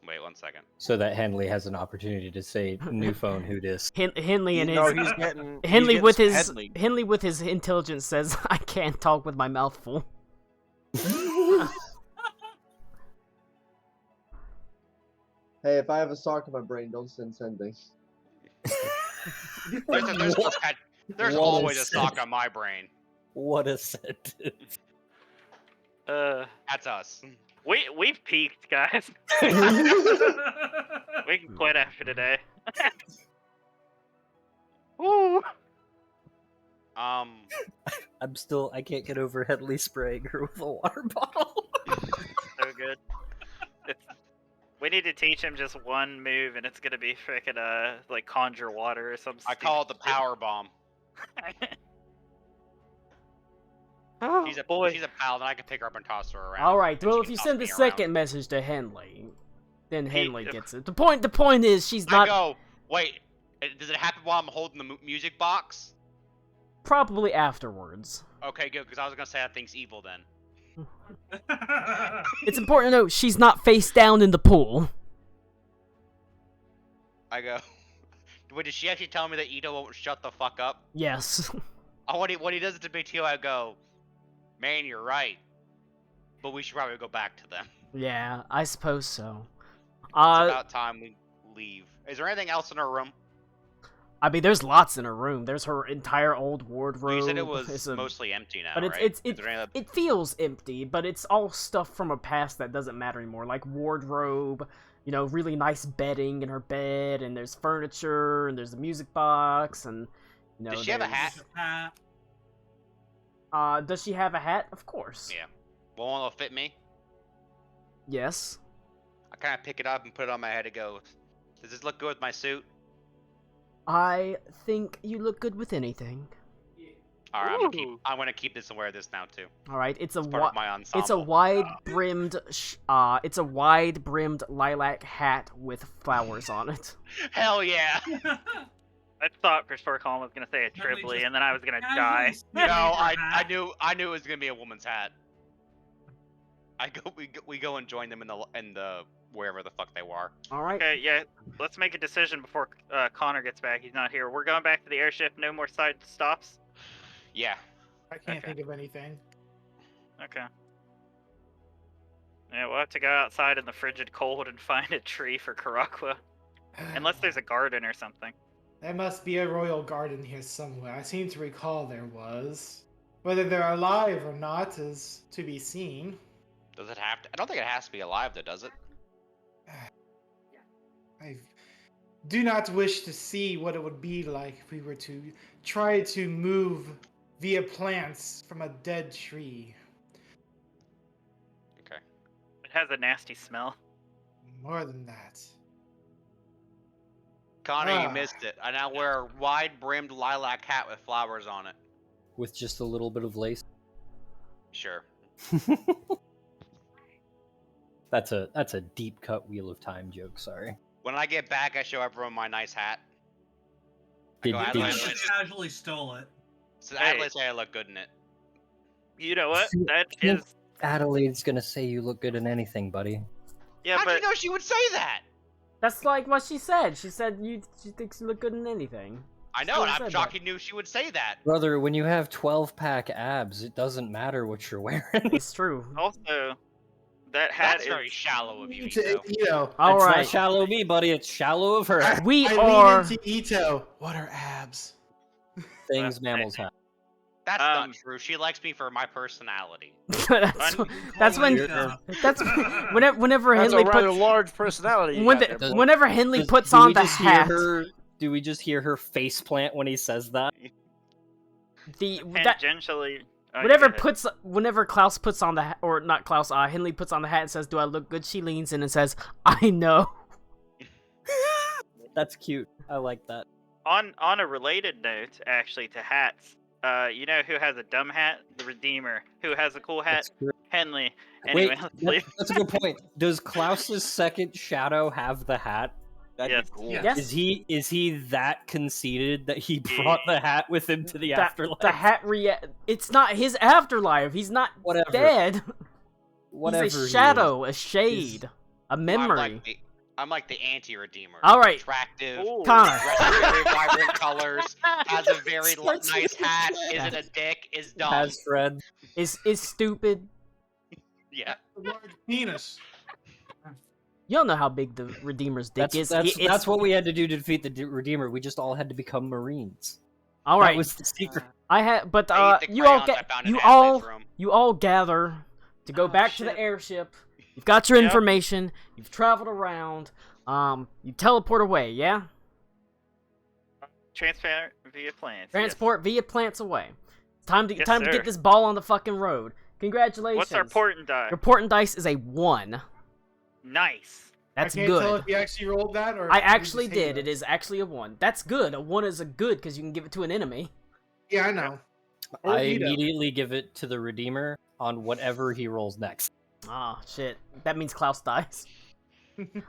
Wait 1 second. So that Henley has an opportunity to say, "New phone, who dis?" Henley and No, his he's getting Henley he's with getting his Henley. Henley with his intelligence says, "I can't talk with my mouth full." Hey, if I have a sock in my brain, don't send sending. There's What always a a sock on my brain. What a sentence. That's us. We've peaked, guys. We can quit after today. Woo! I can't get over Henley spraying her with a water bottle. So good. We need to teach him just one move, and it's gonna be frickin' like conjure water or something. I call it the power bomb. Oh, She's a boy. She's a paladin. I can pick her up and toss her around. All right. and Well, she if can you toss send the me around. second message to Henley, then Henley gets it. The point is, she's I not go. Wait. Does it happen while I'm holding the music box? probably afterwards. Okay, good. Because I was gonna say that thing's evil then. It's important to note she's not face down in the pool. I go. Wait, did she actually tell me that Ito won't shut the fuck up? Yes. Oh, when he does it to me too, I go, man, you're right. But we should probably go back to them. Yeah, I suppose so. It's about time we leave. Is there anything else in her room? I mean, there's lots in her room. There's her entire old wardrobe. You said it was It's mostly empty now, but right? it's Is there any other- it feels empty, but it's all stuff from a past that doesn't matter anymore, like wardrobe, really nice bedding in her bed, and there's furniture, and there's a music box, and Does she have a hat? Does she have a hat? Of course. Yeah. Well, it'll fit me. Yes. I kind of pick it up and put it on my head and go, does this look good with my suit? I think you look good with anything. All right, I'm gonna keep this and wear this now too. All right, it's a Part of my ensemble. it's a wide-brimmed lilac hat with flowers on it. Hell yeah! I thought for sure Colin was gonna say a Tripoli, and then I was gonna die. No, I knew it was gonna be a woman's hat. We go and join them in the wherever the fuck they were. All right. Okay, yeah. Let's make a decision before Connor gets back. He's not here. We're going back to the airship. No more side stops. Yeah. I can't Okay. think of anything. Okay. Yeah, we'll have to go outside in the frigid cold and find a tree for Karakwa. Unless there's a garden or something. There must be a royal garden here somewhere. I seem to recall there was. Whether they're alive or not is to be seen. Does it have to? I don't think it has to be alive, though, does it? I do not wish to see what it would be like if we were to try to move via plants from a dead tree. Okay. It has a nasty smell. More than that. Connor, you missed it. I now wear a wide-brimmed lilac hat with flowers on it. With just a little bit of lace. Sure. That's a deep cut Wheel of Time joke. Sorry. When I get back, I show everyone my nice hat. Did, go, I Adelaide, did, just casually stole it. So Hey. Adelaide say I look good in it. You know what? See, That think- is... Adelaide's gonna say you look good in anything, buddy. Yeah, How'd but you know she would say that? That's like what she said. She said she thinks you look good in anything. I know, Still and I'm said shocked that. you knew she would say that. Brother, when you have 12-pack abs, it doesn't matter what you're wearing. It's true. also, that hat That's is very shallow of you, Ito, Ito. Ito. All It's right. not shallow of me, buddy. It's shallow of her. We I are. lean into Ito. What are abs? Things mammals have. That's not Um, true. She likes me for my personality. that's, Un- that's when. Holy That's whenever That's Henley a rather puts. large personality. you When got there, boy. whenever Henley Does- puts do on we the just hat, Do we just hear her face plant when he says that? tangentially. Oh, you go ahead. whenever Klaus puts on the hat, or not Klaus, Henley puts on the hat and says, "Do I look good?" She leans in and says, "I know." That's cute. I like that. On a related note, actually, to hats, you know who has a dumb hat? The Redeemer. Who has a cool hat? That's great. Henley. Anyway, Wait, that's a good point. Does Klaus's second shadow have the hat? That'd yes. be cool. Yeah. Yes. Is he that conceited that he brought the hat with him to the afterlife? The hat it's not his afterlife. He's not Whatever. dead. Whatever. He's he a is. shadow, a shade, a memory. I'm like the anti-redeemer. All right. Attractive. Ooh. Connor. Dressed in very vibrant colors. Has a very Starts nice with a hat. flag. Isn't a dick. Is dumb. Has Fred. Is stupid. Yeah. A large penis. You don't know how big the Redeemer's dick is. That's what we had to do to defeat the Redeemer. We just all had to become Marines. All That right. was the secret. I had, but I ate the you all crayons I get found in you Ashley's all room. you all gather to go Oh, back to the shit. airship. You've got your Yep. information. You've traveled around. You teleport away. Yeah. Transfer via plans. yes. Transport via plants away. It's time to Yes, to sir. get this ball on the fucking road. Congratulations. What's our port and die? Your port and dice is a 1. Nice. That's I can't tell good. if you actually rolled that or. I if you actually just hate did. It us. is actually a 1. That's good. A 1 is a good because you can give it to an enemy. Yeah, I know. Or I Ito. immediately give it to the Redeemer on whatever he rolls next. Ah, shit. That means Klaus dies.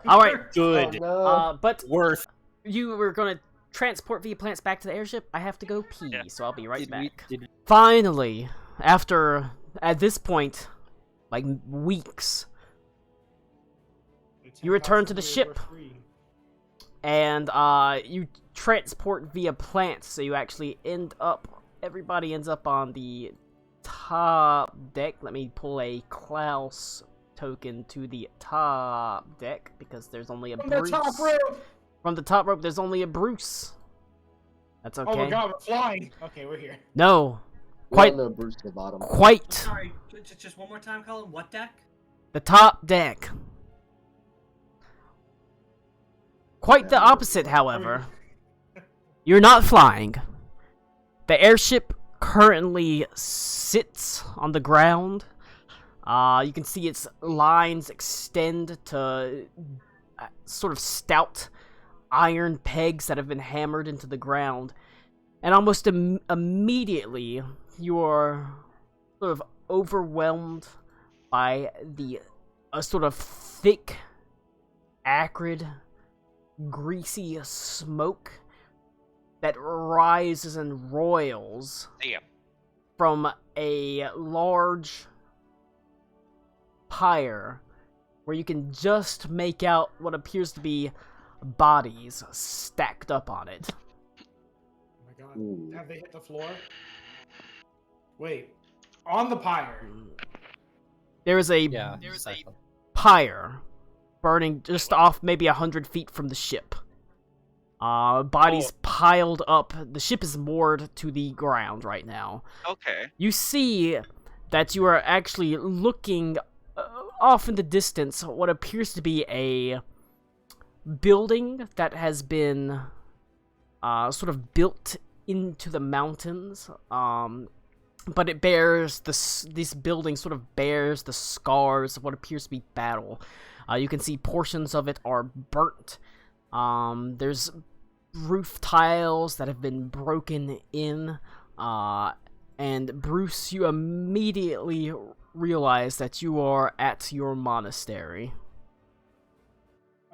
All right. Good. Oh, no. But Worth. you were gonna transport via plants back to the airship. I have to go pee, Yeah. so I'll be right back. Did Finally, after at this point, like weeks, You return to the ship. and you transport via plants, so you actually everybody ends up on the top deck. Let me pull a Klaus token to the top deck because there's only a From Bruce. the top rope. From the top rope, there's only a Bruce. That's okay. Oh my god, we're flying. Okay, we're here. No, We quite, all know Bruce at the bottom. quite Sorry, just one more time, Colin. What deck? the top deck. Quite the opposite, however. You're not flying. The airship currently sits on the ground. You can see its lines extend to sort of stout iron pegs that have been hammered into the ground. And almost immediately, you are sort of overwhelmed by a sort of thick, acrid, greasy smoke that rises and roils See ya. from a large pyre where you can just make out what appears to be bodies stacked up on it. Oh my god. Ooh. Have they hit the floor? Wait. On the pyre. There is a Yeah. pyre burning just off maybe 100 feet from the ship. Bodies piled up. The ship is moored to the ground right now. Okay. You see that you are actually looking off in the distance what appears to be a building that has been sort of built into the mountains. But it bears this building sort of bears the scars of what appears to be battle. You can see portions of it are burnt. There's roof tiles that have been broken in. And Bruce, you immediately realize that you are at your monastery.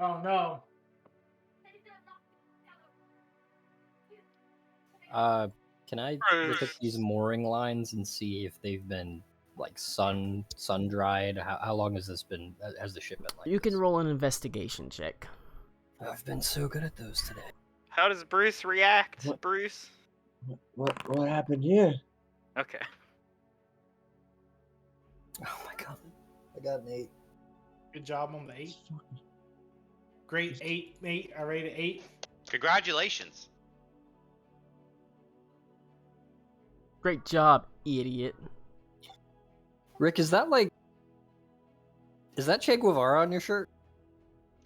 Oh no. Can I look at these mooring lines and see if they've been like sun dried? How long has this been? Has the ship been like? You can this? roll an investigation check. I've been so good at those today. How does Bruce react? What? Bruce? What happened here? Okay. Oh my god, I got an 8. Good job on the 8. Great 8, mate. I rated 8. Congratulations. Great job, idiot. Rick, is that Che Guevara on your shirt?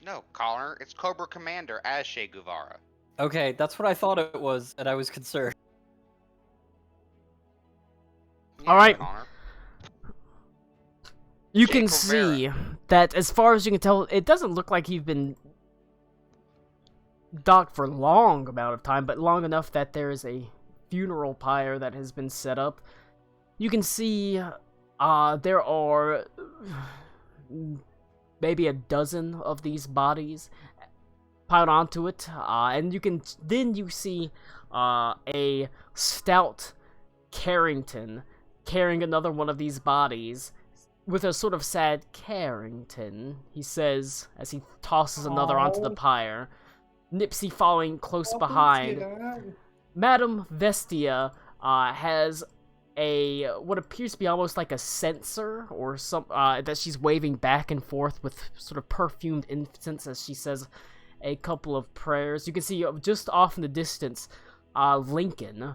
No, Connor, it's Cobra Commander as Che Guevara. Okay, that's what I thought it was, and I was concerned. All right. Connor. You Che can Guevara. see that, as far as you can tell, it doesn't look like you've been docked for long amount of time, but long enough that there is a funeral pyre that has been set up. You can see there are maybe a dozen of these bodies piled onto it, and you see a stout Carrington carrying another one of these bodies with a sort of sad Carrington, he says as he tosses another onto the pyre. Nipsey following close behind. Madame Vestia has a what appears to be almost like a censer or some that she's waving back and forth with sort of perfumed incense as she says a couple of prayers. You can see just off in the distance Lincoln.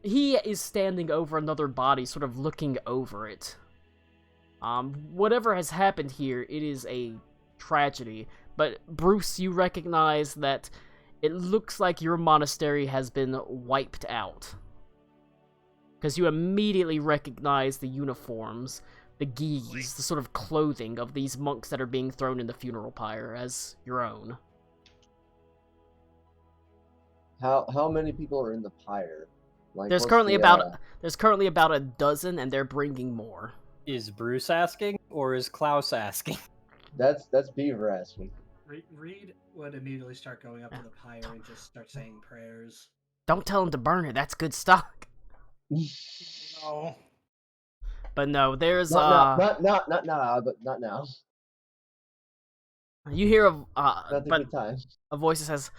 He is standing over another body, sort of looking over it. Whatever has happened here, it is a tragedy. But Bruce, you recognize that it looks like your monastery has been wiped out. Because you immediately recognize the uniforms, the geese, the sort of clothing of these monks that are being thrown in the funeral pyre as your own. How many people are in the pyre? Like, There's what's currently the, about a dozen, and they're bringing more. Is Bruce asking, or is Klaus asking? That's Beaver asking. Reed would immediately start going up to the pyre and just start saying prayers. Don't tell him to burn it. That's good stock. No. But no, there's not now, but not now. You hear Not a good time. a voice that says,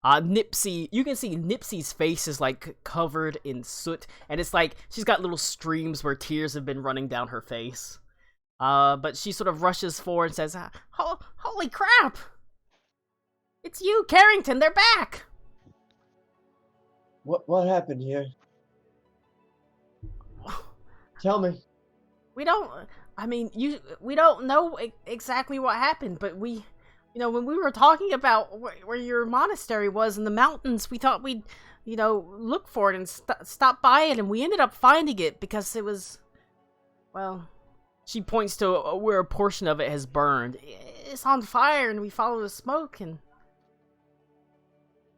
Nipsey. You can see Nipsey's face is like covered in soot, and it's like she's got little streams where tears have been running down her face. But she sort of rushes forward and says, "Holy crap! It's you, Carrington. They're back." What happened here? Tell me. We don't know exactly what happened, but when we were talking about where your monastery was in the mountains, we thought we'd, look for it and stop by it, and we ended up finding it because it was, well, she points to where a portion of it has burned. It's on fire, and we follow the smoke, and,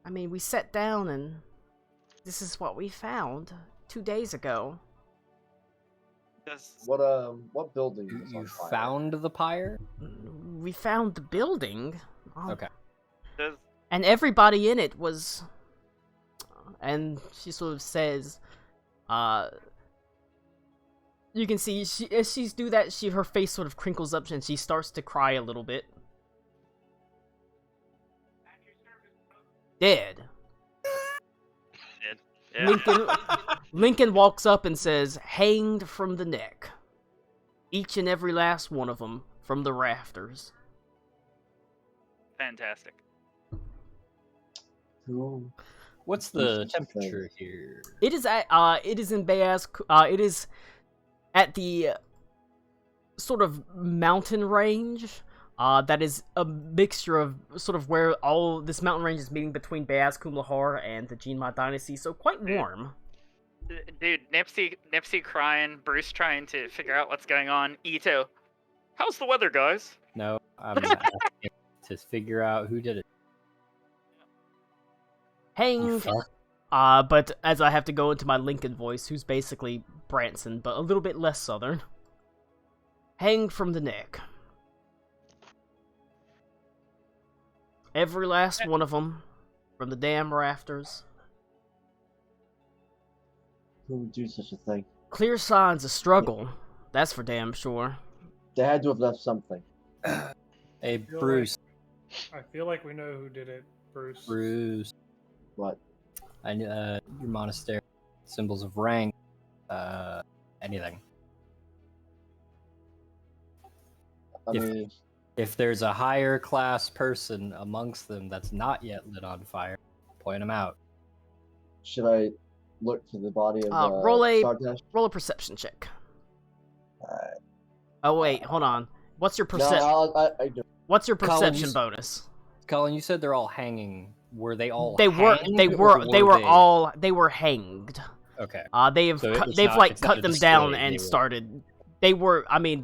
we sat down, and this is what we found 2 days ago. What building was You on fire? found the pyre? We found the building. Okay. And everybody in it was... And she sort of says... You can see, as she's do that, her face sort of crinkles up and she starts to cry a little bit. Dead. Yeah. Lincoln walks up and says, "Hanged from the neck. Each and every last one of them from the rafters." Fantastic. Who? What's the temperature here? It is at it is in Bayaz. It is at the sort of mountain range. That is a mixture of sort of where all this mountain range is meeting between Bayaz Kum Lahar and the Jinma Dynasty, so quite warm. Dude, Nipsey crying, Bruce trying to figure out what's going on. Ito, how's the weather, guys? No, I'm asking to figure out who did it. Hanged. fuck. But as I have to go into my Lincoln voice, who's basically Branson, but a little bit less southern. Hanged from the neck. Every last one of them, from the damn rafters. Who would do such a thing? Clear signs of struggle. That's for damn sure. They had to have left something. Hey, feel Bruce. I feel like we know who did it, Bruce. Bruce. What? Your monastery, symbols of rank, anything. I If- mean, If there's a higher class person amongst them that's not yet lit on fire, point them out. should I look for the body of Roll a Sardash? perception check. Alright. Oh wait, hold on. What's your No, I do. What's your Colin, perception you- bonus? Colin, you said they're all hanging. Were they all? They were hanged, or they were hanged. Okay. They've So cut, it's they've not- like it's not cut a them down display, and they were- started. They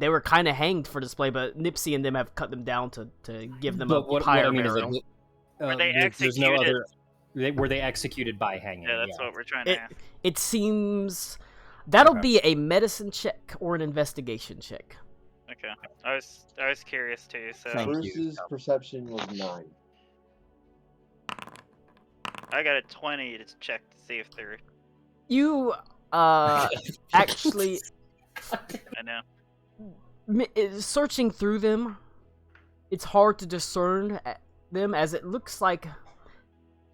were kind of hanged for display, but Nipsey and them have cut them down to give them But a what higher I mean burial. is like, Were they there's no executed? other. Were they executed by hanging? Yeah, that's what we're trying to ask. It seems that'll Okay. be a medicine check or an investigation check. Okay. I was curious too, so Thank you. Bruce's perception was 9. I got a 20 to check to see if they're. You actually I know. searching through them, it's hard to discern them as it looks like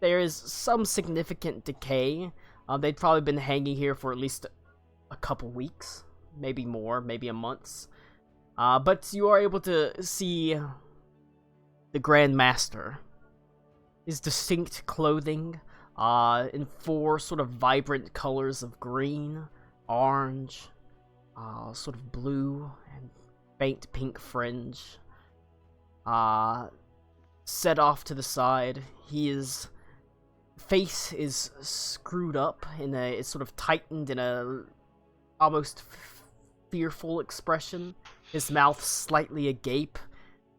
there is some significant decay. They'd probably been hanging here for at least a couple weeks, maybe more, maybe a month. But you are able to see the Grand Master. His distinct clothing, in 4 sort of vibrant colors of green, orange, sort of blue, and faint pink fringe. Set off to the side, his face is screwed up it's sort of tightened in a almost fearful expression. His mouth slightly agape,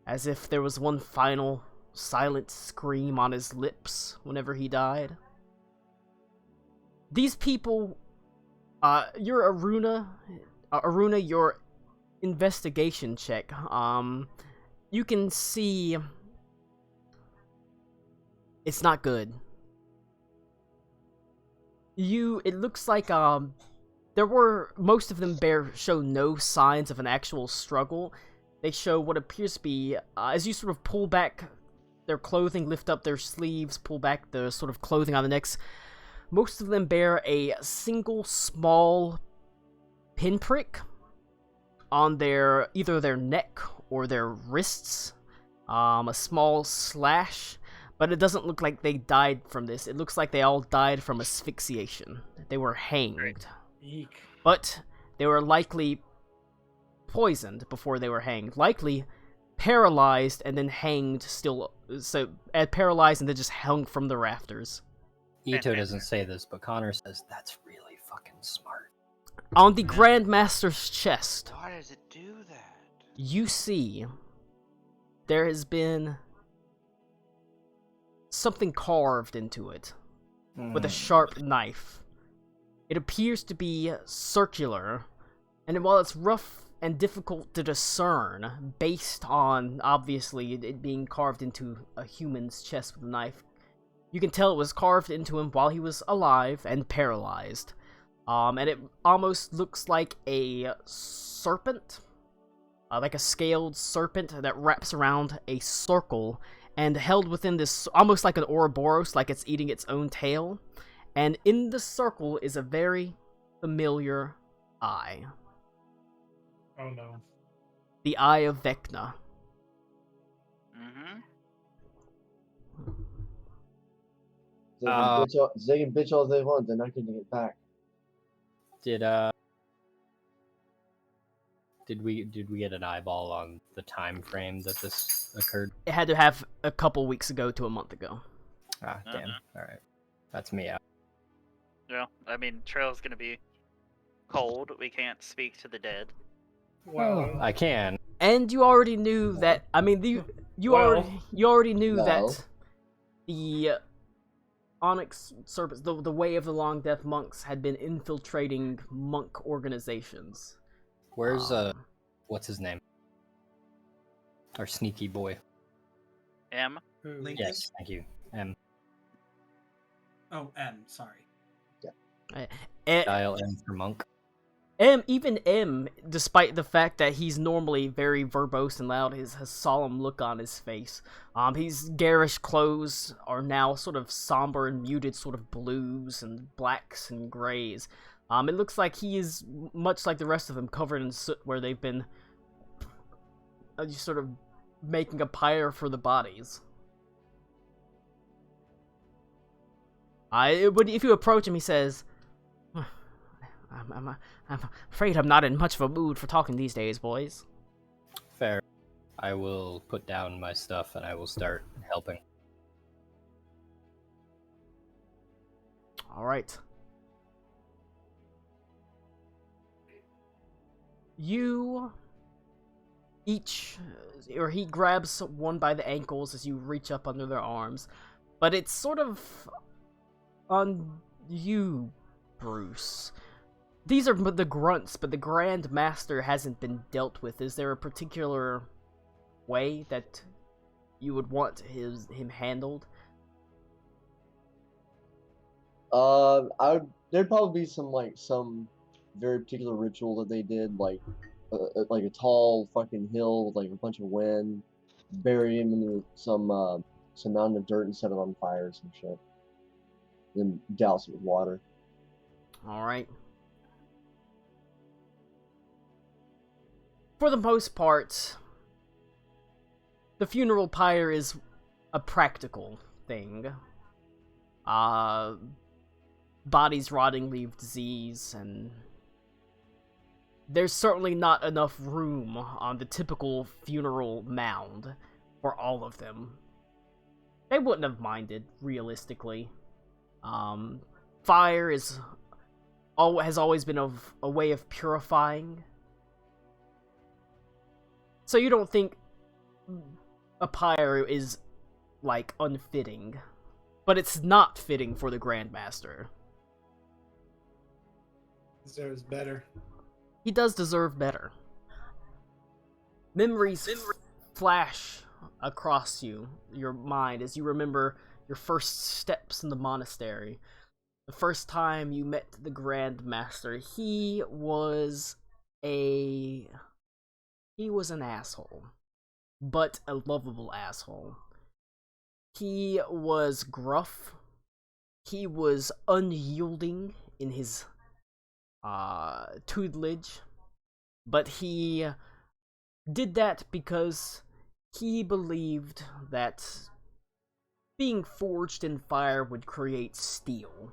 as if there was one final silent scream on his lips whenever he died. These people, your Aruna, your investigation check, you can see it's not good. It looks like, most of them show no signs of an actual struggle. They show what appears to be, as you sort of pull back their clothing, lift up their sleeves, pull back the sort of clothing on the necks, most of them bear a single small pinprick on either their neck or their wrists, a small slash, but it doesn't look like they died from this. It looks like they all died from asphyxiation. They were hanged. Eek. But they were likely poisoned before they were hanged. Likely paralyzed and then hanged paralyzed and then just hung from the rafters. Ito doesn't say this, but Connor says that's really fucking smart. On the Grand Master's chest, Why does it do that? you see there has been something carved into it with a sharp knife. It appears to be circular, and while it's rough and difficult to discern based on, obviously, it being carved into a human's chest with a knife, you can tell it was carved into him while he was alive and paralyzed. And it almost looks like a serpent, like a scaled serpent that wraps around a circle and held within this, almost like an Ouroboros, like it's eating its own tail. And in the circle is a very familiar eye. Oh no. The Eye of Vecna. Mm-hmm. They can bitch all they want, they're not getting it back. Did we get an eyeball on the time frame that this occurred? It had to have a couple weeks ago to a month ago. Ah, damn. All right, that's me out. Well, I mean, Trail's gonna be cold. We can't speak to the dead. Well, I can. And you already knew that. I mean, you already knew No. that the Onyx Serpents, the Way of the Long Death monks, had been infiltrating monk organizations. Where's what's his name? Our sneaky boy. M. who? Lincoln? Yes, thank you. Oh, M. Sorry. Eh, Dial M for monk. Even M, despite the fact that he's normally very verbose and loud, has a solemn look on his face. His garish clothes are now sort of somber and muted, sort of blues and blacks and grays. It looks like he is, much like the rest of them, covered in soot where they've been just sort of making a pyre for the bodies. If you approach him, he says, I'm afraid I'm not in much of a mood for talking these days, boys. Fair. I will put down my stuff and I will start helping. Alright. You each, or he grabs one by the ankles as you reach up under their arms, but it's sort of on you, Bruce. These are the grunts, but the Grand Master hasn't been dealt with. Is there a particular way that you would want him handled? There'd probably be some very particular ritual that they did, like a tall fucking hill with like a bunch of wind, bury him in some mountain of dirt and set it on fire or some shit. Then douse it with water. Alright. For the most part, the funeral pyre is a practical thing. Bodies rotting leave disease, and there's certainly not enough room on the typical funeral mound for all of them. They wouldn't have minded, realistically. Fire has always been a way of purifying. So you don't think a pyre is, like, unfitting. But it's not fitting for the Grandmaster. Deserves better. He does deserve better. Memories flash across your mind, as you remember your first steps in the monastery. The first time you met the Grandmaster. He was an asshole. But a lovable asshole. He was gruff. He was unyielding in his tutelage. But he did that because he believed that being forged in fire would create steel.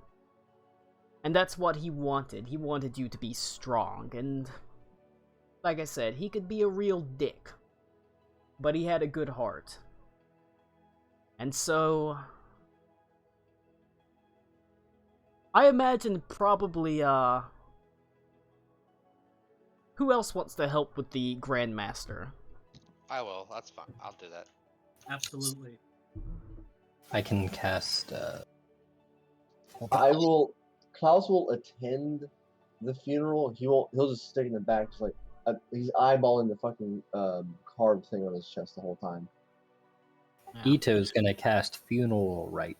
And that's what he wanted. He wanted you to be strong. And like I said, he could be a real dick. But he had a good heart. And so I imagine probably who else wants to help with the Grandmaster? I will. That's fine. I'll do that. Absolutely. I can cast. Klaus will attend the funeral. He'll just stick in the back, just like he's eyeballing the fucking carved thing on his chest the whole time. Yeah. Ito's gonna cast Funeral Rite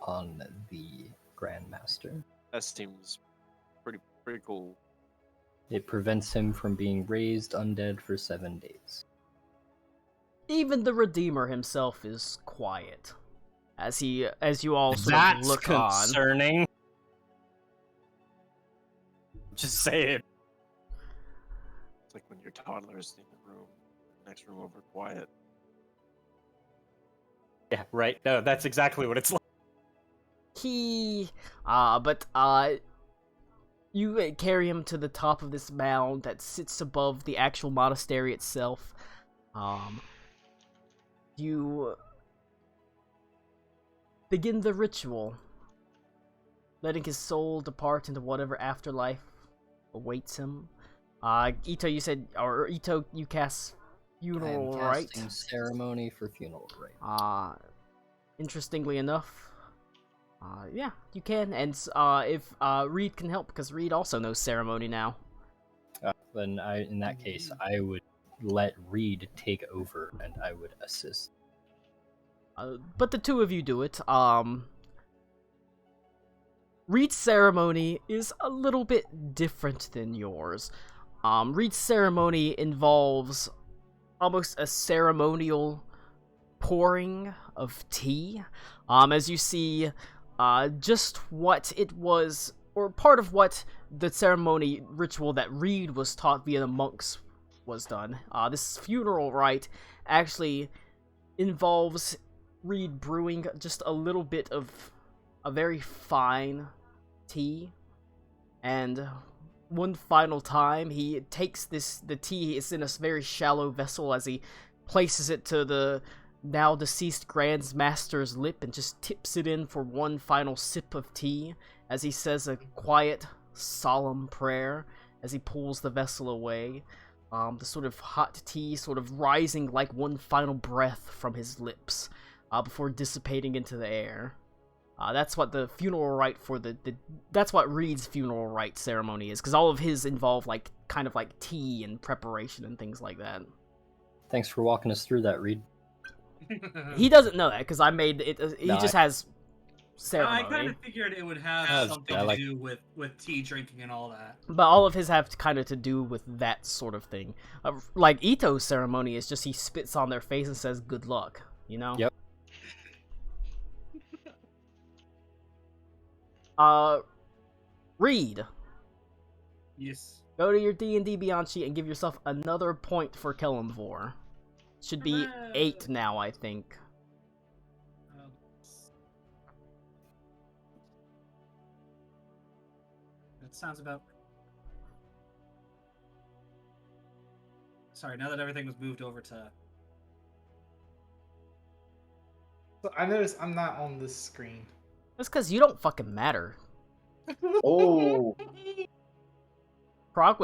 on the Grandmaster. That seems pretty cool. It prevents him from being raised undead for 7 days. Even the Redeemer himself is quiet, as you all sort of That's look on. concerning. Just say it. It's like when your toddler's in the room, next room over, quiet. Yeah, right. No, that's exactly what it's like. You carry him to the top of this mound that sits above the actual monastery itself. You begin the ritual, letting his soul depart into whatever afterlife awaits him. Ito, you cast Funeral Rite. Casting ceremony for Funeral Rite. Interestingly enough, yeah, you can, and if Reed can help, because Reed also knows ceremony now. Then in that case, I would let Reed take over, and I would assist. But the two of you do it. Reed's ceremony is a little bit different than yours. Reed's ceremony involves almost a ceremonial pouring of tea. As you see, just what it was, or part of what the ceremony ritual that Reed was taught via the monks was done. This funeral rite actually involves Reed brewing just a little bit of a very fine tea, and one final time he takes the tea is in a very shallow vessel as he places it to the now deceased Grand Master's lip and just tips it in for one final sip of tea as he says a quiet, solemn prayer as he pulls the vessel away. The sort of hot tea sort of rising like one final breath from his lips before dissipating into the air. That's what the funeral rite for that's what Reed's funeral rite ceremony is, because all of his involve like kind of like tea and preparation and things like that. Thanks for walking us through that, Reed. He doesn't know that because I made it. He No, just has ceremony. I kind of figured it would have Yeah, something I like- to do with tea drinking and all that. But all of his have kind of to do with that sort of thing. Like Ito's ceremony is just he spits on their face and says good luck, you know? Yep. Reed, Yes. go to your D&D Beyond sheet and give yourself another point for Kellamvor. Should be Hooray. 8 now, I think. That sounds about. Sorry, now that everything was moved over to. So I noticed I'm not on this screen. That's because you don't fucking matter. Oh, Karak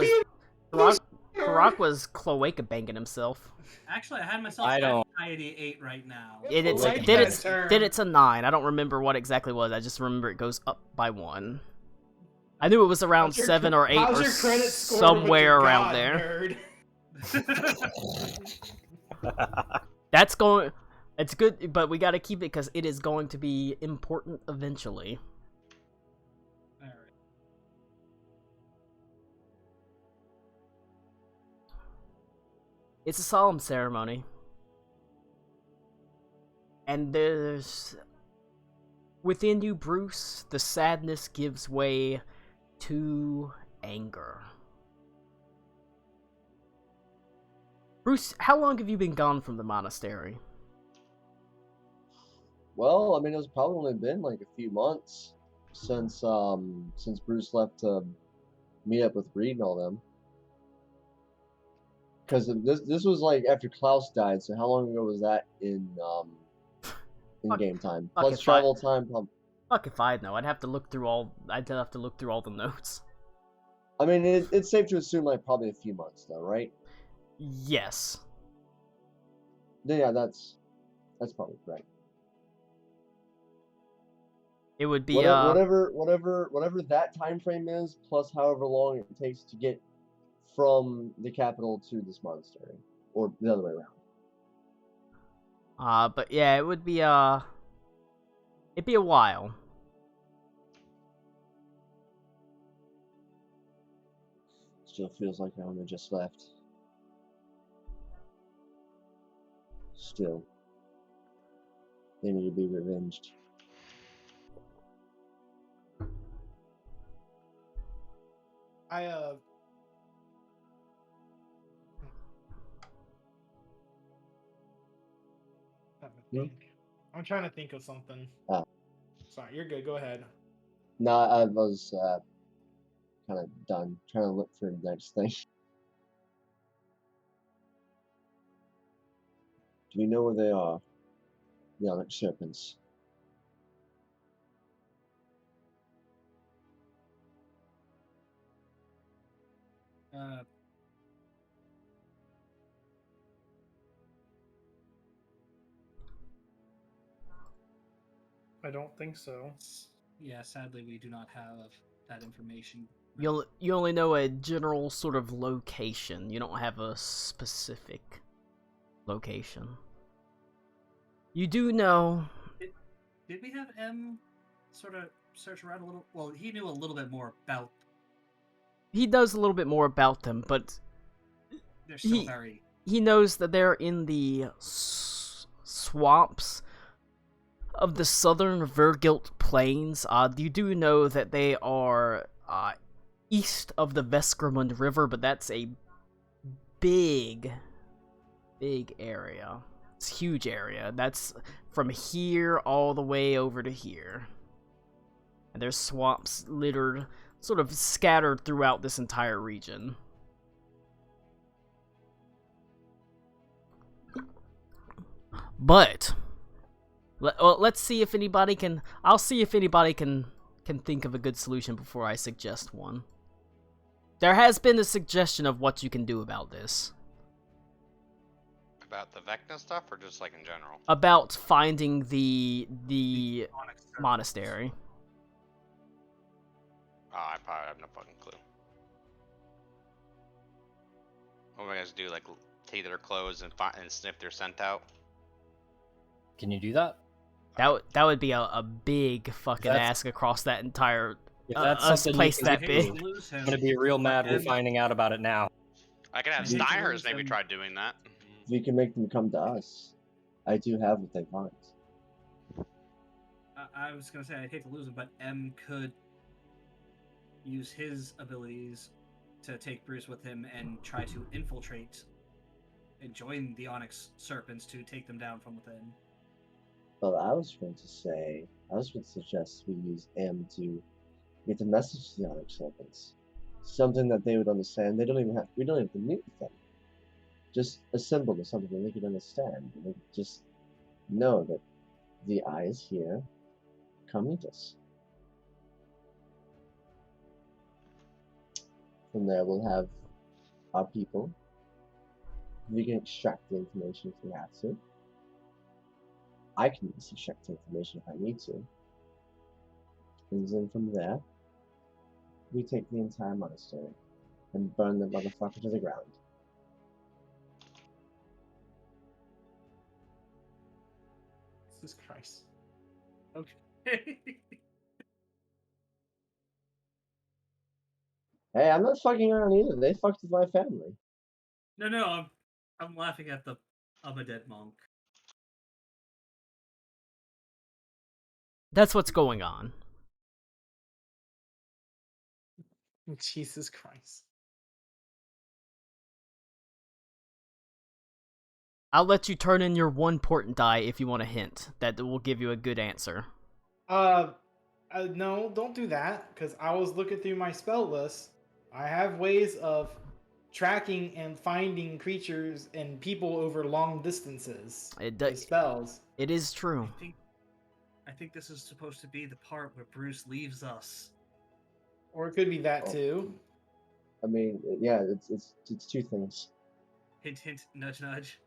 was cloaca banging himself. Actually, I had myself I at don't- society 8 right now. It's Like did that it's term. did it's a 9. I don't remember what exactly was. I just remember it goes up by 1. I knew it was around How's your- 7 or 8 how's or your credit score somewhere with your around god, there. nerd? That's going. It's good, but we got to keep it because it is going to be important eventually. Alright. It's a solemn ceremony. And there's... Within you, Bruce, the sadness gives way to anger. Bruce, how long have you been gone from the monastery? well, I mean, it's probably only been like a few months since Bruce left to meet up with Reed and all them. Because this was like after Klaus died, so how long ago was that in game time? fuck Plus if travel time. Fuck if I know. I'd have to look through all the notes. I mean, it's safe to assume like probably a few months though, right? Yes. Yeah, that's probably right. It would be whatever that time frame is, plus however long it takes to get from the capital to this monastery, or the other way around. But yeah, it would be it'd be a while. Still feels like I only just left. Still, they need to be revenged. I'm trying to think of something. Ah. Sorry, you're good. Go ahead. No, I was kind of done trying to look for the next thing. Do we know where they are? The Onyx Serpents. I don't think so. Yeah, sadly, we do not have that information. You only know a general sort of location. You don't have a specific location. You do know. Did we have M sort of search around a little? Well, he knew a little bit more about. He knows a little bit more about them, but They're still very. he knows that they're in the swamps of the southern Vergilt Plains. You do know that they are east of the Veskermund River, but that's a big area. It's a huge area. That's from here all the way over to here. And there's swamps littered, sort of scattered throughout this entire region. But let's see if anybody can. I'll see if anybody can think of a good solution before I suggest one. There has been a suggestion of what you can do about this. About the Vecna stuff, or just like in general? About finding the monastery. Oh, I probably have no fucking clue. What am I gonna do? Like take their clothes and sniff their scent out? Can you do that? That would be a big fucking ask across that entire If that's something place you that can big. do, I'm gonna be real mad we're finding out about it now. I could have Steiners maybe try doing that. We can make them come to us. I do have what they want. I was gonna say I'd hate to lose him, but M could use his abilities to take Bruce with him and try to infiltrate and join the Onyx Serpents to take them down from within. Well, I was going to suggest we use M to get a message to the Onyx Serpents. Something that they would understand. We don't have to meet with them. Just a symbol or something that they could understand. They could just know that the eye is here. Come meet us. From there, we'll have our people. We can extract the information if we have to. I can extract the information if I need to. And then from there, we take the entire monastery and burn the motherfucker to the ground. Jesus Christ. Okay. Hey, I'm not fucking around either. They fucked with my family. No, I'm laughing at I'm a dead monk. That's what's going on. Jesus Christ. I'll let you turn in your one important die if you want a hint. That will give you a good answer. No, don't do that, because I was looking through my spell list. I have ways of tracking and finding creatures and people over long distances. It with does. spells. It is true. I think this is supposed to be the part where Bruce leaves us. Or it could be that too. I mean, yeah, it's two things. Hint, hint, nudge, nudge.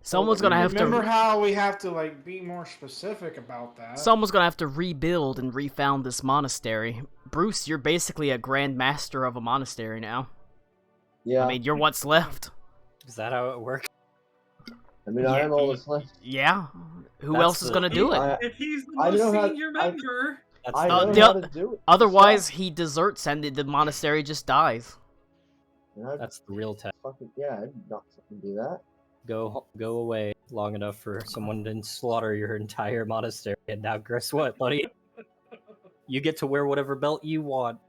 Someone's gonna have Remember to. how we have to like be more specific about that? Someone's gonna have to rebuild and refound this monastery. Bruce, you're basically a grand master of a monastery now. Yeah. I mean, you're what's left. Is that how it works? I mean, I am all that's left. Yeah. Who That's else is gonna do it? If he's the I most know how- senior member. That's I Uh, know the- how to do it. Otherwise, he deserts and the monastery just dies. that's the real test. Fucking yeah, I did not fucking do that. Go away long enough for someone to slaughter your entire monastery, and now guess what, buddy? You get to wear whatever belt you want.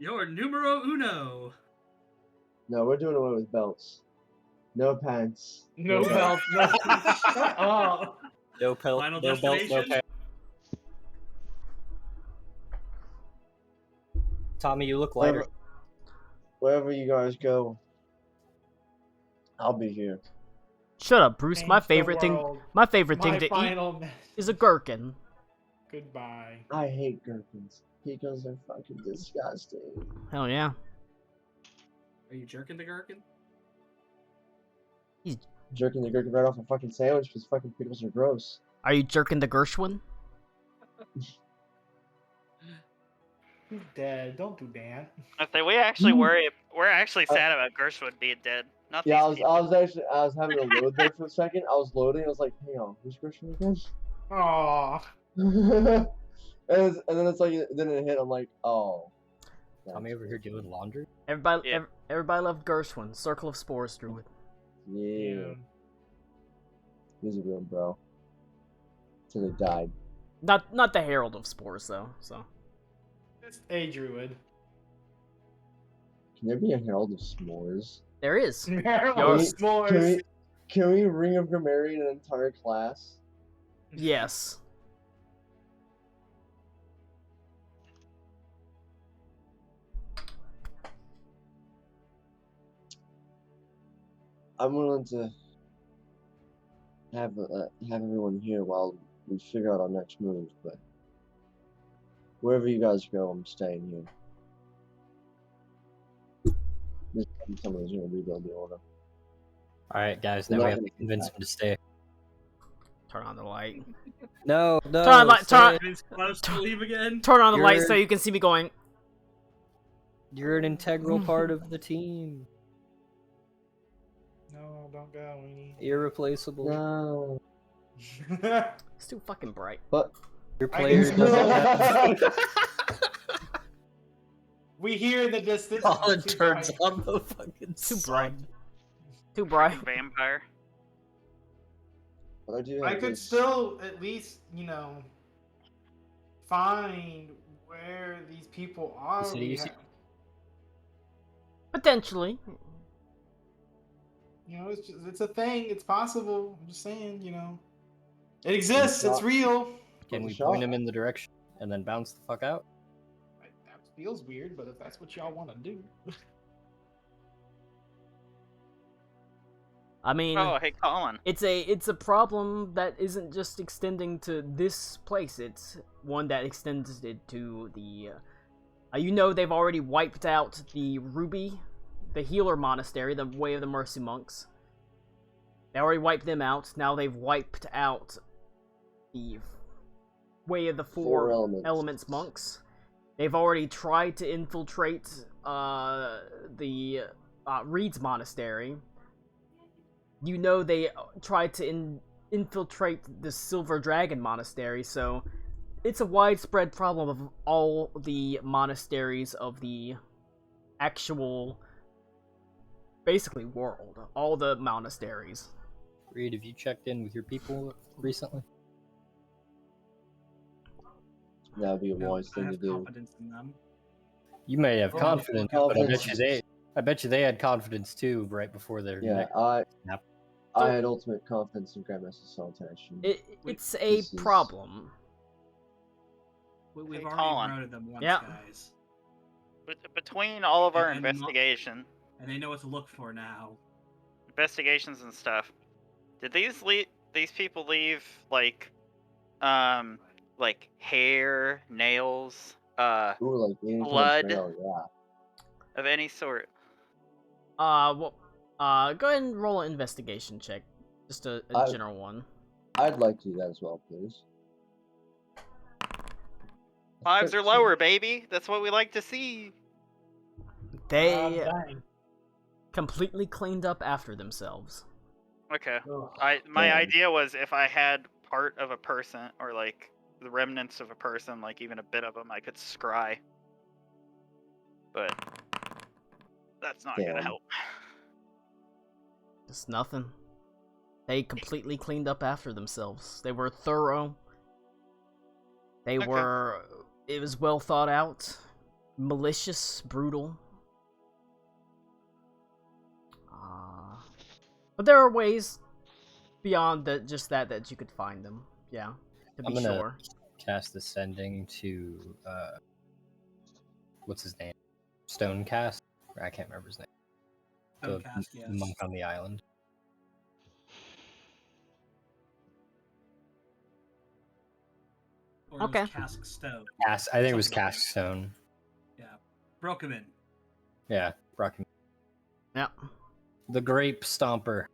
You're numero uno. No, we're doing away with belts. No pants. No belt. No. Shut up. No belt. Final No belt. No destination? pants. Tommy, you look lighter. Wherever you guys go, I'll be here. Shut up, Bruce. My Change the favorite thing. world. My favorite thing My to eat final message. is a gherkin. Goodbye. I hate gherkins. Because they're fucking disgusting. Hell yeah. Are you jerking the gherkin? Jerking the gherkin right off a fucking sandwich because fucking pickles are gross. Are you jerking the Gershwin? He's dead. Don't do that. I say we actually we're actually sad about Gershwin being dead. Not Yeah, these I was having a load there for a second. I was loading. I was like, hang on, who's Gershwin again? Aw. And then it's like, then it hit. I'm like, oh. Tommy over here doing laundry. Everybody, Yeah. everybody loved Gershwin. Circle of Spores, Druid. Yeah. He's a real bro. Till he died. Not the Herald of Spores though. So Just a druid. Can there be a Herald of S'mores? there is. Herald Yo, of S'mores. Can we Ring of Grammarian an entire class? Yes. I'm willing to have everyone here while we figure out our next move, but wherever you guys go, I'm staying here. Someone's gonna rebuild the order. All right, guys. We're Now we not have gonna to convince him to stay. Turn on the light. No. Turn on light. Turn. Convince Klaus to leave again. Turn on the light You're- so you can see me going. You're an integral part of the team. No, don't go. We need. Irreplaceable. No. It's too fucking bright. But Your I player can doesn't still- have We hear in the distance. all Oh, it too turns bright. on the fucking Too sun. bright. Too bright. Vampire. I do I have could this- still at least, find where these people are. said We you see- have- Potentially. it's a thing. It's possible. I'm just saying, it exists. It's shot. real. Can With we a shot. point him in the direction and then bounce the fuck out? That feels weird, but if that's what y'all want to do, I mean, Oh, hey, Colin. it's a problem that isn't just extending to this place. It's one that extends it to the. They've already wiped out the Ruby, the healer monastery, the Way of the Mercy monks. They already wiped them out. Now they've wiped out the Way of the Four Elements monks. They've already tried to infiltrate the Reed's monastery. They tried to infiltrate the Silver Dragon monastery, so it's a widespread problem of all the monasteries of the actual, basically, world. All the monasteries. Reed, have you checked in with your people recently? That would be a No, wise I thing to have do. confidence in them. You may have Oh, confidence, but confidence. I bet you they had confidence too right before their Yeah, next snap. I had ultimate confidence in Grandmaster Saltation. It's a This is- problem. We've Hey, already Colin. routed them once, Yeah. guys. Between all of our And mo- investigation, And they know what to look for now. investigations and stuff, did these people leave like hair, nails, Ooh, like any kind of blood. trail, yeah. of any sort? Go ahead and roll an investigation check. Just a general one. I'd like to do that as well, please. Fives or 13. lower, baby. That's what we like to see. They dang. completely cleaned up after themselves. Okay. Ugh. My Damn. idea was if I had part of a person or like the remnants of a person, like even a bit of them, I could scry. But that's not gonna Damn. help. It's nothing. They completely cleaned up after themselves. They were thorough. They Okay. were. It was well thought out, malicious, brutal. But there are ways beyond just that you could find them. Yeah, to I'm be gonna sure. cast Ascending to what's his name? Stonecast? I can't remember his name. The Stonecast, yes. monk on the island. Or it was Okay. Cask Stone. I think it was Something like Cast Stone. Yeah. Broke him in. Yeah, Rocky. Yeah. The Grape Stomper.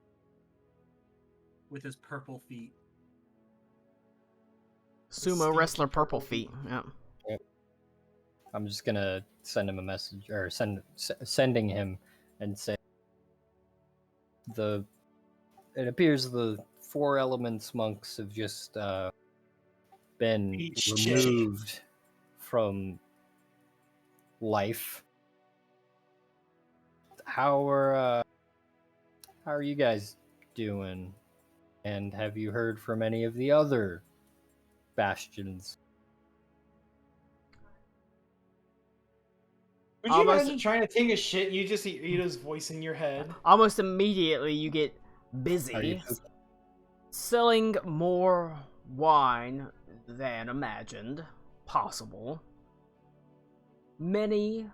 With his purple feet. Sumo stinky wrestler, purple purple feet. feet. Yeah. I'm just gonna send him a message, or sending him, and say it appears the Four Elements monks have just been Eat shit. removed from life. How are you guys doing? And have you heard from any of the other bastions? Would you Almost- imagine trying to take a shit and you just hear Ida's voice in your head? Almost immediately, you get Are you busy selling more wine than imagined possible. Many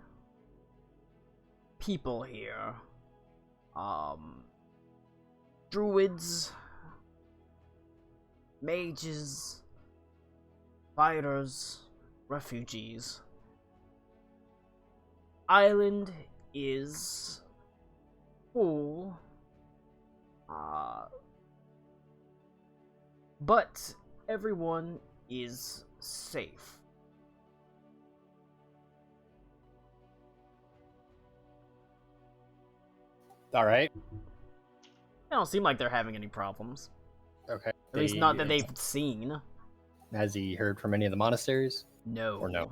people here, druids, mages, fighters, refugees. Island is full, but everyone is safe. All right. They don't seem like they're having any problems. Okay. At least not that they've seen. Has he heard from any of the monasteries? No. Or no?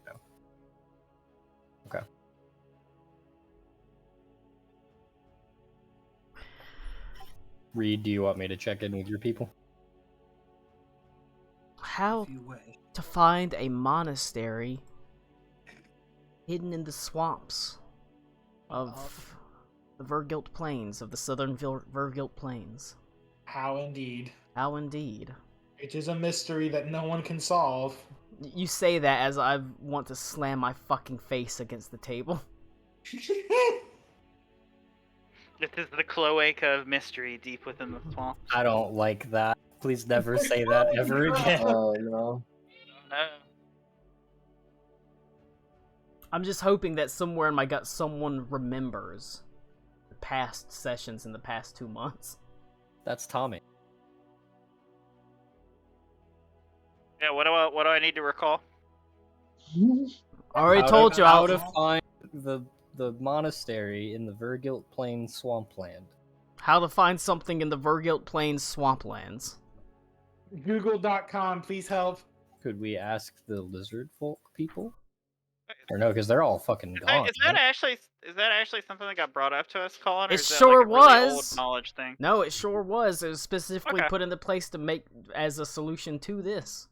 No. Okay. Reed, do you want me to check in with your people? How If you wish. to find a monastery hidden in the swamps of the Vergilt Plains, of the southern Vergilt Plains. How indeed. How indeed. It is a mystery that no one can solve. You say that as I want to slam my fucking face against the table. This is the cloaca of mystery deep within the swamp. I don't like that. Please never say that ever again. Oh no. No. I'm just hoping that somewhere in my gut someone remembers the past sessions in the past 2 months. That's Tommy. Yeah, what do I need to recall? I already told you how I'll to find the monastery in the Vergilt Plains swampland. how to find something in the Vergilt Plains swamplands. Google.com, please help. Could we ask the lizard folk people? Or no, because they're all fucking gone. Is that actually something that got brought up to us, Colin? Or It is that sure like a really old was. knowledge thing? No, it sure was. It was specifically Okay. put into place to make as a solution to this.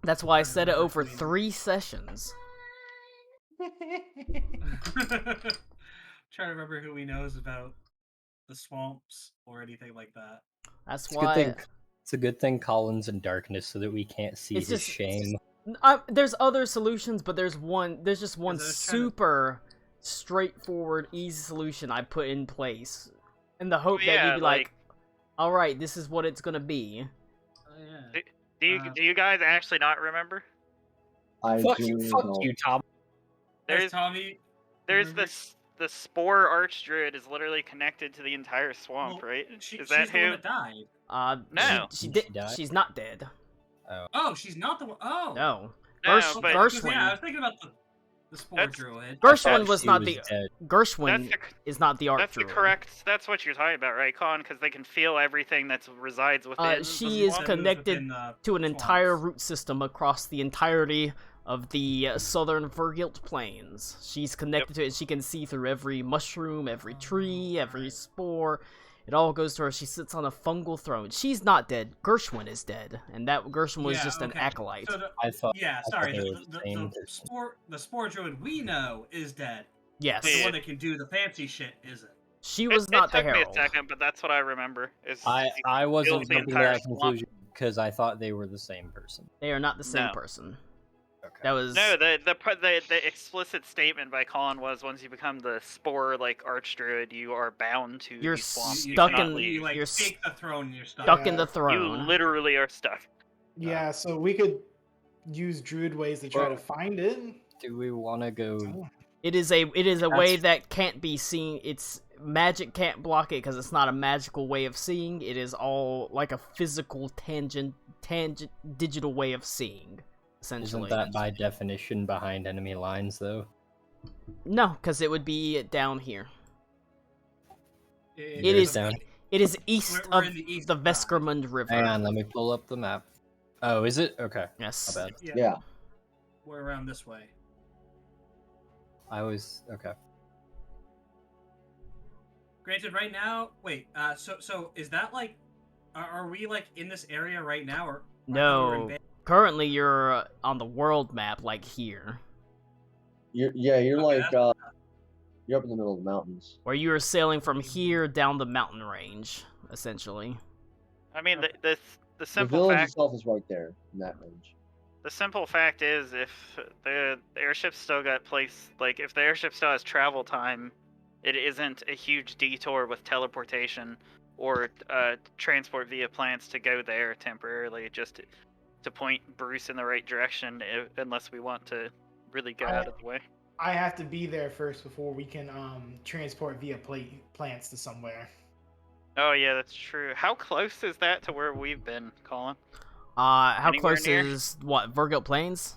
That's why I said it over 3 sessions. Trying to remember who he knows about the swamps or anything like that. That's It's a good why. thing. It's a good thing Colin's in darkness so that we can't see It's his just- shame. There's other solutions, but there's just one Is this kinda- super straightforward, easy solution I put in place, in the hope that Yeah, you'd be like, "All right, this is what it's gonna be." Oh, yeah. Do you guys actually not remember? I Fuck do you, know. Tom. There's Tommy. there's remember? the spore archdruid is literally connected to the entire swamp, Well, right? She's is that the one who? that died. No. she Did did. she die? She's not dead. Oh, she's not the one. Oh. No, No, Gersh- but- Gershwin. Yeah, I was thinking about the spore That's- druid. Gershwin I was thought not she the. dead. Gershwin That's the- is not the arc That's the druid. correct. That's what you're talking about, right, Colin? Because they can feel everything that resides within. She the is swamp. connected to an entire root system across the entirety of the southern Vergilt Plains. She's connected to it. She can see through every mushroom, every tree, every spore. It all goes to her. She sits on a fungal throne. She's not dead. Gershwin is dead, and that Gershwin was Yeah, just an okay. acolyte. So I thought. yeah, I sorry. thought they were the same person. The spore druid we know is dead. Yes, The Yeah. one that can do the fancy shit isn't. she It- was not it the took me herald. a second, but that's what I remember. Is I wasn't feels the jumping to entire that swamp. conclusion because I thought they were the same person. They are not the same No. person. Okay. That was No, the explicit statement by Colin was once you become the spore like archdruid, you are bound to You're the swamp. You stuck cannot in- leave. You like you're take the throne and you're stuck. stuck in the Yeah. You throne. literally are stuck. Yeah, so we could use druid ways to try to find it. Do we want to go? It is a way That's- that can't be seen. It's magic can't block it because it's not a magical way of seeing. It is all like a physical tangent digital way of seeing. Essentially, Isn't that by definition behind enemy lines, though? no, because it would be down here. It is down. It is east We're of in the east the side. Veskermund River. Hang on, let me pull up the map. Oh, is it? Okay. Yes. My bad. Yeah. We're around this way. I was okay. Granted, right now, wait. So is that like, are we like in this area right now, or I thought we were in No. Bay- Currently, you're on the world map, like here, You're Okay, like that's- you're up in the middle of the mountains. where you are sailing from here down the mountain range, essentially. I mean, the The simple village fact itself is right there in that range. the simple fact is, if the airship still got placed, like if the airship still has travel time, it isn't a huge detour with teleportation or transport via plants to go there temporarily, just to point Bruce in the right direction, unless we want to really go out of the way. I have to be there first before we can transport via plants to somewhere. Oh yeah, that's true. How close is that to where we've been, Colin? How Anywhere close near? is what Virgo Plains?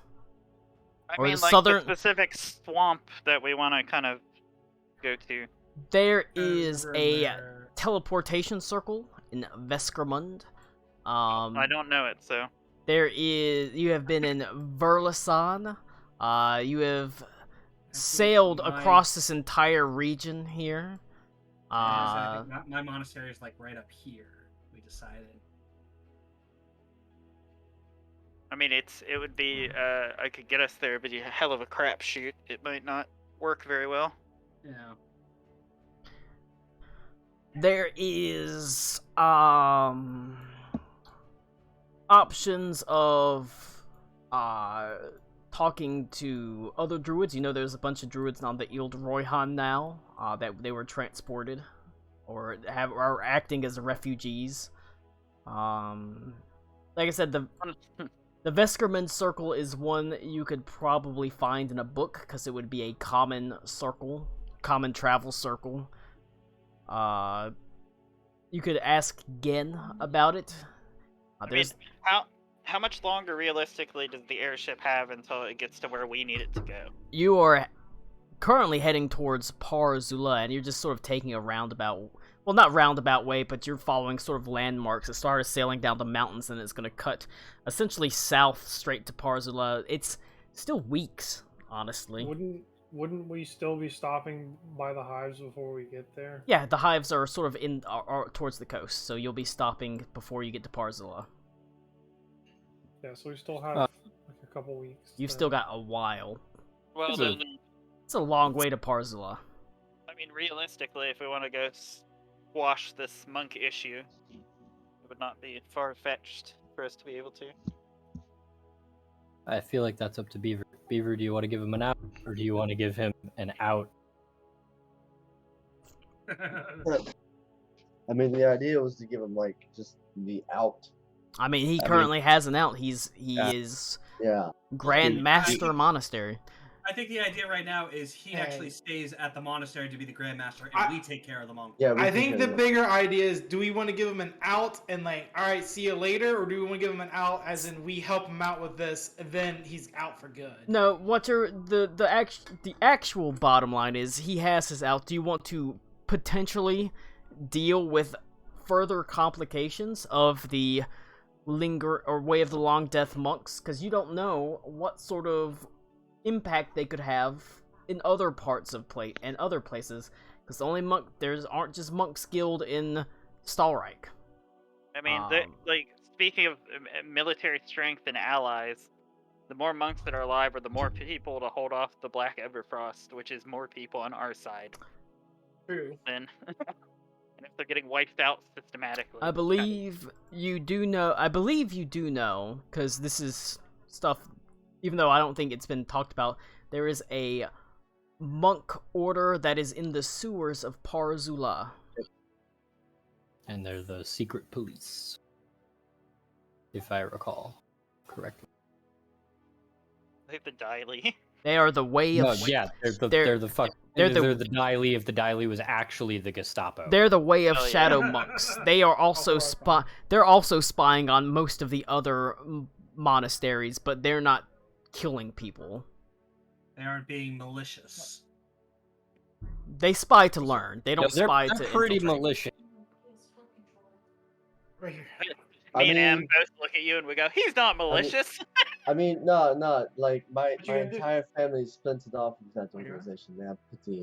I Or mean, the like southern- the specific swamp that we want to kind of go to. There is we're a there. teleportation circle in Veskermund. I don't know it, so There is. You have been in Verlasan. You have sailed my- across this entire region here. Yeah, so I think my monastery is like right up here. We decided. I mean, it would be I could get us there, but a hell of a crapshoot. It might not work very well. Yeah. There is options of talking to other druids. You know, there's a bunch of druids on the Ild Royhan now that they were transported or are acting as refugees. Like I said, the Veskerman Circle is one you could probably find in a book because it would be a common circle, common travel circle. You could ask Gen about it. I mean, how much longer realistically does the airship have until it gets to where we need it to go? You are currently heading towards Par Zula, and you're just sort of taking a roundabout, well, not roundabout way, but you're following sort of landmarks. It started sailing down the mountains, and it's going to cut essentially south straight to Par Zula. It's still weeks, honestly. Wouldn't we still be stopping by the hives before we get there? Yeah, the hives are sort of are towards the coast, so you'll be stopping before you get to Par Zula. Yeah, so we still have like a couple weeks. You've then. still got a while. Well, Is it- then, It's a long way to Par Zula. I mean, realistically, if we want to go squash this monk issue, it would not be far-fetched for us to be able to. I feel like that's up to Beaver. Beaver, do you want to give him an out, or do you want to give him an out? I mean, the idea was to give him like just the out. I mean, he I currently has an out. He Yeah. is Yeah. Grand Dude, Master Monastery. I think the idea right now is he actually stays at the monastery to be the Grand Master, and we take care of the monk. Yeah. We I can think get the it. bigger idea is, do we want to give him an out and like, all right, see you later, or do we want to give him an out as in we help him out with this, and then he's out for good? No, what you're the actual bottom line is he has his out. Do you want to potentially deal with further complications of the Way of the Long Death monks? Because you don't know what sort of impact they could have in other parts of and other places. Because the only aren't just monks guild in Stalreich. I mean, like speaking of military strength and allies, the more monks that are alive are the more people to hold off the Black Everfrost, which is more people on our side. True. Then, and if they're getting wiped out systematically, I believe you do know, because this is stuff, even though I don't think it's been talked about, there is a monk order that is in the sewers of Par Zula. And they're the secret police, if I recall correctly. like the Daily. They are the way of... No, yeah, they're the they're Daily if the Daily was actually the Gestapo. They're the way of Oh, yeah. shadow monks. They are also They're also spying on most of the other monasteries, but they're not killing people. They aren't being malicious. They spy to learn. They don't they're spy they're to pretty infiltrate. malicious. Right here. Me and Em mean, both look at you and we go, "He's not malicious." no, like my What you my gonna do? entire family is splintered off into that What you gonna- organization. They have pretty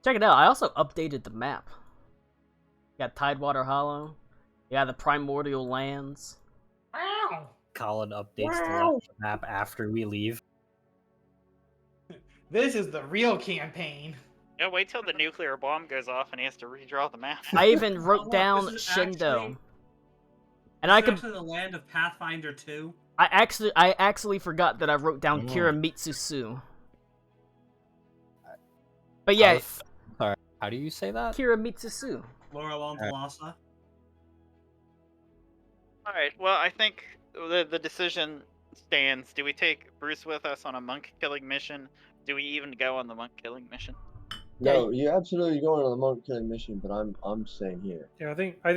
Check it out. I also updated the map. You got Tidewater Hollow. You got the Primordial Lands. Wow. Colin updates Wow. the map after we leave. This is the real campaign. Yeah, wait till the nuclear bomb goes off and he has to redraw the map. I even wrote look, down this is Shindo. actually- And This I is could actually the land of Pathfinder 2. I actually forgot that I wrote down Kiramitsusu. But yeah, Sorry, how do you say that? Kiramitsusu. Laura Wamplasa. Alright, well, I think the decision stands. Do we take Bruce with us on a monk killing mission? Do we even go on the monk killing mission? No, you're absolutely going on the monk killing mission, but I'm staying here. Yeah, I think I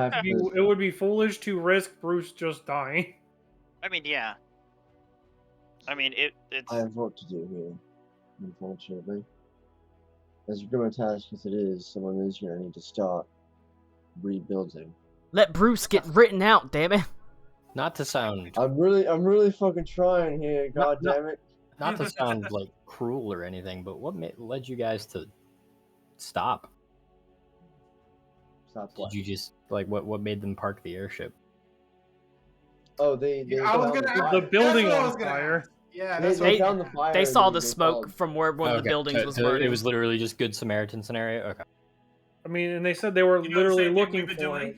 have to- it would be foolish to risk Bruce just dying. I mean, yeah. I mean, it's. I have work to do here, unfortunately. As grim a task as it is, someone is going to need to start rebuilding. Let Bruce get written out, damn it. Not to sound I'm really fucking trying here. God No, damn it! not to sound like cruel or anything, but what led you guys to stop? Stop Did what? you just like what made them park the airship? Oh, they I was found gonna the ask- fire. The building that's what I on was gonna fire. ask. Yeah, They, that's they what found the fire. They and saw then the they smoke followed. from where one of the Okay, buildings was so burning. it was literally just Good Samaritan scenario. Okay. I mean, and they said they were You know the literally same thing looking we've been for doing? it.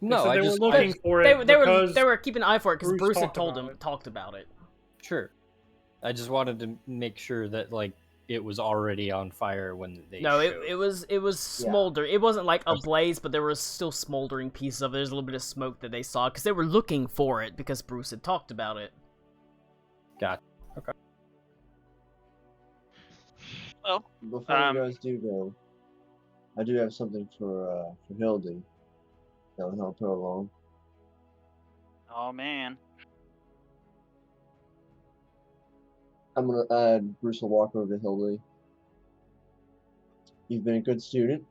No, they I said just they were looking for They, it they were because they were keeping an eye for it because Bruce Bruce had talked told about him it. talked about it. sure. I just wanted to make sure that like it was already on fire when they No, showed. it was smolder. It wasn't like a blaze, but there was still smoldering pieces of it. There's a little bit of smoke that they saw because they were looking for it because Bruce had talked about it. Got okay. Well, Before you guys do go, I do have something for Hildy. That will help her along. oh man. I'm gonna add Bruce will walk over to Hildy. You've been a good student.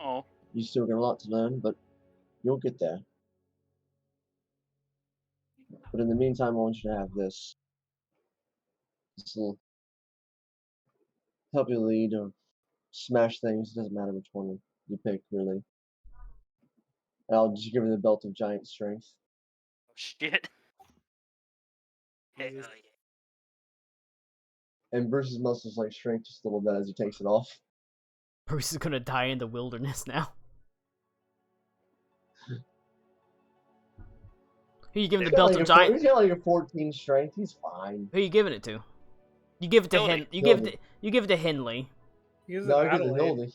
Oh, You still got a lot to learn, but you'll get there. But in the meantime, I want you to have this. This will help you lead or smash things. Doesn't matter which one you pick, really. And I'll just give her the belt of giant strength. shit. Hell yeah. And Bruce's muscles like shrink just a little bit as he takes it off. Bruce is gonna die in the wilderness now. Who you giving the belt of giant? He's got like a 14 strength. He's fine. Who you giving it to? You give it to Hildy. Hen. You give it to Henley. he was No, I in get the Adelaide. Hildy.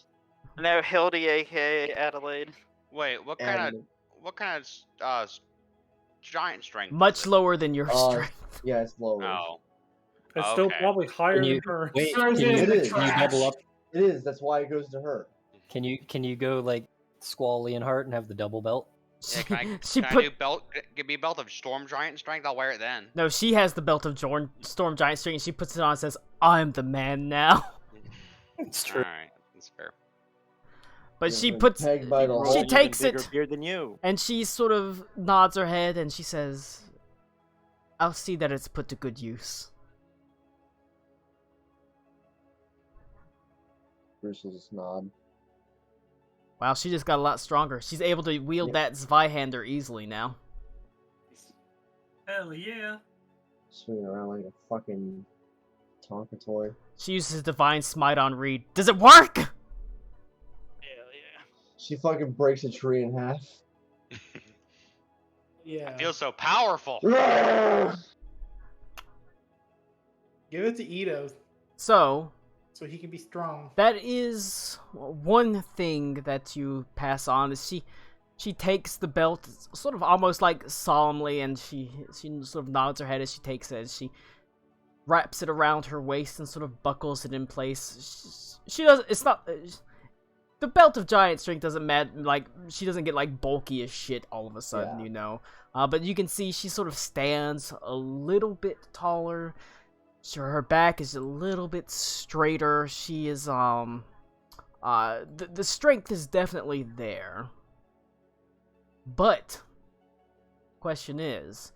No, Hildy, aka Adelaide. Wait, what And, kind of giant strength? is Much it? lower than your Uh, strength. yeah, it's lower. Oh, It's still Okay. probably higher Can you than her. wait? Throws Can it you, in the It is. can you double trash. up? It is. That's why it goes to her. Can you go like Squall Leonhart and have the double belt? yeah, can I, She can put I do belt? Give me a belt of storm giant strength. I'll wear it then. no. She has the belt of Storm Giant Strength. And she puts it on and says, "I'm the man now." It's All right, that's fair. But Yeah, she but puts. pegged by the Roll She an hole. even takes bigger it. beard than you. And she sort of nods her head and she says, "I'll see that it's put to good use." Bruce will just nod. Wow, she just got a lot stronger. She's able to wield that Zweihander easily now. Hell yeah. Swinging around like a fucking Tonka toy. She uses Divine Smite on Reed. Does it work? Hell yeah. She fucking breaks a tree in half. Yeah. I feel so powerful. Give it to Ito So, so he can be strong. that is one thing that you pass on is she takes the belt sort of almost like solemnly and she sort of nods her head as she takes it. She wraps it around her waist and sort of buckles it in place. She does. It's not. The belt of giant strength doesn't matter. Like she doesn't get like bulky as shit all of a sudden, Yeah. you know. But you can see she sort of stands a little bit taller. Sure, her back is a little bit straighter. She is The strength is definitely there. But, question is,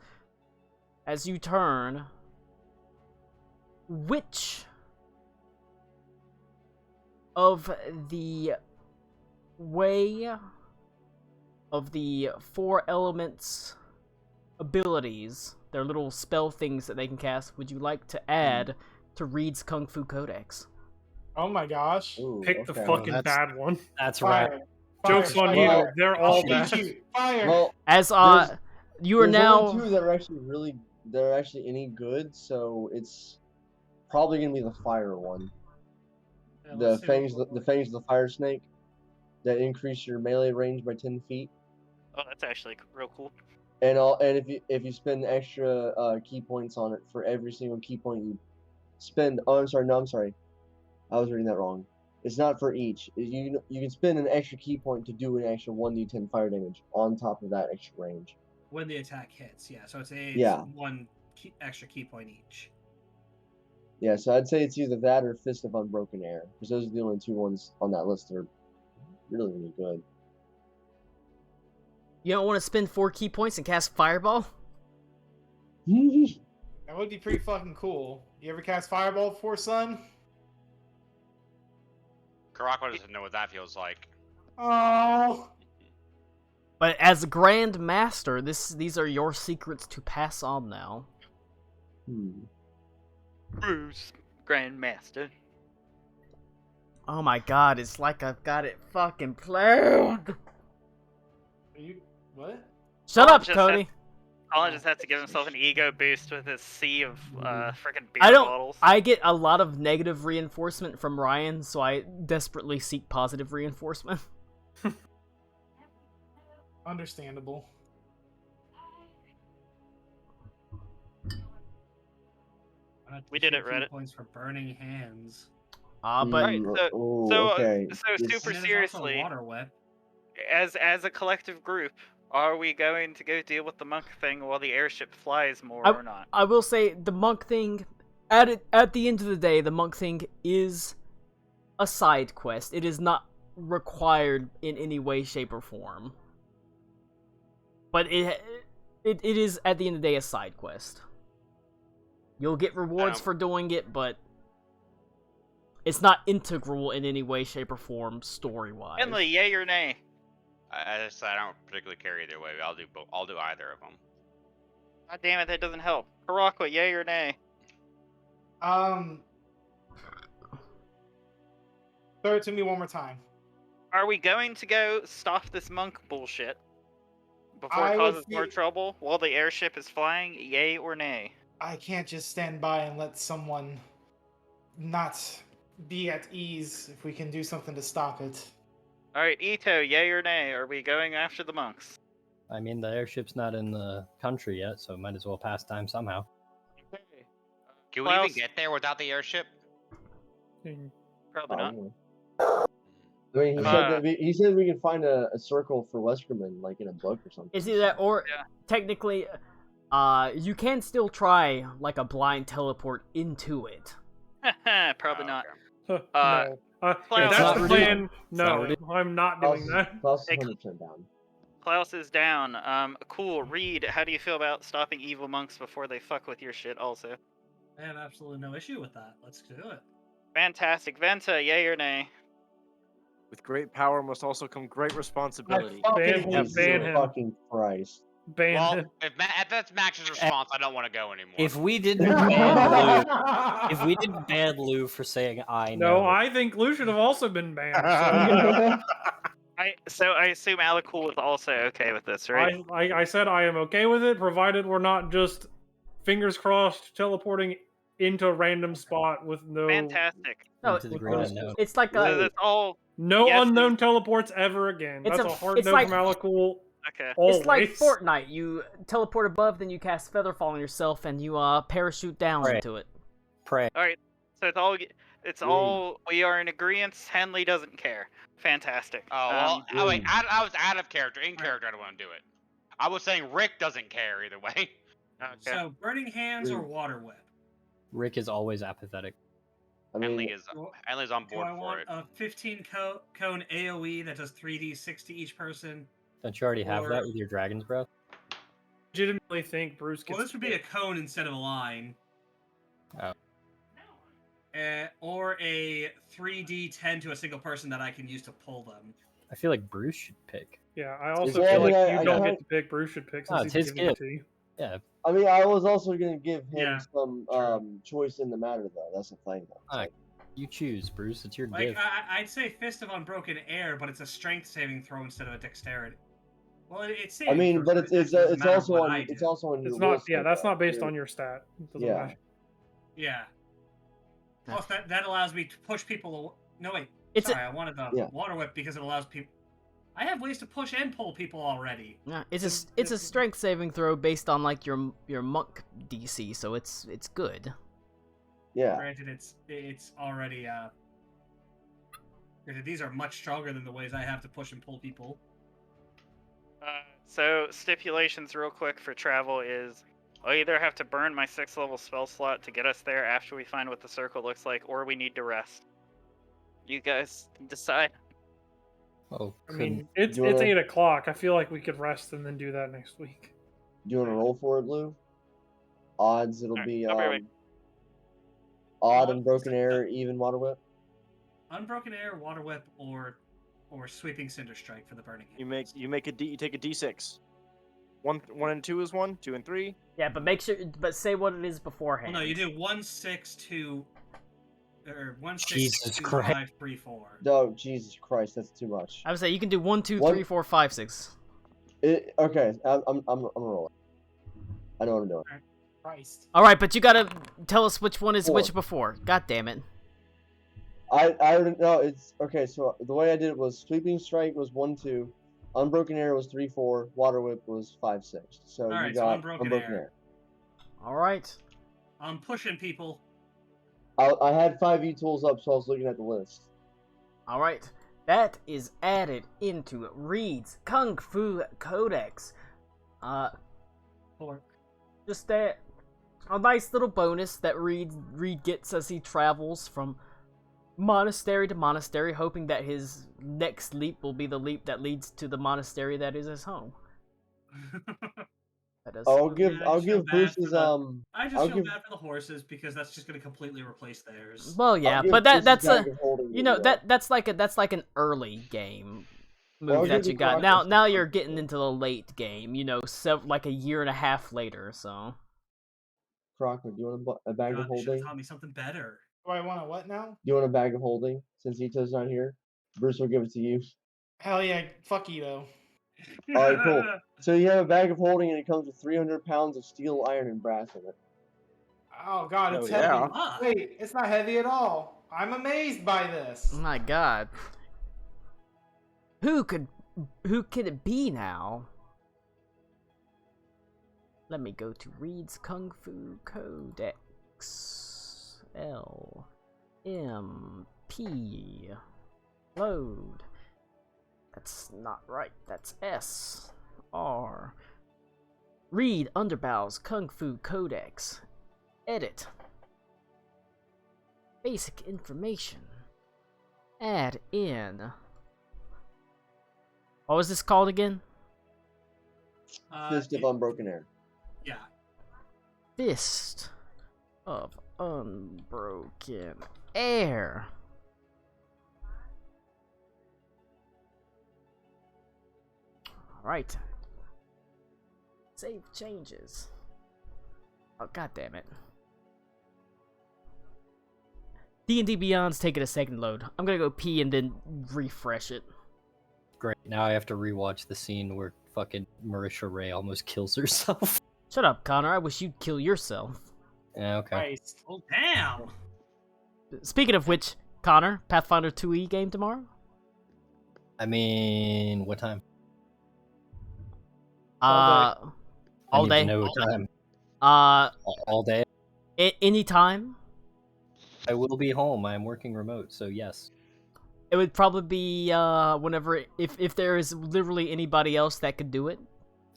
as you turn, which of the way of the 4 elements abilities, their little spell things that they can cast, would you like to add to Reed's Kung Fu Codex? Oh my gosh. Ooh, Pick the okay. fucking that's- bad one. That's right. Fire. Joke's on you. Well, They're I'll all shoot bad. you. Fire. Well, As you are there's now only 2 that are actually they're actually any good, so it's probably gonna be the fire one. Yeah, The let's see fangs, what- the fangs of the fire snake, that increase your melee range by 10 feet. Oh, that's actually real cool. And if you spend extra key points on it for every single key point you spend. Oh, I'm sorry. No, I'm sorry. I was reading that wrong. It's not for each. You can spend an extra key point to do an extra 1d10 fire damage on top of that extra range. when the attack hits. Yeah, so it's Yeah. 1 extra key point each. Yeah, so I'd say it's either that or Fist of Unbroken Air, because those are the only 2 ones on that list that are really, really good. you don't want to spend 4 key points and cast Fireball? That would be pretty fucking cool. You ever cast Fireball before, son? Karako doesn't know what that feels like. Oh. But as Grand Master, these are your secrets to pass on now. Bruce, Grandmaster. Oh my god, it's like I've got it fucking planned. Are you what? Shut Colin up, just Cody. Colin just has to give himself an ego boost with his sea of freaking beer I don't. bottles. I get a lot of negative reinforcement from Ryan, so I desperately seek positive reinforcement. Understandable. We did it, Key Reddit. Points for burning hands. But Alright, okay. so This- super And then there's also seriously, water whip. as a collective group, are we going to go deal with the monk thing while the airship flies more or not? I will say the monk thing. At the end of the day, the monk thing is a side quest. It is not required in any way, shape, or form. But it is at the end of the day a side quest. You'll get rewards for doing it, but it's not integral in any way, shape, or form story-wise. Henley, yay or nay? I don't particularly care either way. I'll do both. I'll do either of them. God damn it, that doesn't help. Karaka, yay or nay? Throw it to me one more time. Are we going to go stop this monk bullshit before I it would causes more trouble while the airship is flying? Yay or nay? I can't just stand by and let someone not be at ease if we can do something to stop it. Alright, Ito, yay or nay? Are we going after the monks? I mean, the airship's not in the country yet, so might as well pass time somehow. Okay. Can we Klaus? even get there without the airship? Probably not. Probably. I mean, he said we can find a circle for Weskerman, like in a book or something. Is it that, or Yeah. technically, you can still try like a blind teleport into it. Probably Oh, not. okay. No. Klaus- That's not the ridiculous. plan. No, I'm not doing that. Klaus is Hey, 100% down. Klaus is down. Cool. Reed, how do you feel about stopping evil monks before they fuck with your shit also? I have absolutely no issue with that. Let's do it. Fantastic. Venta, yay or nay? With great power must also come great responsibility. I fucking Ban hate him, you. Jesus ban him. fucking Christ. Ban Well, him. if that's Max's response, I don't want to go anymore. If we didn't ban Lou, if we didn't ban Lou for saying I know, No, I think Lou should have also been banned. So. I assume Alakul is also okay with this, right? I said I am okay with it, provided we're not just fingers crossed teleporting into a random spot with no Fantastic. No, into the with great those- unknown. it's like So a. that's all. no Yes, unknown teleports ever again. It's That's a- a hard it's no like- from Alacool. Okay. Always. It's like Fortnite. You teleport above, then you cast Featherfall on yourself, and you parachute down Right. into it. Pray. All right. So it's all. We are in agreement. Henley doesn't care. Fantastic. Oh well. Oh wait, Ooh. I was out of character. In character, I don't want to do it. I was saying Rick doesn't care either way. Okay. So, burning hands or Ooh. water whip? Rick is always apathetic. I mean, Henley's on Do board I for want it. a 15 cone AoE that does 3d6 to each person? Don't you already have that Or- with your Dragon's Breath? Legitimately think Bruce gets. Well, this would be a cone instead of a line. Oh. Or a 3d10 to a single person that I can use to pull them. I feel like Bruce should pick. Yeah, I also Yeah, feel like I you don't kinda- get to pick. Bruce should pick Oh, since it's he's his giving it gift. to you. Yeah. I mean, I was also gonna give him Yeah, some true. choice in the matter, though. That's the thing, though. It's Alright. You choose, Bruce. It's your Like, gift. I'd say Fist of Unbroken Air, but it's a strength saving throw instead of a dexterity. Well, it's saving I mean, throw, but so it's it doesn't it's matter also what on I it's do. also on your It's not. will Yeah, save, that's though. not based Your- on your stat. It doesn't Yeah. matter. Yeah. Plus, that allows me to push people. No, wait. It's Sorry, I wanted the Yeah. water whip because it allows people. I have ways to push and pull people already. Yeah, it's a strength saving throw based on like your monk DC, so it's good. Yeah. Granted, it's already granted, these are much stronger than the ways I have to push and pull people. So stipulations real quick for travel is I'll either have to burn my 6th level spell slot to get us there after we find what the circle looks like, or we need to rest. You guys can decide. Oh, I mean, couldn't- it's you wanna- 8 o'clock. I feel like we could rest and then do that next week. Do you want to roll for it, Blue? Odds, it'll Alright, be I'll be right odd and broken air, even water whip. Unbroken Air, water whip, or sweeping cinder strike for the burning. You take a D6. One and 2 is 1, 2 and 3. Yeah, but say what it is beforehand. Well, no, you do 1, 6, 2, or 1, 6, Jesus 2, Christ. 5, 3, 4. Oh, Jesus Christ, that's too much. I would say you can do 1, 2, One- 3, 4, 5, 6. Okay, I'm rolling. I know what I'm doing. Christ. All right, but you gotta tell us which one is 4. which before. God damn it. I already know it's okay. So the way I did it was sweeping strike was 1, 2, unbroken air was 3, 4, water whip was 5, 6. So you Alright, so got Unbroken Air. All right. I'm pushing people. I had 5 tools up, so I was looking at the list. All right. That is added into Reed's Kung Fu Codex. Just a nice little bonus that Reed gets as he travels from monastery to monastery, hoping that his next leap will be the leap that leads to the monastery that is his home. That is. I'll give Yeah, I just feel bad for Bruce's I just I'll feel give- bad for the horses because that's just going to completely replace theirs. Well, yeah, I'll give but Bruce's that's a bag of holding you know the, that's like an early game move Well, I'll that give you the got. Crockers Now some you're fun getting too. into the late game. You know, like a year and a half later. So Crocker, do you want a bag God, of they should holding? have taught me something better. Do I want to what now? Do you want a bag of holding since Ito's not here? Bruce will give it to you. Hell yeah, fuck Ito. Alright, cool. So you have a bag of holding, and it comes with 300 pounds of steel, iron, and brass in it. Oh god, it's Oh, heavy. yeah. Ah, Wait, it's not heavy at all. I'm amazed by this. my God, who could it be now? Let me go to Reed's Kung Fu Codex. LMP. Load. That's not right. That's SR. Reed Underbow's Kung Fu Codex. Edit. Basic information. Add in. What was this called again? Fist of Unbroken Air. Yeah. Fist of Unbroken Air. Alright. Save changes. Oh, god damn it. D&D Beyond's taking a second to load. I'm gonna go pee and then refresh it. Great. Now I have to rewatch the scene where fucking Marisha Ray almost kills herself. Shut up, Connor. I wish you'd kill yourself. Yeah, okay. Christ. Oh, damn! Speaking of which, Connor, Pathfinder 2e game tomorrow? I mean, what time? All I need day. to know what time. All day. Anytime. I will be home. I am working remote, so yes. It would probably be whenever if there is literally anybody else that could do it.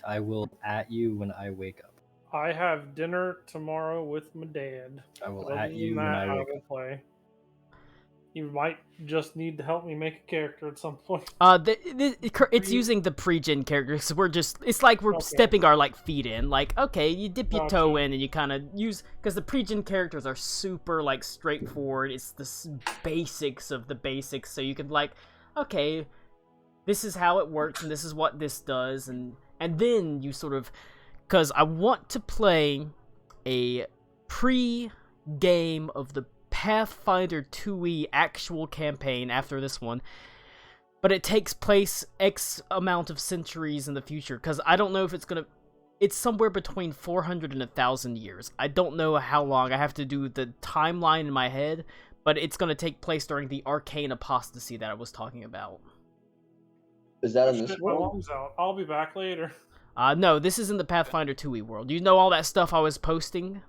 I will at you when I wake up. I have dinner tomorrow with my dad. I will Other at than you when that, I I wake will up. play. You might just need to help me make a character at some point. It's using the pre-gen characters. So it's like we're Okay. stepping our like feet in. Like, okay, you dip your toe Gotcha. in and you kind of use, because the pre-gen characters are super like straightforward. It's the basics of the basics. So you can like, okay, this is how it works and this is what this does, and then you sort of, because I want to play a pre-game of the Pathfinder 2e actual campaign after this one, but it takes place X amount of centuries in the future, because I don't know if it's somewhere between 400 and 1,000 years. I don't know how long. I have to do the timeline in my head, but it's gonna take place during the arcane apostasy that I was talking about. Is that in Shit, this my world? alarm's out. I'll be back later. No, this is in the Pathfinder 2e world. You know all that stuff I was posting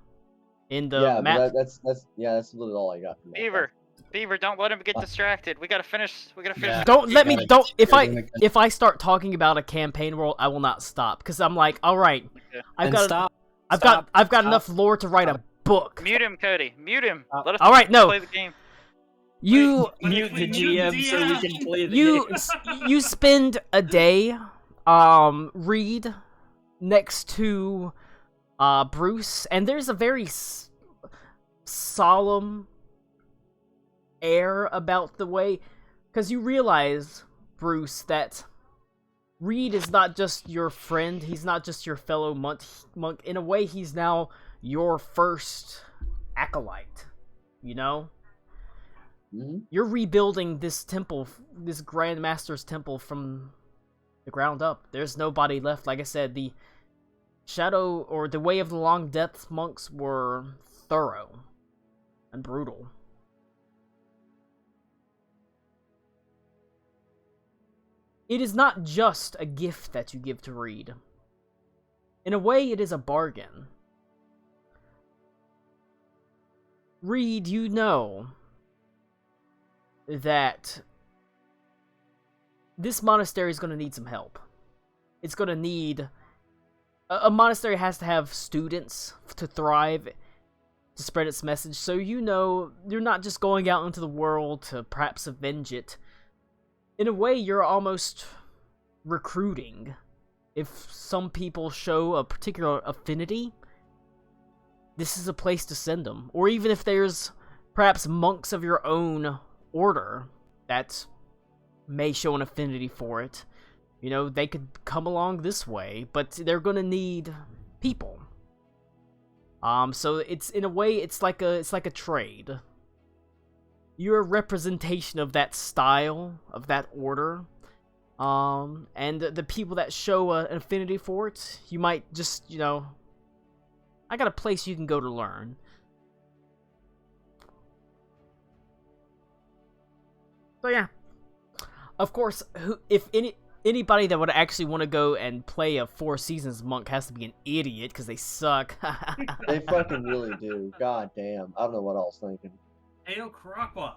in the Yeah, map? but that's literally all I got from that. Beaver, don't let him get distracted. We gotta finish. Yeah. Don't let me. gotta Don't. keep If I doing it. if I start talking about a campaign world, I will not stop, because I'm like, all right, I've And got stop. I've Stop. got enough lore to write a book. Mute him, Cody. Mute him. Let us All right, no. play the game. You Mute the GM so we can play you spend a day, Reed, next to Bruce, and there's a very solemn air about the way, because you realize, Bruce, that Reed is not just your friend, he's not just your fellow monk. In a way, he's now your first acolyte, you know? Hmm? You're rebuilding this temple, this Grand Master's temple, from the ground up. There's nobody left. Like I said, the Shadow, or the Way of the Long Death monks were thorough and brutal. It is not just a gift that you give to Reed. In a way, it is a bargain. Reed, you know that this monastery is going to need some help. It's going to need... A monastery has to have students to thrive, to spread its message, so you know you're not just going out into the world to perhaps avenge it. In a way, you're almost recruiting. If some people show a particular affinity, this is a place to send them. Or even if there's perhaps monks of your own order that may show an affinity for it, you know, they could come along this way, but they're gonna need people. So it's, in a way, it's like a trade. You're a representation of that style, of that order, and the people that show an affinity for it, you might just, you know, I got a place you can go to learn. So yeah, of course, if anybody that would actually want to go and play a 4 Seasons monk has to be an idiot, because they suck. They fucking really do. God damn. I don't know what I was thinking. Ayo, Karakwa.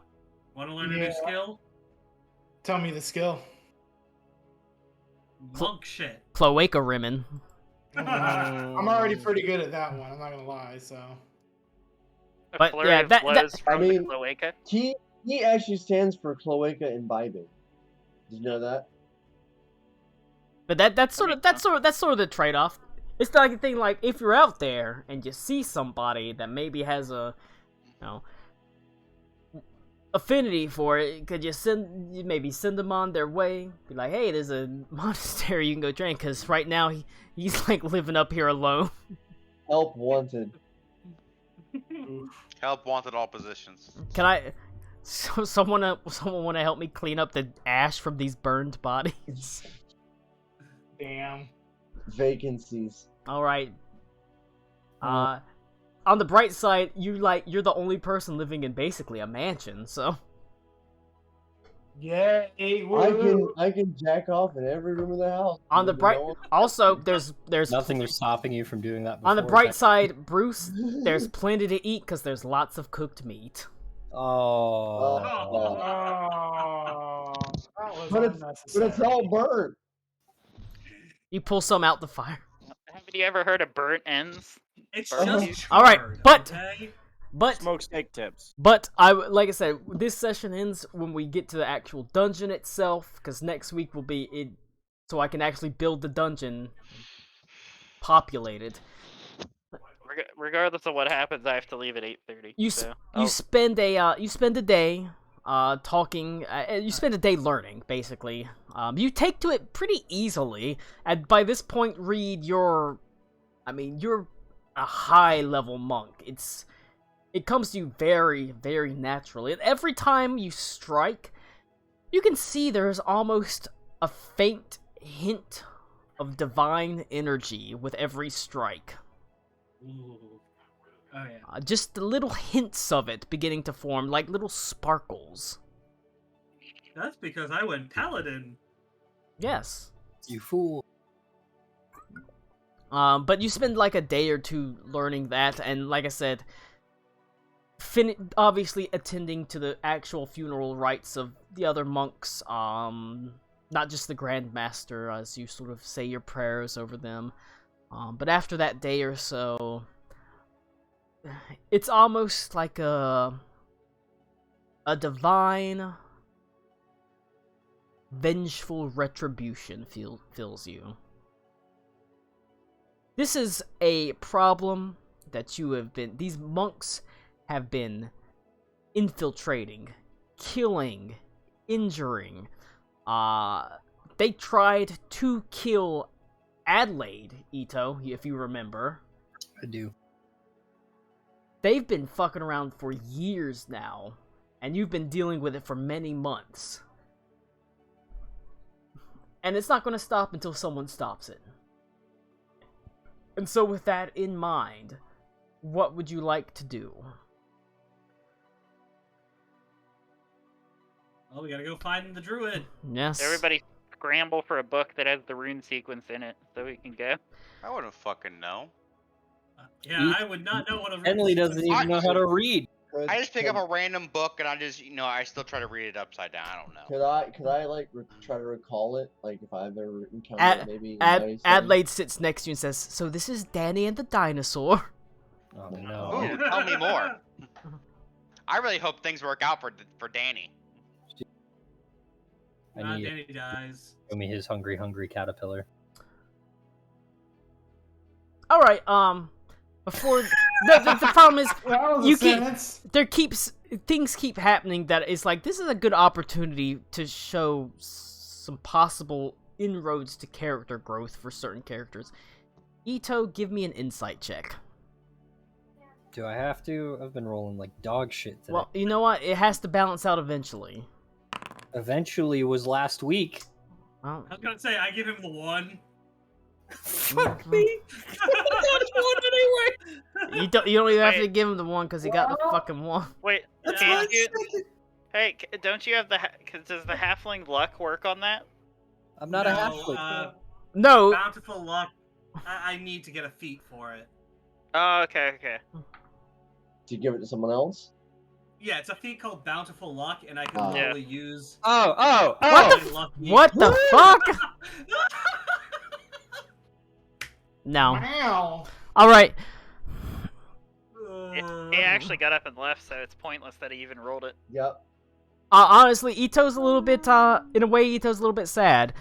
Want to learn a Yeah. new skill? Tell me the skill. Monk shit. Cloaca rimming. I'm already pretty good at that one. I'm not gonna lie. So A But, flurry yeah, of that- blows I from mean- the cloaca. He actually stands for cloaca imbibing. Did you know that? But that's sort of the trade-off. It's like a thing, like, if you're out there and you see somebody that maybe has a, you know, affinity for it, could you maybe send them on their way? Be like, hey, there's a monastery you can go train, because right now he's like living up here alone. Help wanted. Help wanted all positions. Can I? So someone want to help me clean up the ash from these burned bodies? damn. Vacancies. All right. On the bright side, you're the only person living in basically a mansion, so. Yeah. I can jack off in every room of the house. On the bright, No one- also there's Nothing was stopping you from doing that before. on the bright side, Bruce, there's plenty to eat because there's lots of cooked meat. Oh. Oh, that was But it's unnecessary. all burnt. You pull some out the fire. Haven't you ever heard of burnt ends? It's Burnt just meat. All right, charred, but- okay? But Smokestack tips. But like I said, this session ends when we get to the actual dungeon itself, because next week will be it, so I can actually build the dungeon, populate it. Regardless of what happens, I have to leave at 8:30. You so you spend a day talking. You spend a day learning, basically. You take to it pretty easily, and by this point, Reed, you're a high level monk. It comes to you very, very naturally. And every time you strike, you can see there's almost a faint hint of divine energy with every strike. Ooh. Oh yeah. Just the little hints of it beginning to form, like little sparkles. That's because I went paladin. Yes. You fool. But you spend like a day or two learning that, and like I said, obviously attending to the actual funeral rites of the other monks, not just the Grand Master, as you sort of say your prayers over them. But after that day or so, it's almost like a divine, vengeful retribution fills you. This is a problem that these monks have been infiltrating, killing, injuring. They tried to kill Adelaide, Ito, if you remember. I do. They've been fucking around for years now, and you've been dealing with it for many months. And it's not going to stop until someone stops it. And so with that in mind, what would you like to do? Well, we gotta go find the druid. Yes. everybody scramble for a book that has the rune sequence in it, so we can go. I wouldn't fucking know. Yeah, I would not know what a Emily doesn't even know how to read. I just pick up a random book and I just, I still try to read it upside down. I don't know. Could I like try to recall it? Like if I've ever encountered it, maybe. in 97? Adelaide sits next to you and says, "So this is Danny and the dinosaur." Oh no. Ooh, tell me more. I really hope things work out for Danny. I need Danny dies. show me his hungry caterpillar. All right. Before the problem is That was a you sentence. things keep happening that is like this is a good opportunity to show some possible inroads to character growth for certain characters. Ito, give me an insight check. Do I have to? I've been rolling like dog shit today. Well, you know what? It has to balance out eventually. Eventually was last week. Well, I was gonna say I give him the 1. Fuck me. you don't even have to Wait. give him the 1 because he got the fucking 1. Wait, That's can't fine. you- hey, don't you have does the halfling luck work on that? I'm not a halfling. No. Bountiful luck. I need to get a feat for it. Oh, okay. To give it to someone else? Yeah, it's a feat called Bountiful Luck, and I can Oh. literally use. Oh. really lucky- What the fuck? No. Wow. All right. He actually got up and left, so it's pointless that he even rolled it. Yep. Honestly, Ito's a little bit, in a way, Ito's a little bit sad.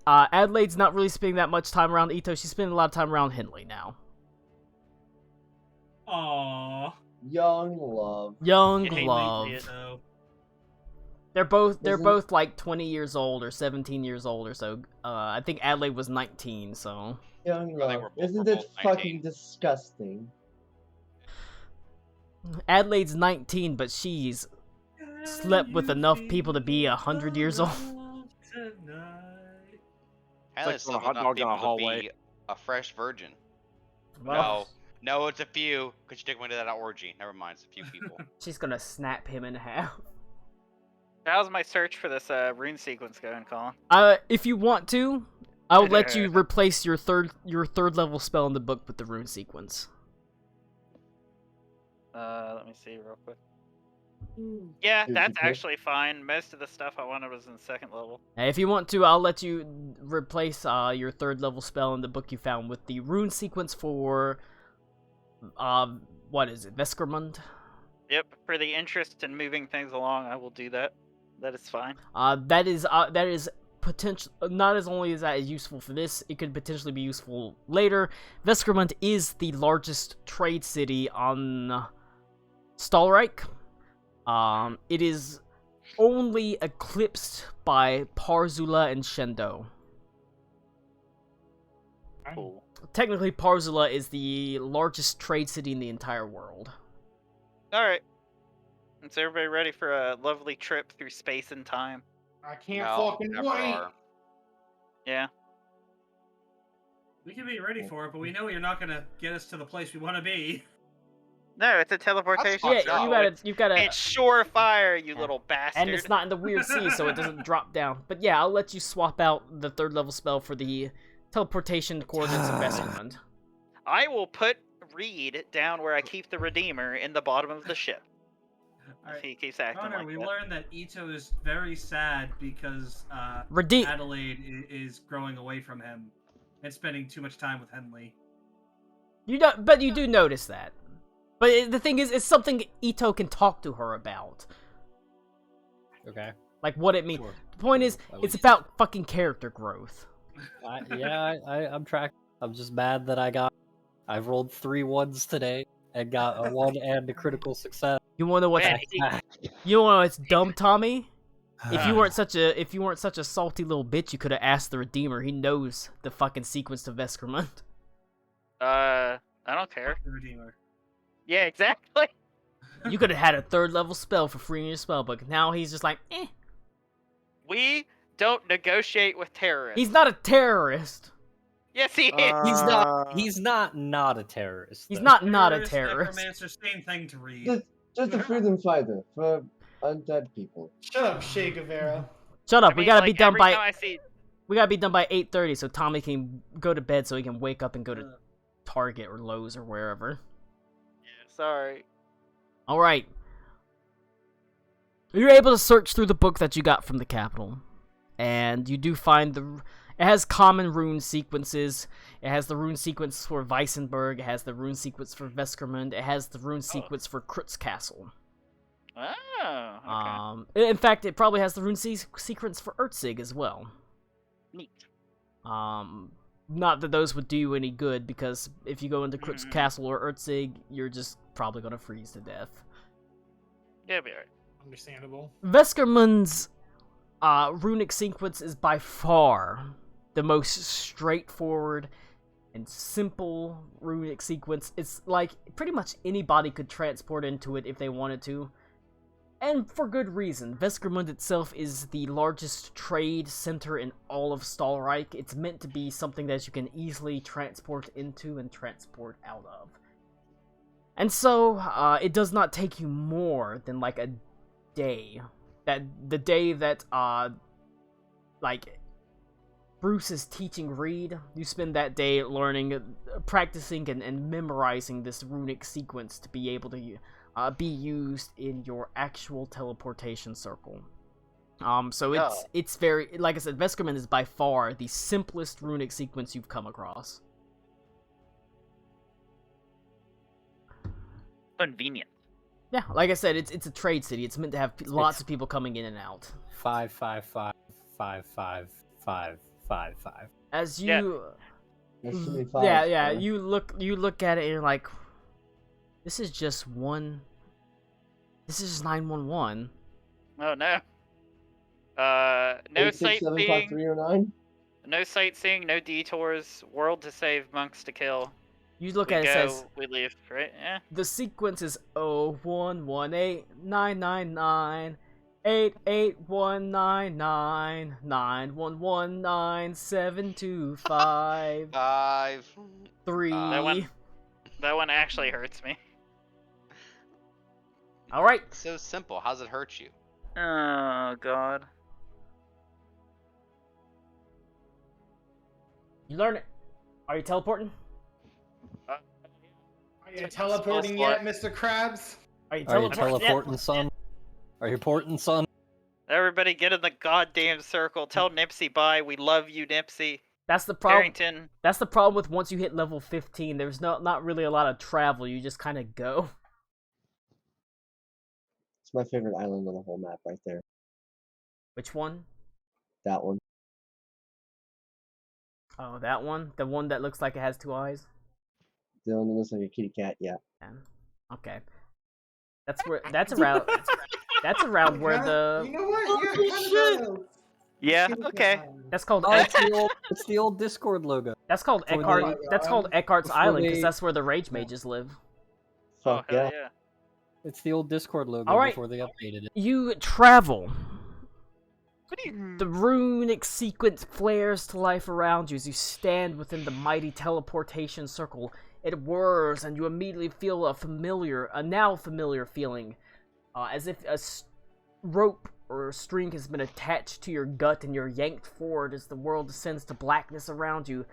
Adelaide's not really spending that much time around Ito. She's spending a lot of time around Hindley now. Aww. Young love. Young Yeah, love. So, They're both Isn't- like 20 years old or 17 years old or so. I think Adelaide was 19, so. Young Well, they love. were both- Isn't were it both fucking 19. disgusting? Adelaide's 19, but she's slept with enough people to be 100 years old. Hell, like it's throwing a still hot enough dog down a people to hallway. be a fresh virgin. Well, No, it's a few. Cause you took me to that orgy. Never mind, it's a few people. she's gonna snap him in half. How's my search for this rune sequence going, Colin? If you want to, I will let you replace your third level spell in the book with the rune sequence. Let me see real quick. Yeah, Did you that's pick- actually fine. Most of the stuff I wanted was in 2nd level. If you want to, I'll let you replace your third level spell in the book you found with the rune sequence for what is it, Veskermund? Yep, for the interest in moving things along, I will do that. That is fine. That is potential. Not as only is that useful for this, it could potentially be useful later. Veskermund is the largest trade city on Stalreich. It is only eclipsed by Parzula and Shendo. Cool. Technically, Parzula is the largest trade city in the entire world. Alright. Is everybody ready for a lovely trip through space and time? I can't No, fucking never wait. are. Yeah. We can be ready for it, but we know you're not gonna get us to the place we want to be. No, it's a teleportation. fucked Yeah, up. circle. you've gotta. It's surefire, you Yeah. little bastard. And it's not in the weird sea, so it doesn't drop down. But yeah, I'll let you swap out the 3rd level spell for the teleportation coordinates of Veskermund. I will put Reed down where I keep the Redeemer in the bottom of the ship. If he keeps acting Connor, like we that. learned that Ito is very sad because Redeem. Adelaide is growing away from him and spending too much time with Henley. But you do notice that. But the thing is, it's something Ito can talk to her about. Okay. Like what it means. Sure. The point is, At it's least. about fucking character growth. I'm tracking. I'm just mad that I've rolled 3 ones today and got a 1 and a critical success. You wanna know what's Man, you wanna know what's dumb, Tommy? If you weren't such a salty little bitch, you could have asked the Redeemer. He knows the fucking sequence to Veskermund. I don't care. The Redeemer. Yeah, exactly. You could have had a 3rd level spell for free in your spellbook. Now he's just like, eh. We don't negotiate with terrorists. He's not a terrorist. Yes, he is. He's not a terrorist. He's though. not a Terrorist, terrorist. necromancer, same thing to read. Just a freedom fighter for undead people. Shut up, Shea Guevara. Shut up. I we mean, gotta like, be done every by time I see... we gotta be done by 8:30 so Tommy can go to bed so he can wake up and go to Target or Lowe's or wherever. Yeah, sorry. All right. You're able to search through the book that you got from the Capitol, and you do find it has common rune sequences. It has the rune sequence for Weissenberg. It has the rune sequence for Veskermund. It has the rune sequence for Krutz Castle. Oh, In fact, it probably has the rune sequence for Ertzig as well. Neat. Not that those would do you any good, because if you go into Krutz Mhm. Castle or Ertzig, you're just probably gonna freeze to death. Yeah, be alright. Understandable. Veskermund's runic sequence is by far the most straightforward and simple runic sequence. It's like pretty much anybody could transport into it if they wanted to. And for good reason. Veskermund itself is the largest trade center in all of Stalreich. It's meant to be something that you can easily transport into and transport out of. And so, it does not take you more than like a day. The day that, like, Bruce is teaching Reed, you spend that day learning, practicing, and memorizing this runic sequence to be able to be used in your actual teleportation circle. So it's very, like I said, Veskermund is by far the simplest runic sequence you've come across. Convenient. Yeah, like I said, it's a trade city. It's meant to have lots of people coming in and out. 5, 5, 5, 5, 5, 5, 5, 5. As Yeah. you, There's too many fives, yeah, man. you look at it and you're like, this is just 911. Oh no. No 8675309? sightseeing. No sightseeing. No detours. World to save. Monks to kill. You look We at it, it go. says We leave. Right? Yeah. the sequence is 0118-999 881999 9119 5. 3. That one actually hurts me. All right. So simple. How's it hurt you? Oh god. You learn it. Are you teleporting? Are you teleporting yet, Mr. Krabs? Are you Are you teleporting? teleporting, son? Are you porting, son? Everybody get in the goddamn circle. Tell Nipsey bye. We love you, Nipsey. That's the problem. Harrington. That's the problem with once you hit level 15. There's not really a lot of travel. You just kind of go. It's my favorite island on the whole map right there. Which one? That one. Oh, that one? The one that looks like it has 2 eyes? The one that looks like a kitty cat, yeah. Yeah. Okay. That's around that's around where the You know what? Yeah, Holy kind of Yeah. Okay. that's called Oh, it's the old Discord logo. that's called For Eckhart the- that's called Eckhart's before Island because they- that's where the rage mages live. Oh Fuck hell yeah. yeah. It's the old Discord logo All right. before they updated it. You travel. What do you? The runic sequence flares to life around you as you stand within the mighty teleportation circle. It whirs, and you immediately feel a now familiar feeling, as if a rope or a string has been attached to your gut and you're yanked forward as the world descends to blackness around you.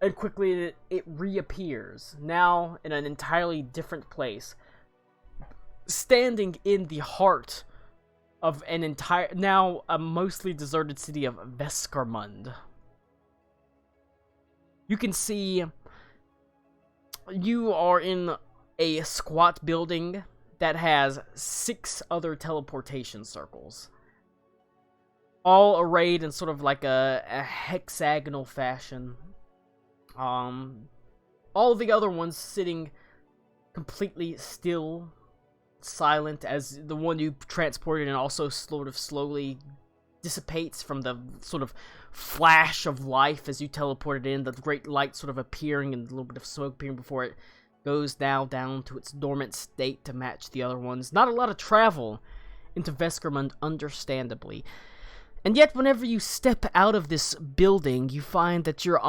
And quickly it reappears, now in an entirely different place. Standing in the heart of an now a mostly deserted city of Veskarmund. You can see you are in a squat building that has 6 other teleportation circles, all arrayed in sort of like a hexagonal fashion. All the other ones sitting completely still, silent, as the one you transported and also sort of slowly dissipates from the sort of flash of life as you teleported in, the great light sort of appearing and a little bit of smoke appearing before it goes now down to its dormant state to match the other ones. Not a lot of travel into Veskarmund, understandably. And yet, whenever you step out of this building, you find that you're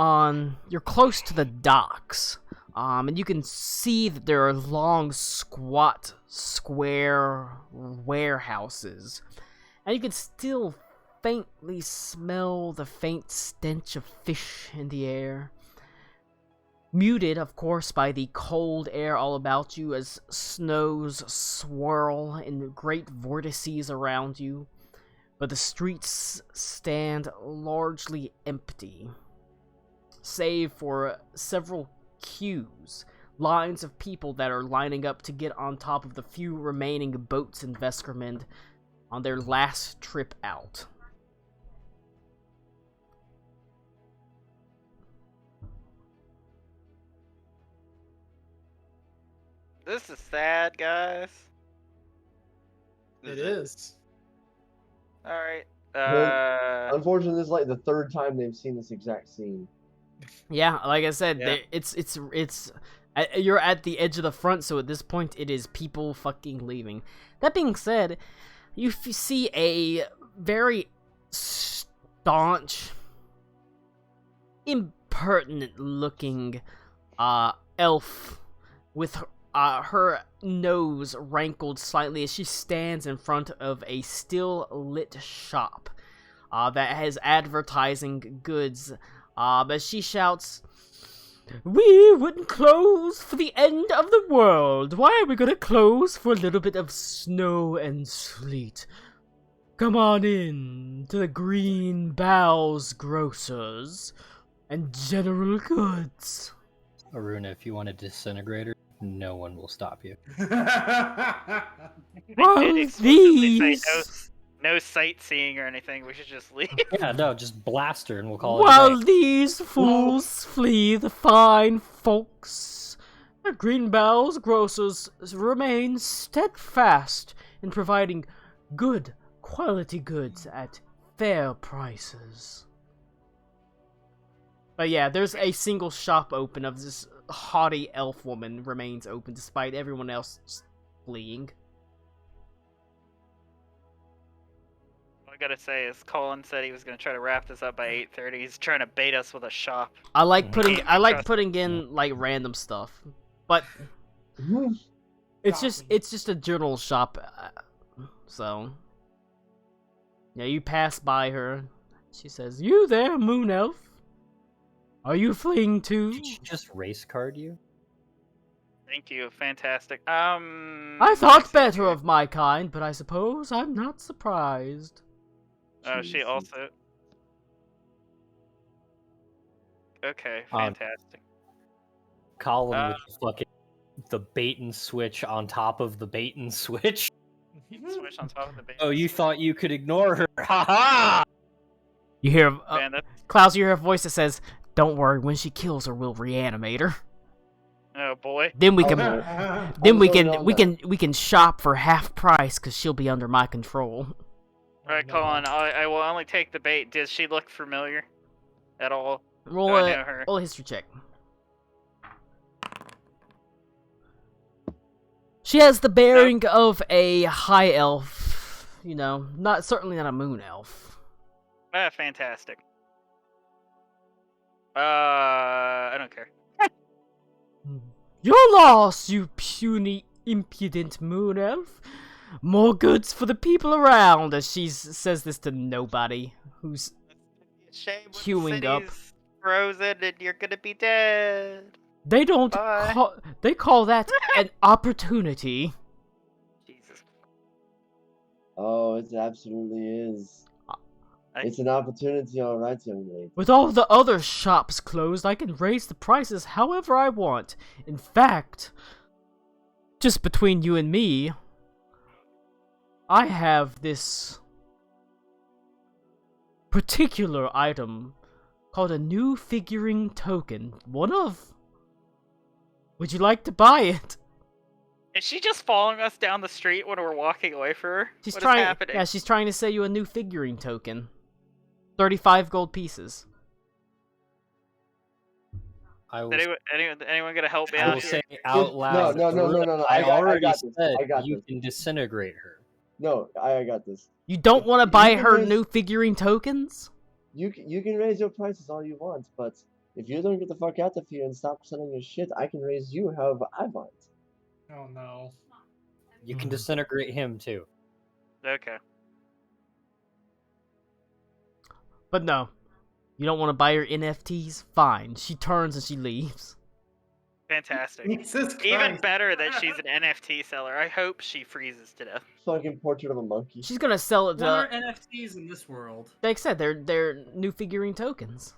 close to the docks. And you can see that there are long, squat, square warehouses. And you can still faintly smell the faint stench of fish in the air. Muted, of course, by the cold air all about you as snows swirl in great vortices around you. But the streets stand largely empty, save for several queues, lines of people that are lining up to get on top of the few remaining boats in Veskarmund on their last trip out. This is sad, guys. It is. All right. Unfortunately, this is like the 3rd time they've seen this exact scene. Yeah, like I said, Yeah. you're at the edge of the front, so at this point it is people fucking leaving. That being said, you see a very staunch, impertinent-looking elf with her nose rankled slightly as she stands in front of a still-lit shop that has advertising goods. But she shouts, "We wouldn't close for the end of the world. Why are we gonna close for a little bit of snow and sleet? Come on in to the Green Boughs Grocers and General Goods." Aruna, if you want a disintegrator, no one will stop you. They Well, did explicitly say these... no sightseeing or anything. We should just leave. Yeah, no, just blast her and we'll call it a While day. these fools flee, the fine folks at Green Boughs Grocers remain steadfast in providing good quality goods at fair prices. But yeah, there's a single shop open of this haughty elf woman remains open despite everyone else fleeing. All I gotta say is Colin said he was gonna try to wrap this up by 8:30. He's trying to bait us with a shop. I like putting Trust- in like random stuff, but it's just a general shop. So yeah, you pass by her. She says, "You there, Moon Elf? Are you fleeing too?" Did she just race card you? Thank you, fantastic. I thought better of my kind, but I suppose I'm not surprised. Oh, she Jesus. also. Okay, fantastic. Colin Uh, with the fucking the bait and switch on top of the bait and switch. Switch on top of the base. Oh, you thought you could ignore her? Ha ha! You hear Man, that's... Klaus, you hear a voice that says, "Don't worry, when she kills her, we'll reanimate her. Oh boy. Then we Oh, can, no. then I'm we going can, on we that. can, we can shop for half price because she'll be under my control." Alright, Colin, I will only take the bait. Does she look familiar at all? Roll Do I a know her? roll a history check. She has the bearing of a high elf, you know, certainly not a moon elf. Ah, fantastic. I don't care. You're lost, you puny, impudent moon elf. More goods for the people around, as she says this to nobody who's Shame when queuing the up. city's frozen and you're gonna be dead. They don't Bye. they call that an opportunity. Jesus. Oh, it absolutely is. It's an opportunity, all right, young lady. With all the other shops closed, I can raise the prices however I want. In fact, just between you and me, I have this particular item called a new figuring token. One of. Would you like to buy it? Is she just following us down the street when we're walking away from her? She's What is trying. happening? Yeah, she's trying to sell you a new figuring token. 35 gold pieces. I will, Anyone gonna help me I out will here? say out loud. No. I already got this. said I got you this. can disintegrate her. No, I got this. You don't If- want to you buy can her raise- new figuring tokens? You can raise your prices all you want, but if you don't get the fuck out of here and stop selling your shit, I can raise you however I want. Oh no. You can disintegrate him too. Okay. But no. You don't want to buy her NFTs? Fine. She turns and she leaves. Fantastic. Jesus Christ. Even better that she's an NFT seller. I hope she freezes to death. Fucking portrait of a monkey. She's gonna sell it What are to. NFTs in this world? Like I said, they're new figurine tokens.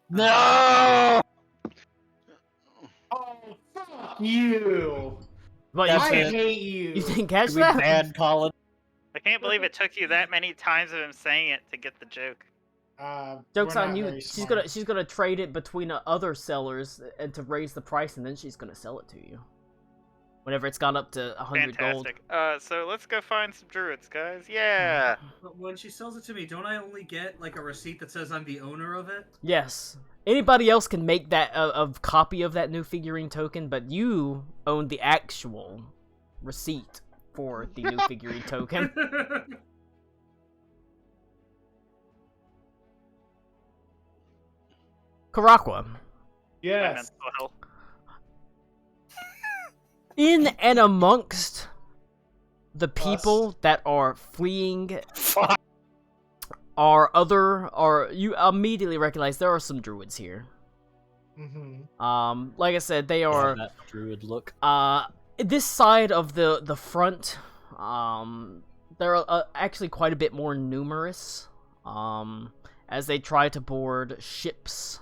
No! Oh, fuck you. But That's I you, it. hate you. you didn't catch Too that? bad, Colin. I can't believe it took you that many times of him saying it to get the joke. Joke's we're on not you. very She's smart. gonna trade it between other sellers and to raise the price, and then she's gonna sell it to you. Whenever it's gone up to 100 gold. Fantastic. So let's go find some druids, guys. Yeah. But when she sells it to me, don't I only get like a receipt that says I'm the owner of it? Yes. Anybody else can make that a copy of that new figurine token, but you own the actual receipt for the new figurine token. Karakwa. My Yes. mental health. In and amongst the people that are fleeing you immediately recognize there are some druids here. Mm-hmm. Like I said, they are that druid look. this side of the front, they're actually quite a bit more numerous. As they try to board ships.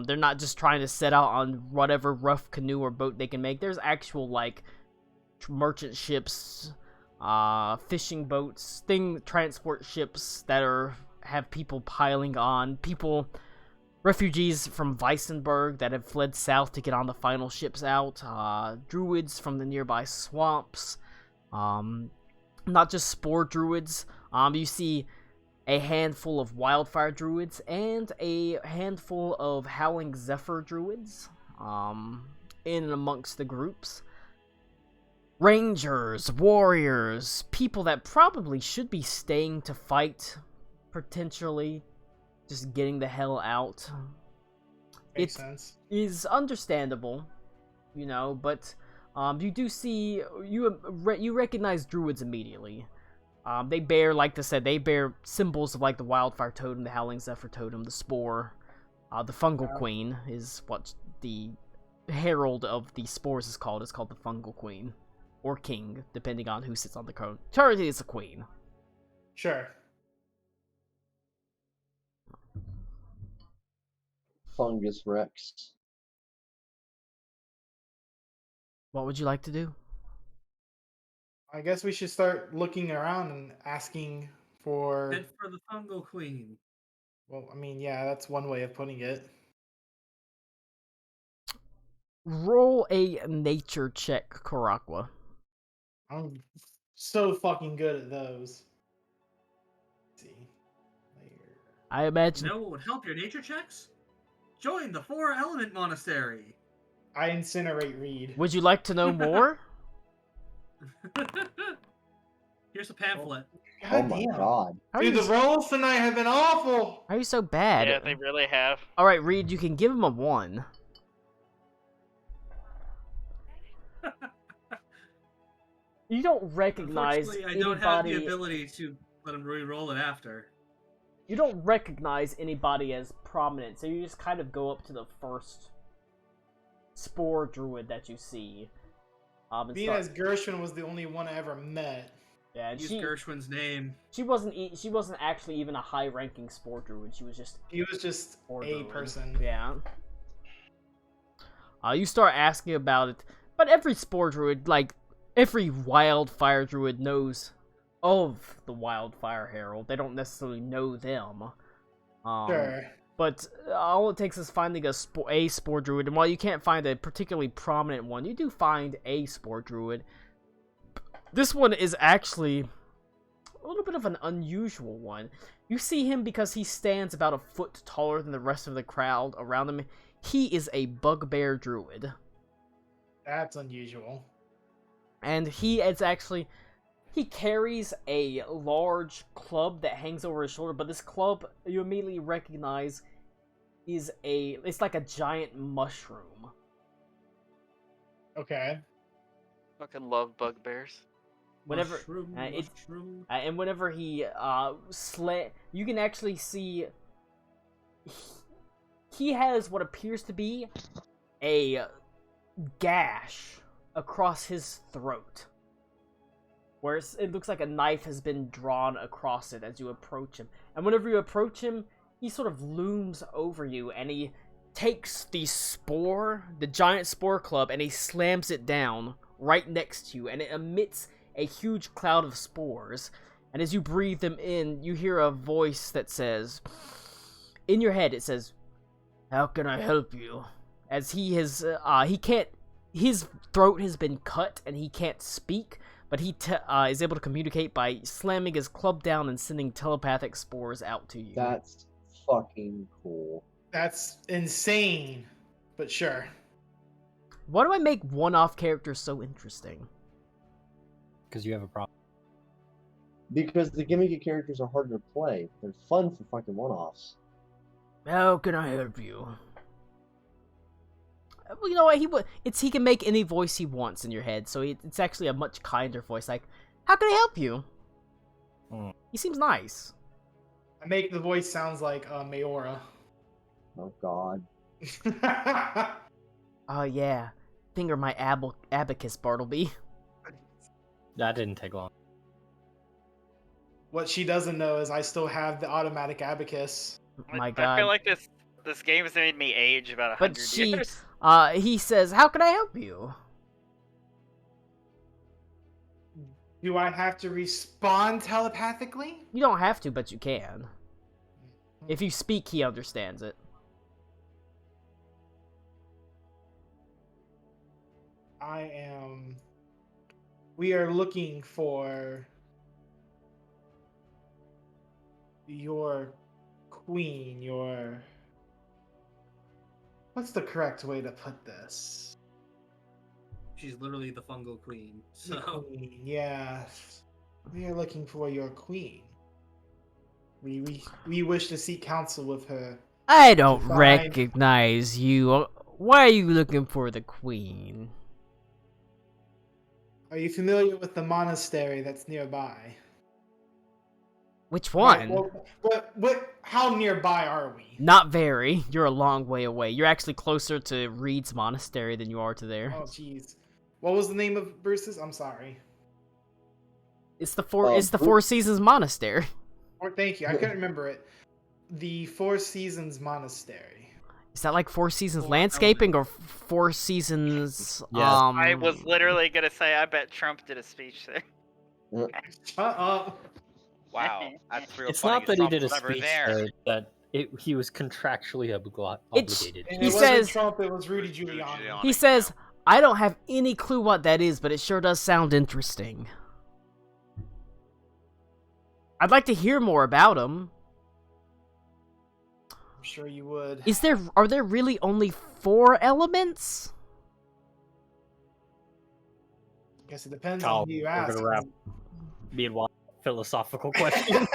They're not just trying to set out on whatever rough canoe or boat they can make. There's actual, like, merchant ships, fishing boats, transport ships that have people piling on. Refugees from Weissenberg that have fled south to get on the final ships out. Druids from the nearby swamps. Not just spore druids. You see a handful of wildfire druids and a handful of howling zephyr druids in and amongst the groups. Rangers, warriors, people that probably should be staying to fight, potentially just getting the hell out. Makes sense. Is understandable, you know, but you do see, you recognize druids immediately. They bear, like I said, they bear symbols of like the wildfire totem, the howling zephyr totem, the spore. The fungal queen is what the herald of the spores is called. It's called the fungal queen. Or king, depending on who sits on the throne. Currently it's a queen. Sure. Fungus Rex. What would you like to do? I guess we should start looking around and asking for. Head for the Fungal Queen. Well, I mean, yeah, that's one way of putting it. Roll a nature check, Karakwa. I'm so fucking good at those. Let's see. Layer. I You imagine. know what would help your nature checks? Join the 4-element monastery. I incinerate Reed. Would you like to know more? Here's a pamphlet. Oh God my damn. god. How are Dude, you, the rolls tonight have been awful. how are you so bad? Yeah, they really have. All right, Reed, you can give him a 1. You don't recognize Unfortunately, I don't have the anybody. ability to let him re-roll it after. You don't recognize anybody as prominent, so you just kind of go up to the first spore druid that you see. And Being start- as Gershwin was the only one I ever met. yeah, and Use she Gershwin's name. she wasn't actually even a high-ranking spore druid. She was just He was just spore a druid. person. Yeah. You start asking about it, but every spore druid, like every wildfire druid, knows of the wildfire herald. They don't necessarily know them. Sure. But all it takes is finding a spore druid, and while you can't find a particularly prominent one, you do find a spore druid. This one is actually a little bit of an unusual one. You see him because he stands about a foot taller than the rest of the crowd around him. He is a bugbear druid. That's unusual. And he carries a large club that hangs over his shoulder, but this club you immediately recognize it's like a giant mushroom. Okay. Fucking love bugbears. Whenever Mushroom, mushroom. and whenever he you can actually see he has what appears to be a gash across his throat, where it looks like a knife has been drawn across it as you approach him. And whenever you approach him, he sort of looms over you, and he takes the giant spore club, and he slams it down right next to you, and it emits a huge cloud of spores. And as you breathe them in, you hear a voice that says, in your head, it says, "How can I help you?" As his throat has been cut, and he can't speak, but he is able to communicate by slamming his club down and sending telepathic spores out to you. That's fucking cool. That's insane. But sure. Why do I make one-off characters so interesting? Because you have a problem. Because the gimmicky characters are harder to play. They're fun for fucking one-offs. How can I help you? Well, you know what? He can make any voice he wants in your head, so it's actually a much kinder voice. Like, how can I help you? He seems nice. I make the voice sounds like Maora. Oh god. Oh yeah, finger my abacus, Bartleby. That didn't take long. What she doesn't know is I still have the automatic abacus. My god. I feel like this game has made me age about But 100 years. he says, "How can I help you?" Do I have to respond telepathically? You don't have to, but you can. If you speak, he understands it. We are looking for your queen, what's the correct way to put this? She's literally the Fungal Queen. The So queen, yeah. We are looking for your queen. We wish to seek counsel with her. I don't Fine. recognize you. Why are you looking for the queen? Are you familiar with the monastery that's nearby? Which one? How nearby are we? Not very. You're a long way away. You're actually closer to Reed's monastery than you are to there. Oh, jeez. What was the name of Bruce's? I'm sorry. It's the Four Seasons Monastery. Thank you. I couldn't remember it. The Four Seasons Monastery. Is that like Four Seasons Four landscaping or Four Seasons? Yes. I was literally gonna say, I bet Trump did a speech there. Shut up. Wow, that's real It's funny. not that he Trump did a was never speech there. there, that he was contractually It's- obligated. And He it wasn't says- Trump, it was Rudy Giuliani. Giuliani. He says, "I don't have any clue what that is, but it sure does sound interesting. I'd like to hear more about him. I'm sure you would. Are there really only 4 elements? Guess it depends Kyle, on who you we're ask. gonna wrap me and Juan philosophical question.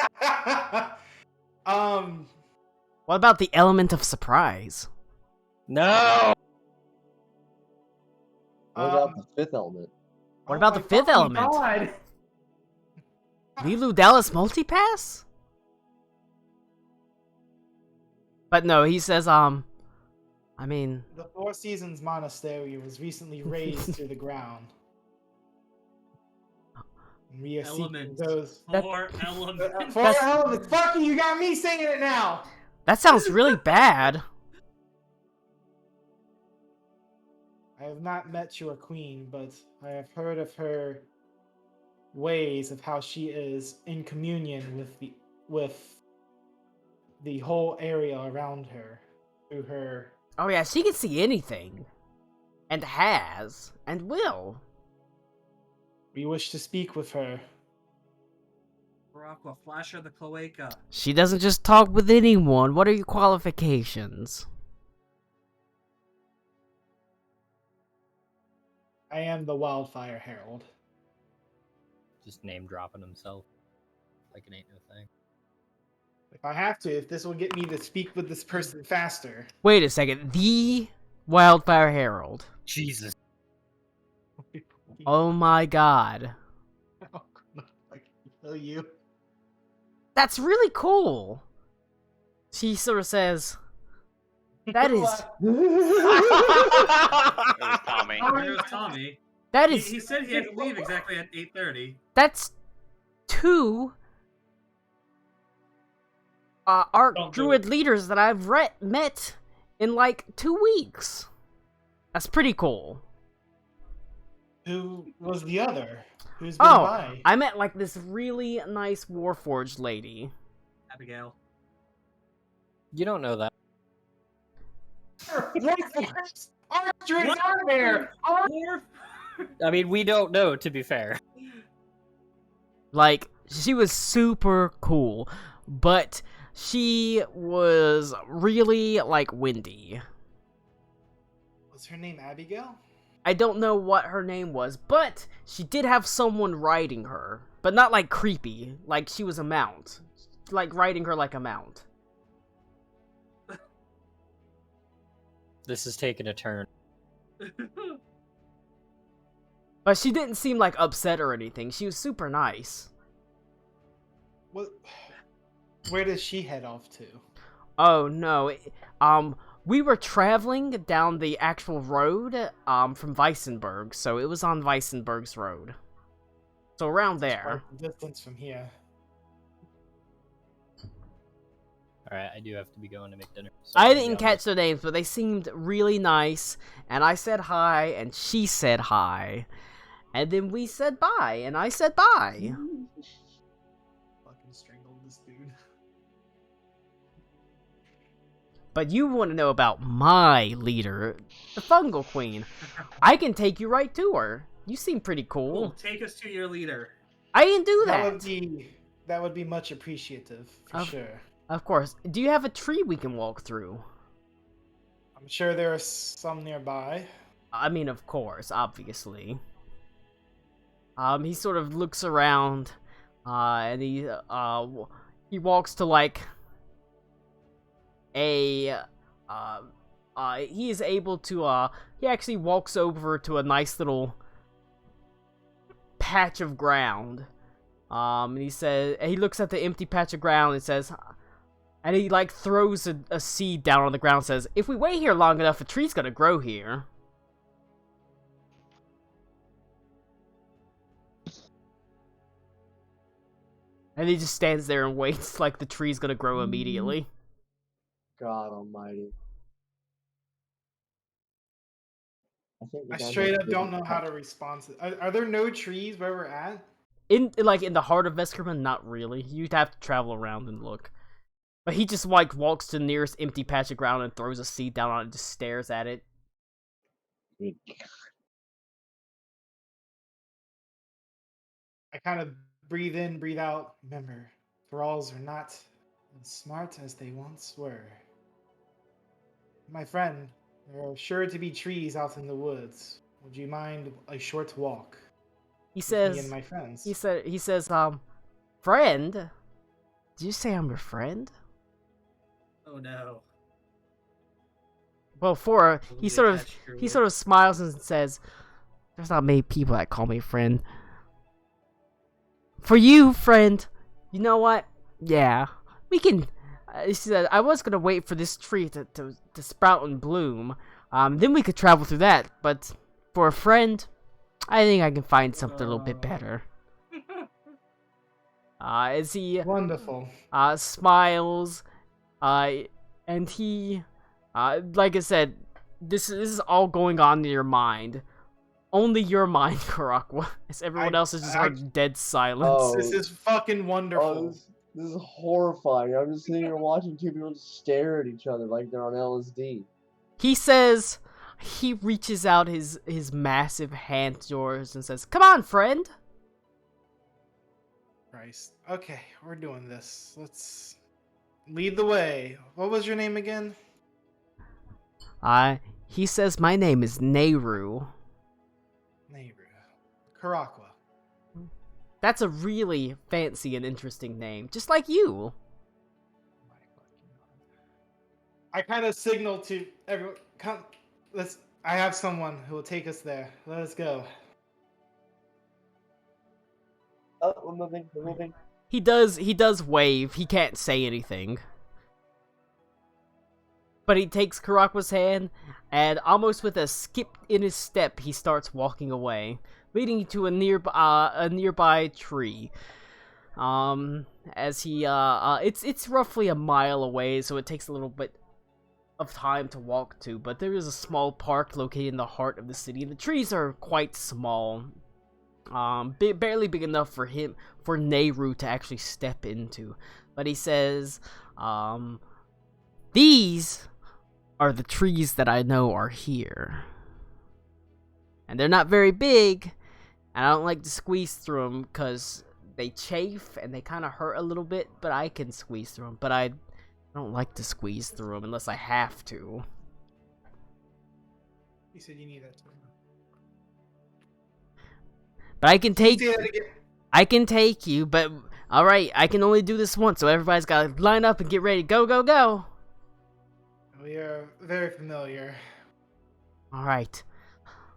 What about the element of surprise? No. What about the fifth element? What about the 5th element? God. Lilu Dallas Multipass? But no, he says, I mean, The Four Seasons Monastery was recently razed to the ground. And we are seeking Elements. those. Four elements. Four elements. Fuck you, you got me singing it now. that sounds really bad. I have not met your queen, but I have heard of her ways of how she is in communion with the whole area around her through her. Oh yeah, she can see anything. And has. And will. We wish to speak with her. Aqua Flasher the Cloaca. She doesn't just talk with anyone. What are your qualifications? I am the Wildfire Herald. Just name dropping himself like it ain't no thing. If I have to, if this will get me to speak with this person faster. Wait a second. The Wildfire Herald. Jesus. Oh my god. I can kill you. That's really cool. She sort of says, that is... It was Tommy. There's Tommy. That He, is... he said he had to leave exactly at 8:30. That's 2 Arc Don't do Druid it. leaders that I've met in like 2 weeks. That's pretty cool. Who was the other? Who's been Oh, by? I met like this really nice Warforged lady. Abigail. You don't know that. Archers are there! I mean, we don't know, to be fair. Like, she was super cool, but she was really, like, windy. Was her name Abigail? I don't know what her name was, but she did have someone riding her. But not, like, creepy. Like, she was a mount. Like, riding her like a mount. This has taken a turn. But she didn't seem, like, upset or anything. She was super nice. What? Where does she head off to? Oh, no. We were traveling down the actual road, from Weissenberg, so it was on Weissenberg's road. So around there. Quite the distance from here. Alright, I do have to be going to make dinner. So I I'll be didn't on catch their names, but they seemed really nice, and I said hi, and she said hi. And then we said bye, and I said bye. Fucking strangled this dude. But you want to know about my leader, the Fungal Queen. I can take you right to her. You seem pretty Cool. cool. Take us to your leader. I didn't do That would be much appreciative, for Of- sure. Of course. Do you have a tree we can walk through? I'm sure there are some nearby. I mean, of course, obviously. He sort of looks around, and he walks to, like, he is able to, he actually walks over to a nice little patch of ground. And he looks at the empty patch of ground and says, and he, like, throws a seed down on the ground and says, if we wait here long enough, a tree's gonna grow here. And he just stands there and waits like the tree's gonna grow immediately. God almighty. I think the I guy straight might up be don't able know to how cut. to respond to. Are there no trees where we're at? In the heart of Veskerman, not really. You'd have to travel around and look. But he just like walks to the nearest empty patch of ground and throws a seed down on it and just stares at it. Good. I kind of breathe in, breathe out. Remember, thralls are not as smart as they once were. My friend, there are sure to be trees out in the woods. Would you mind a short walk He with me and says, my friends? he says, friend? Did you say I'm your friend? Oh no. Well, he sort of smiles and says, "There's not many people that call me friend. For you, friend, you know what? Yeah, we can." She said, "I was gonna wait for this tree to sprout and bloom. Then we could travel through that. But for a friend, I think I can find something a little bit better." As he Wonderful. smiles, and he, like I said, this is all going on in your mind. Only your mind, Karakwa. As everyone else is just heard dead silence. Oh. This is fucking wonderful. Oh, this is horrifying. I'm just sitting here watching two people just stare at each other like they're on LSD. He says, he reaches out his massive hand to yours and says, "Come on, friend." Christ. Okay, we're doing this. Let's lead the way. What was your name again? He says, "My name is Nehru." Nehru. Karakwa. That's a really fancy and interesting name, just like you. My fucking God. I kind of signal to everyone, come, I have someone who will take us there. Let us go. Oh, we're moving. He does wave. He can't say anything. But he takes Karakwa's hand, and almost with a skip in his step, he starts walking away, leading to a nearby tree. As he it's roughly a mile away, so it takes a little bit of time to walk to. But there is a small park located in the heart of the city, and the trees are quite small. Barely big enough for Nehru to actually step into. But he says, "These are the trees that I know are here. And they're not very big, and I don't like to squeeze through them because they chafe and they kind of hurt a little bit, but I can squeeze through them. But I don't like to squeeze through them unless I have to." You said you need that. But I can take Say that again. I can take you, but alright, I can only do this once, so everybody's gotta line up and get ready. Go, go, go! We are very familiar. Alright.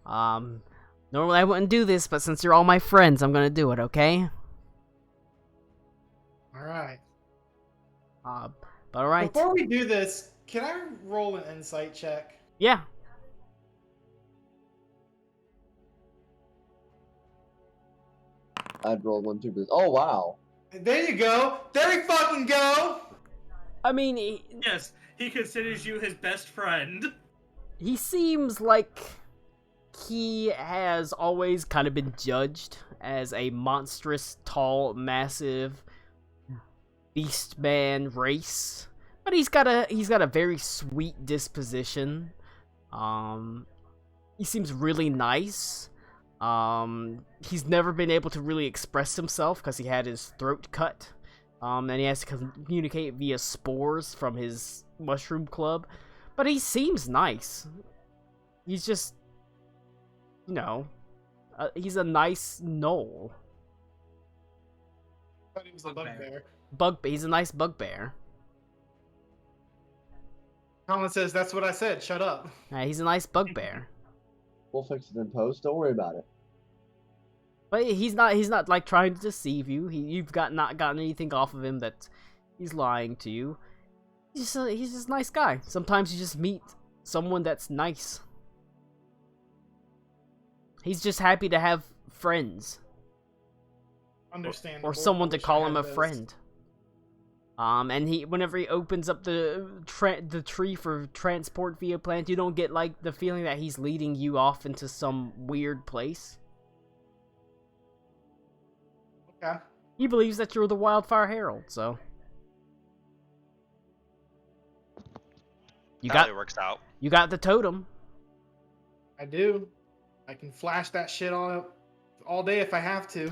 Normally I wouldn't do this, but since you're all my friends, I'm gonna do it, okay? Alright. But alright. Before we do this, can I roll an insight check? Yeah. I'd roll one too. Oh wow. There you go. There we fucking go. I mean, Yes, he considers you his best friend. he seems like he has always kind of been judged as a monstrous, tall, massive beast man race. But he's got a very sweet disposition. He seems really nice. He's never been able to really express himself because he had his throat cut. And he has to communicate via spores from his mushroom club. But he seems nice. He's just, you know, he's a nice gnoll. I thought he was a bugbear. He's a nice bugbear. Colin says, "That's what I said. Shut up." He's a nice bugbear. We'll fix it in post. Don't worry about it. But he's not like trying to deceive you. You've not gotten anything off of him that he's lying to you. He's just a nice guy. Sometimes you just meet someone that's nice. He's just happy to have friends. Understandable. Or someone to Wish I call had him a those. friend. And whenever he opens up the tree for transport via plant, you don't get like the feeling that he's leading you off into some weird place. Okay. He believes that you're the Wildfire Herald, so That really works out. you got the totem. I do. I can flash that shit all day if I have to.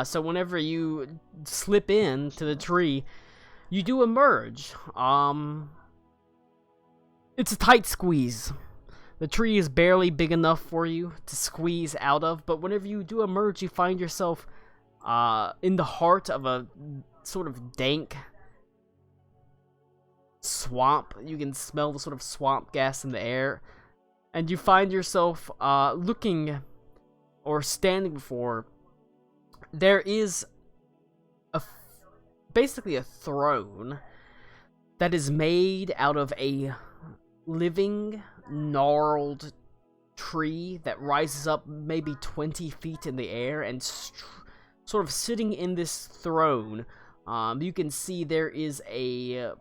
So whenever you slip into the tree, you do emerge. It's a tight squeeze. The tree is barely big enough for you to squeeze out of, but whenever you do emerge, you find yourself in the heart of a sort of dank swamp. You can smell the sort of swamp gas in the air, and you find yourself looking or standing before. There is basically a throne that is made out of a living, gnarled tree that rises up maybe 20 feet in the air, and sort of sitting in this throne, you can see there is a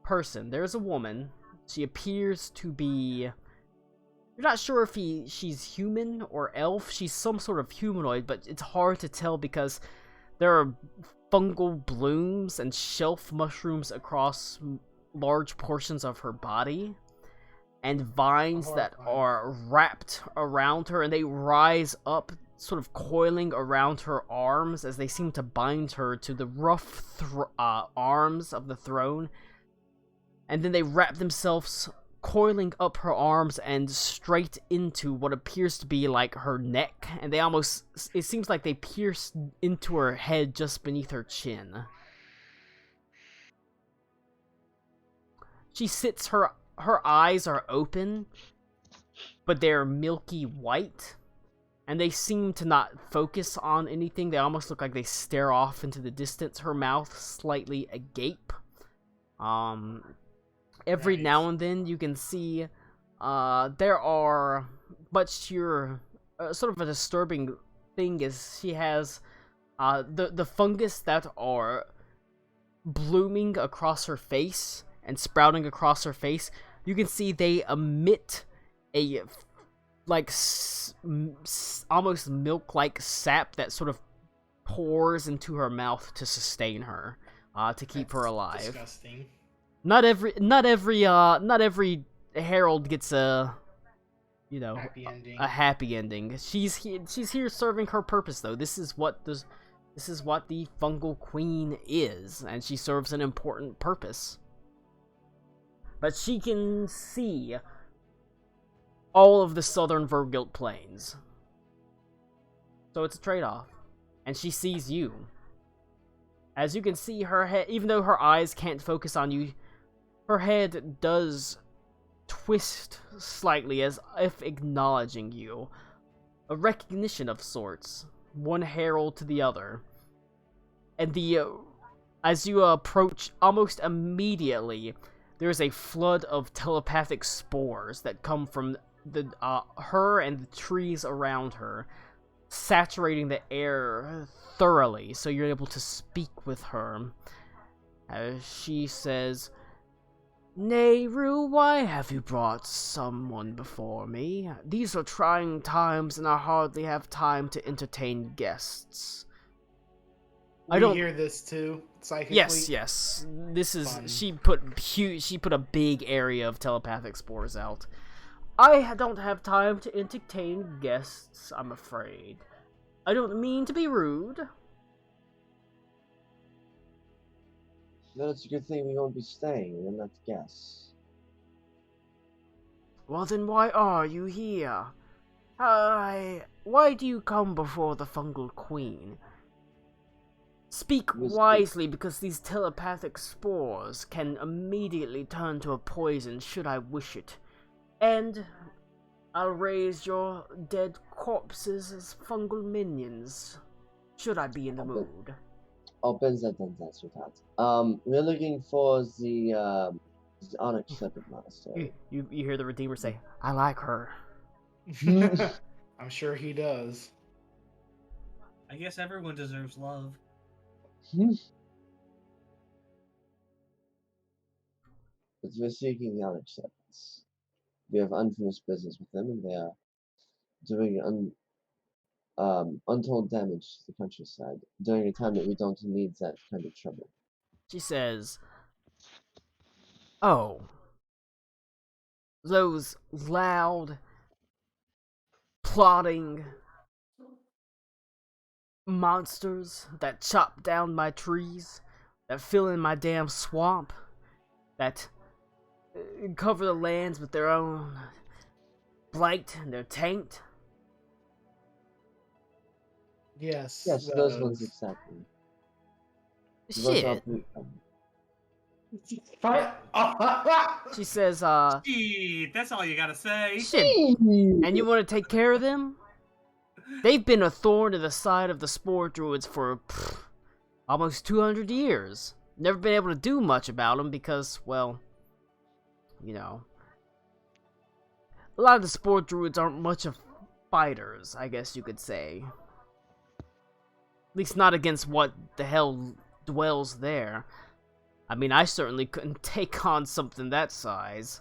person. There's a woman. She appears to be... You're not sure if she's human or elf. She's some sort of humanoid, but it's hard to tell because there are fungal blooms and shelf mushrooms across large portions of her body, and vines that are wrapped around her, and they rise up, sort of coiling around her arms as they seem to bind her to the rough arms of the throne, and then they wrap themselves, coiling up her arms and straight into what appears to be like her neck, and they almost, it seems like they pierce into her head just beneath her chin. She sits, her eyes are open, but they're milky white, and they seem to not focus on anything. They almost look like they stare off into the distance, her mouth slightly agape. Every now and then you can see there are, much to your sort of a disturbing thing is she has the fungus that are blooming across her face and sprouting across her face. You can see they emit a like almost milk-like sap that sort of pours into her mouth to sustain her, to keep her alive. Disgusting. Not every herald gets a Happy ending. a happy ending. She's here serving her purpose, though. This is what the fungal queen is, and she serves an important purpose. But she can see all of the southern Vergilt plains, so it's a trade-off. And she sees you. As you can see, her head, even though her eyes can't focus on you, her head does twist slightly as if acknowledging you. A recognition of sorts, one herald to the other. And as you approach, almost immediately, there's a flood of telepathic spores that come from her and the trees around her, saturating the air thoroughly, so you're able to speak with her. As she says, "Nehru, why have you brought someone before me? These are trying times, and I hardly have time to entertain guests." We hear this too, psychically. Yes. This is Fun. she put a big area of telepathic spores out. "I don't have time to entertain guests, I'm afraid. I don't mean to be rude." No, it's a good thing we won't be staying, then let's guess. "Well, then why are you here? Why do you come before the fungal queen? Speak wisely, because these telepathic spores can immediately turn to a poison should I wish it. And I'll raise your dead corpses as fungal minions, should I be in the mood." Oh, Benza done that, sweetheart. We're looking for the Onyx Serpent Master. You hear the Redeemer say, "I like her." I'm sure he does. I guess everyone deserves love. but we're seeking the unacceptance. We have unfinished business with them, and they are doing untold damage to the countryside during a time that we don't need that kind of trouble. She says, "Oh, those loud, plotting monsters that chop down my trees, that fill in my damn swamp, that cover the lands with their own blight and their taint." Yes. Yes, those ones exactly. Those are Shit. She says, Gee, that's all you gotta say. shit. And you want to take care of them? They've been a thorn in the side of the spore druids for almost 200 years. Never been able to do much about them because, well, you know, a lot of the spore druids aren't much of fighters, I guess you could say. At least not against what the hell dwells there. I mean, I certainly couldn't take on something that size.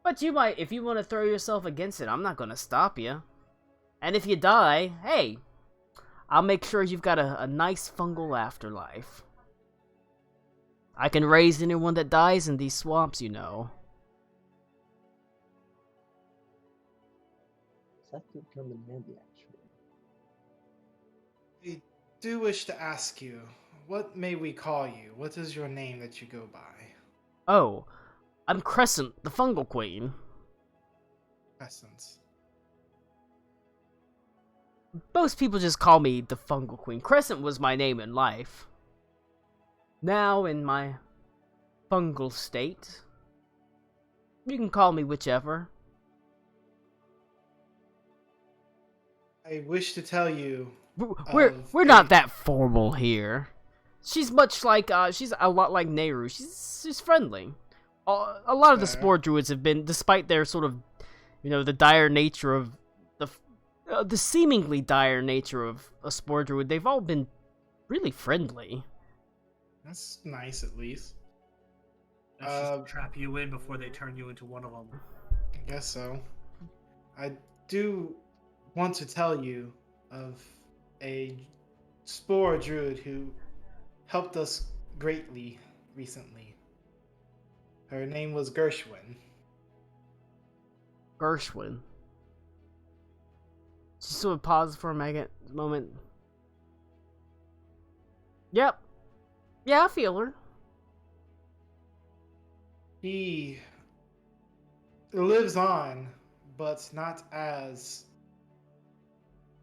But you might, if you want to throw yourself against it, I'm not going to stop you. And if you die, hey, I'll make sure you've got a nice fungal afterlife. I can raise anyone that dies in these swamps, you know. That could come in handy, actually. I do wish to ask you, what may we call you? What is your name that you go by? Oh, I'm Crescent, the Fungal Queen. Essence. Most people just call me the Fungal Queen. Crescent was my name in life. Now, in my fungal state, you can call me whichever. I wish to tell you. We're not that formal here. She's much like she's a lot like Nehru. She's friendly. A lot of the spore druids have been, despite their sort of, you know, the dire nature of the seemingly dire nature of a spore druid, they've all been really friendly. That's nice, at least. Let's just trap you in before they turn you into one of them. I guess so. I do want to tell you of a spore druid who helped us greatly recently. Her name was Gershwin. Gershwin. She sort of paused for a moment. Yep. Yeah, I feel her. She lives on, but not as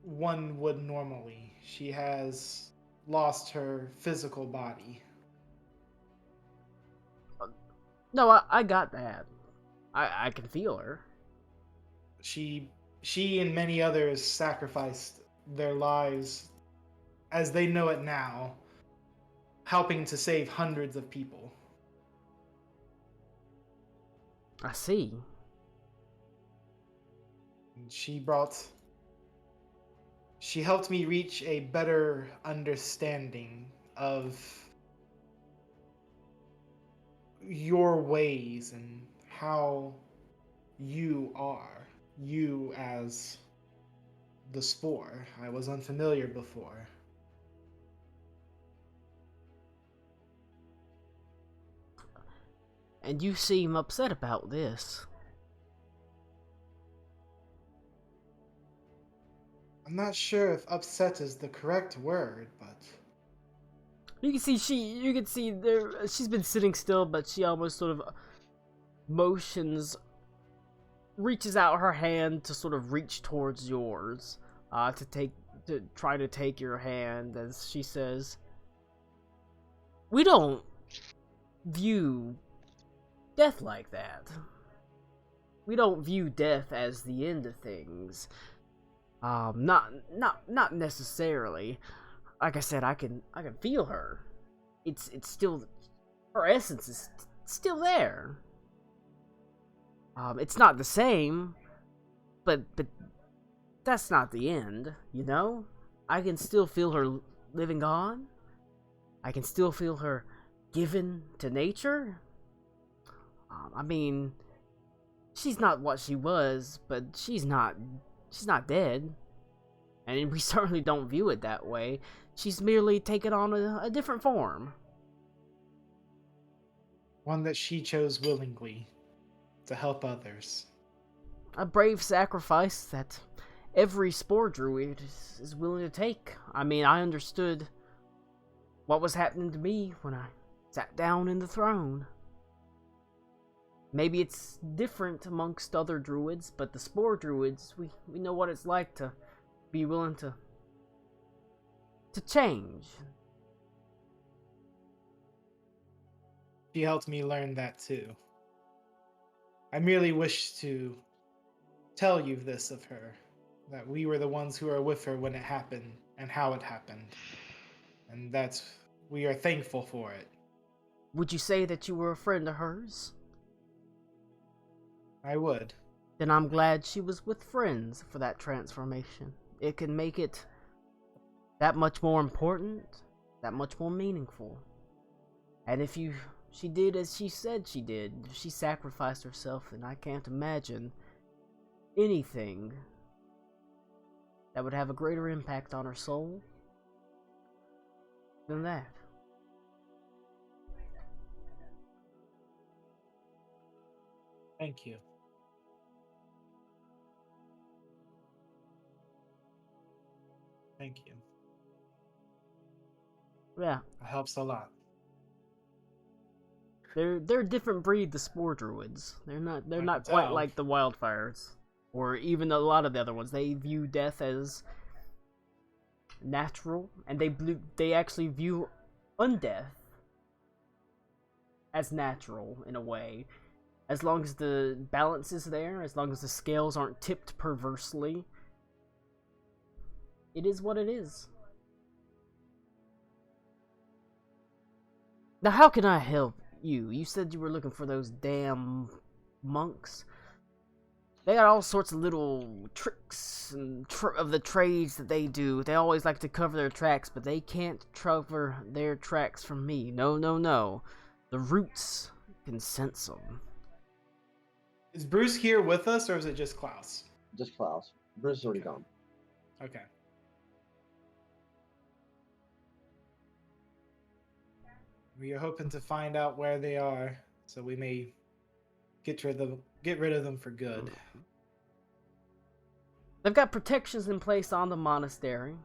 one would normally. She has lost her physical body. No, I got that. I can feel her. She and many others sacrificed their lives as they know it now, helping to save hundreds of people. I see. She helped me reach a better understanding of your ways and how you are. You as the spore. I was unfamiliar before. And you seem upset about this. I'm not sure if upset is the correct word, but You can see there she's been sitting still, but she almost sort of reaches out her hand to sort of reach towards yours, to try to take your hand, as she says, "We don't view death like that. We don't view death as the end of things. Not necessarily. Like I said, I can feel her. It's still, her essence is still there. It's not the same, but that's not the end, you know? I can still feel her living on. I can still feel her given to nature. I mean, she's not what she was, but she's not dead. And we certainly don't view it that way. She's merely taken on a different form. One that she chose willingly to help others. A brave sacrifice that every spore druid is willing to take. I mean, I understood what was happening to me when I sat down in the throne. Maybe it's different amongst other druids, but the spore druids, we know what it's like to be willing to change. She helped me learn that too. I merely wish to tell you this of her, that we were the ones who were with her when it happened and how it happened. And we are thankful for it. Would you say that you were a friend of hers? I would. Then I'm glad she was with friends for that transformation. It can make it that much more important, that much more meaningful. And if she did as she said she did, she sacrificed herself, and I can't imagine anything that would have a greater impact on her soul than that. Thank you. Thank you. Yeah. It helps a lot. They're a different breed, the spore druids. They're not I not can quite tell. like the wildfires, or even a lot of the other ones. They view death as natural, and they actually view undeath as natural in a way. As long as the balance is there, as long as the scales aren't tipped perversely, it is what it is. Now, how can I help you? You said you were looking for those damn monks. They got all sorts of little tricks and of the trades that they do. They always like to cover their tracks, but they can't cover their tracks from me. No, no, no. The roots can sense them. Is Bruce here with us, or is it just Klaus? Just Klaus. Bruce is already Okay. gone. Okay. We are hoping to find out where they are, so we may get rid of them for good. They've got protections in place on the monastery,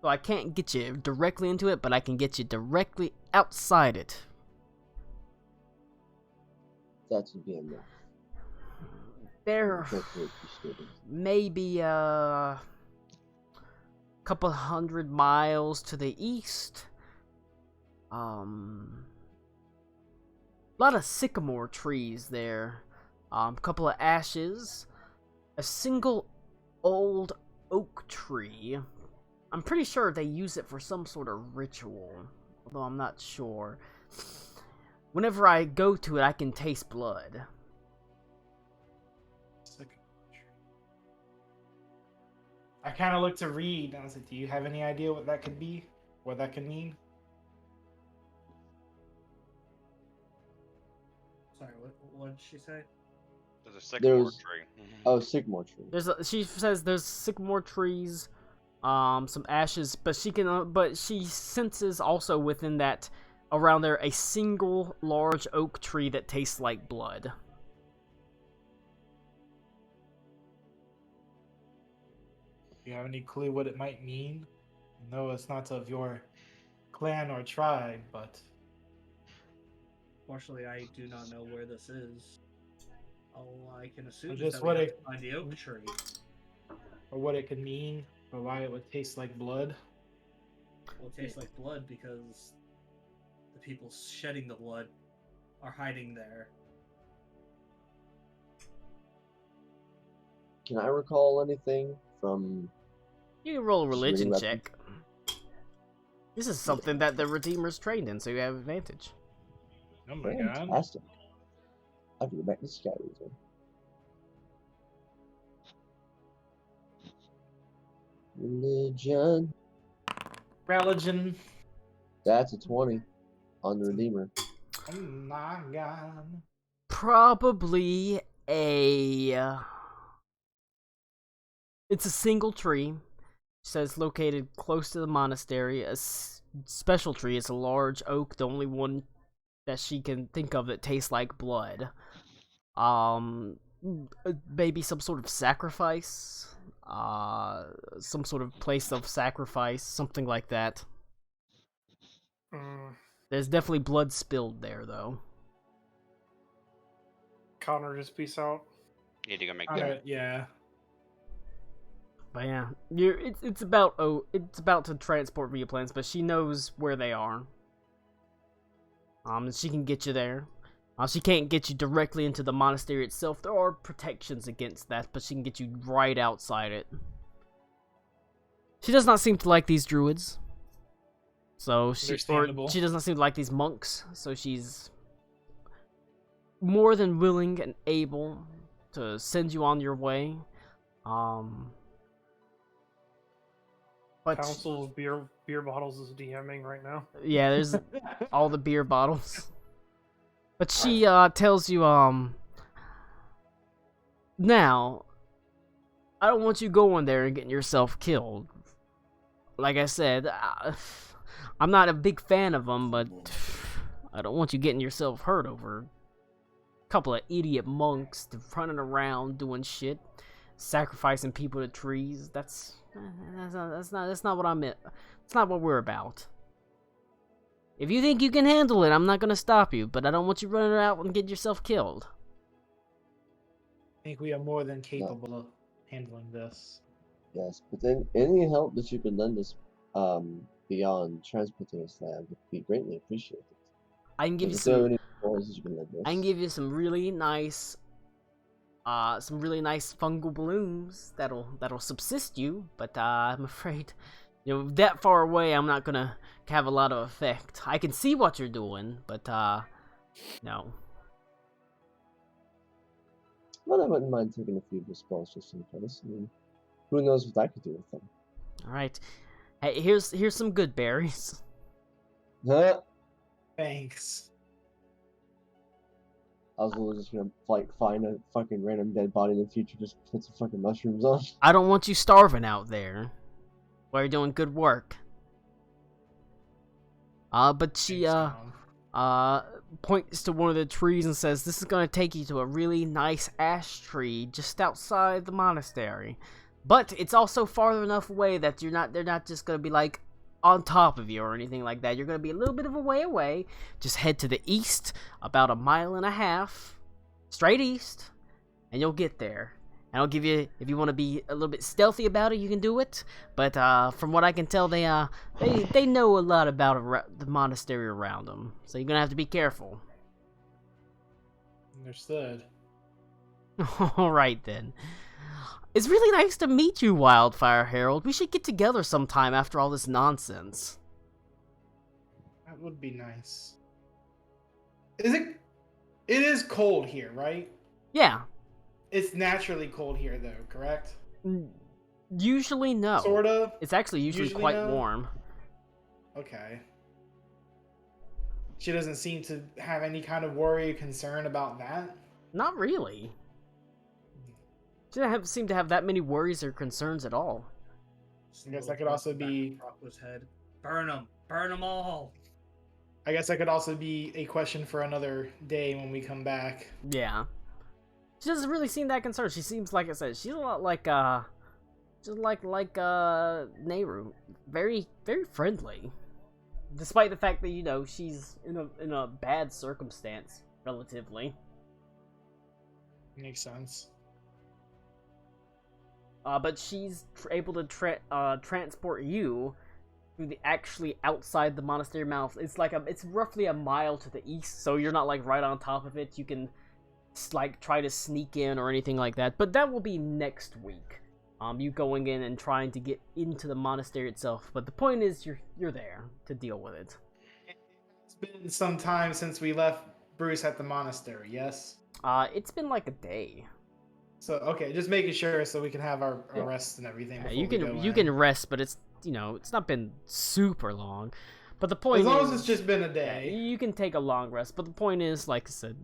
so I can't get you directly into it, but I can get you directly outside it. That would be enough. They're Appropriate for students. maybe a couple 100 miles to the east. A lot of sycamore trees there. Couple of ashes. A single old oak tree. I'm pretty sure they use it for some sort of ritual, although I'm not sure. Whenever I go to it, I can taste blood. I kind of looked to Reed, and I was like, do you have any idea what that could be? What that could mean? Sorry, what did she say? There's a sycamore There's- tree. Oh, sycamore tree. She says there's sycamore trees, some ashes, but she senses also within that, around there, a single large oak tree that tastes like blood. Do you have any clue what it might mean? No, it's not of your clan or tribe, but Fortunately, I do not know where this is. All I can assume is just that what we have it- to find the oak tree. or what it could mean, or why it would taste like blood. Well, it tastes like blood because the people shedding the blood are hiding there. Can I recall anything from? You can roll a Just religion reading check. This is something that the Redeemer's trained in, so you have advantage. Oh my god. Fantastic. I have to go back to Skyreason. Religion. Religion. That's a 20 on the Redeemer. Oh my god. probably a... It's a single tree. It says located close to the monastery. A special tree. It's a large oak, the only one that she can think of that tastes like blood. Maybe some sort of sacrifice. Some sort of place of sacrifice, something like that. There's definitely blood spilled there, though. Connor, just peace out. Need to go make Alright, yeah. But yeah, it's about to transport via planes, but she knows where they are. She can get you there. She can't get you directly into the monastery itself. There are protections against that, but she can get you right outside it. She does not seem to like these druids. So she does not seem to like these monks. So she's more than willing and able to send you on your way. But Council of beer bottles is DMing right now. yeah, there's all the beer bottles. But she tells you, now, I don't want you going there and getting yourself killed. Like I said, I'm not a big fan of them, but I don't want you getting yourself hurt over a couple of idiot monks running around doing shit, sacrificing people to trees. That's not what I'm. It's not what we're about. If you think you can handle it, I'm not gonna stop you, but I don't want you running out and getting yourself killed. I think we are more than capable of handling this. Yes, but then any help that you can lend us beyond transporting us there would be greatly appreciated. I can give you If there are some. any resources you can lend us. I can give you some really nice fungal blooms that'll subsist you, but I'm afraid, that far away, I'm not gonna have a lot of effect. I can see what you're doing, but no. Well, I wouldn't mind taking a few of your spells just in case. I mean, who knows what I could do with them? All right, hey, here's some good berries. Huh? Thanks. I was literally just gonna find a fucking random dead body in the future, just put some fucking mushrooms on. I don't want you starving out there while you're doing good work. But she points to one of the trees and says, "This is gonna take you to a really nice ash tree just outside the monastery. But it's also farther enough away that they're not just gonna be like on top of you or anything like that. You're gonna be a little bit of a way away. Just head to the east, about 1.5 miles, straight east, and you'll get there. And I'll give you, if you want to be a little bit stealthy about it, you can do it. But from what I can tell, they know a lot about the monastery around them, so you're gonna have to be careful." Understood. All right then. It's really nice to meet you, Wildfire Herald. We should get together sometime after all this nonsense. That would be nice. It is cold here, right? Yeah. It's naturally cold here, though, correct? Usually no. Sorta. It's actually usually quite no? warm. Okay. She doesn't seem to have any kind of worry or concern about that. Not really. She doesn't seem to have that many worries or concerns at all. I guess that could also be... Rocco's head. Burn them! Burn them all! I guess that could also be a question for another day when we come back. Yeah. She doesn't really seem that concerned. She seems, like I said, she's a lot like, just like Nehru. Very, very friendly. Despite the fact that, she's in a bad circumstance, relatively. Makes sense. But she's able to transport you through the actually outside the monastery mouth. It's roughly 1 mile to the east, so you're not like right on top of it. You can try to sneak in or anything like that. But that will be next week. You going in and trying to get into the monastery itself. But the point is, you're there to deal with it. It's been some time since we left Bruce at the monastery. Yes. It's been like a day. So okay, just making sure so we can have our rest and everything. You can rest, but it's it's not been super long. But the point As long as is, it's just been a yeah, day. you can take a long rest. But the point is, like I said,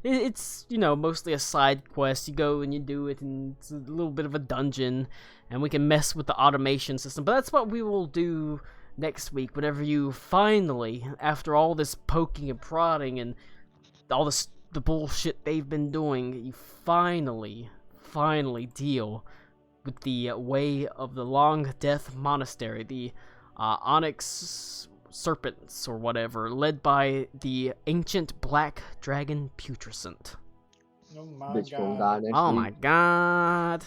it's mostly a side quest. You go and you do it, and it's a little bit of a dungeon, and we can mess with the automation system. But that's what we will do next week. Whenever you finally, after all this poking and prodding and all the bullshit they've been doing, you finally deal with the way of the Long Death Monastery, the Onyx Serpents or whatever, led by the ancient Black Dragon Putrescent. Oh my Bitch won't god. die next Oh week. my god.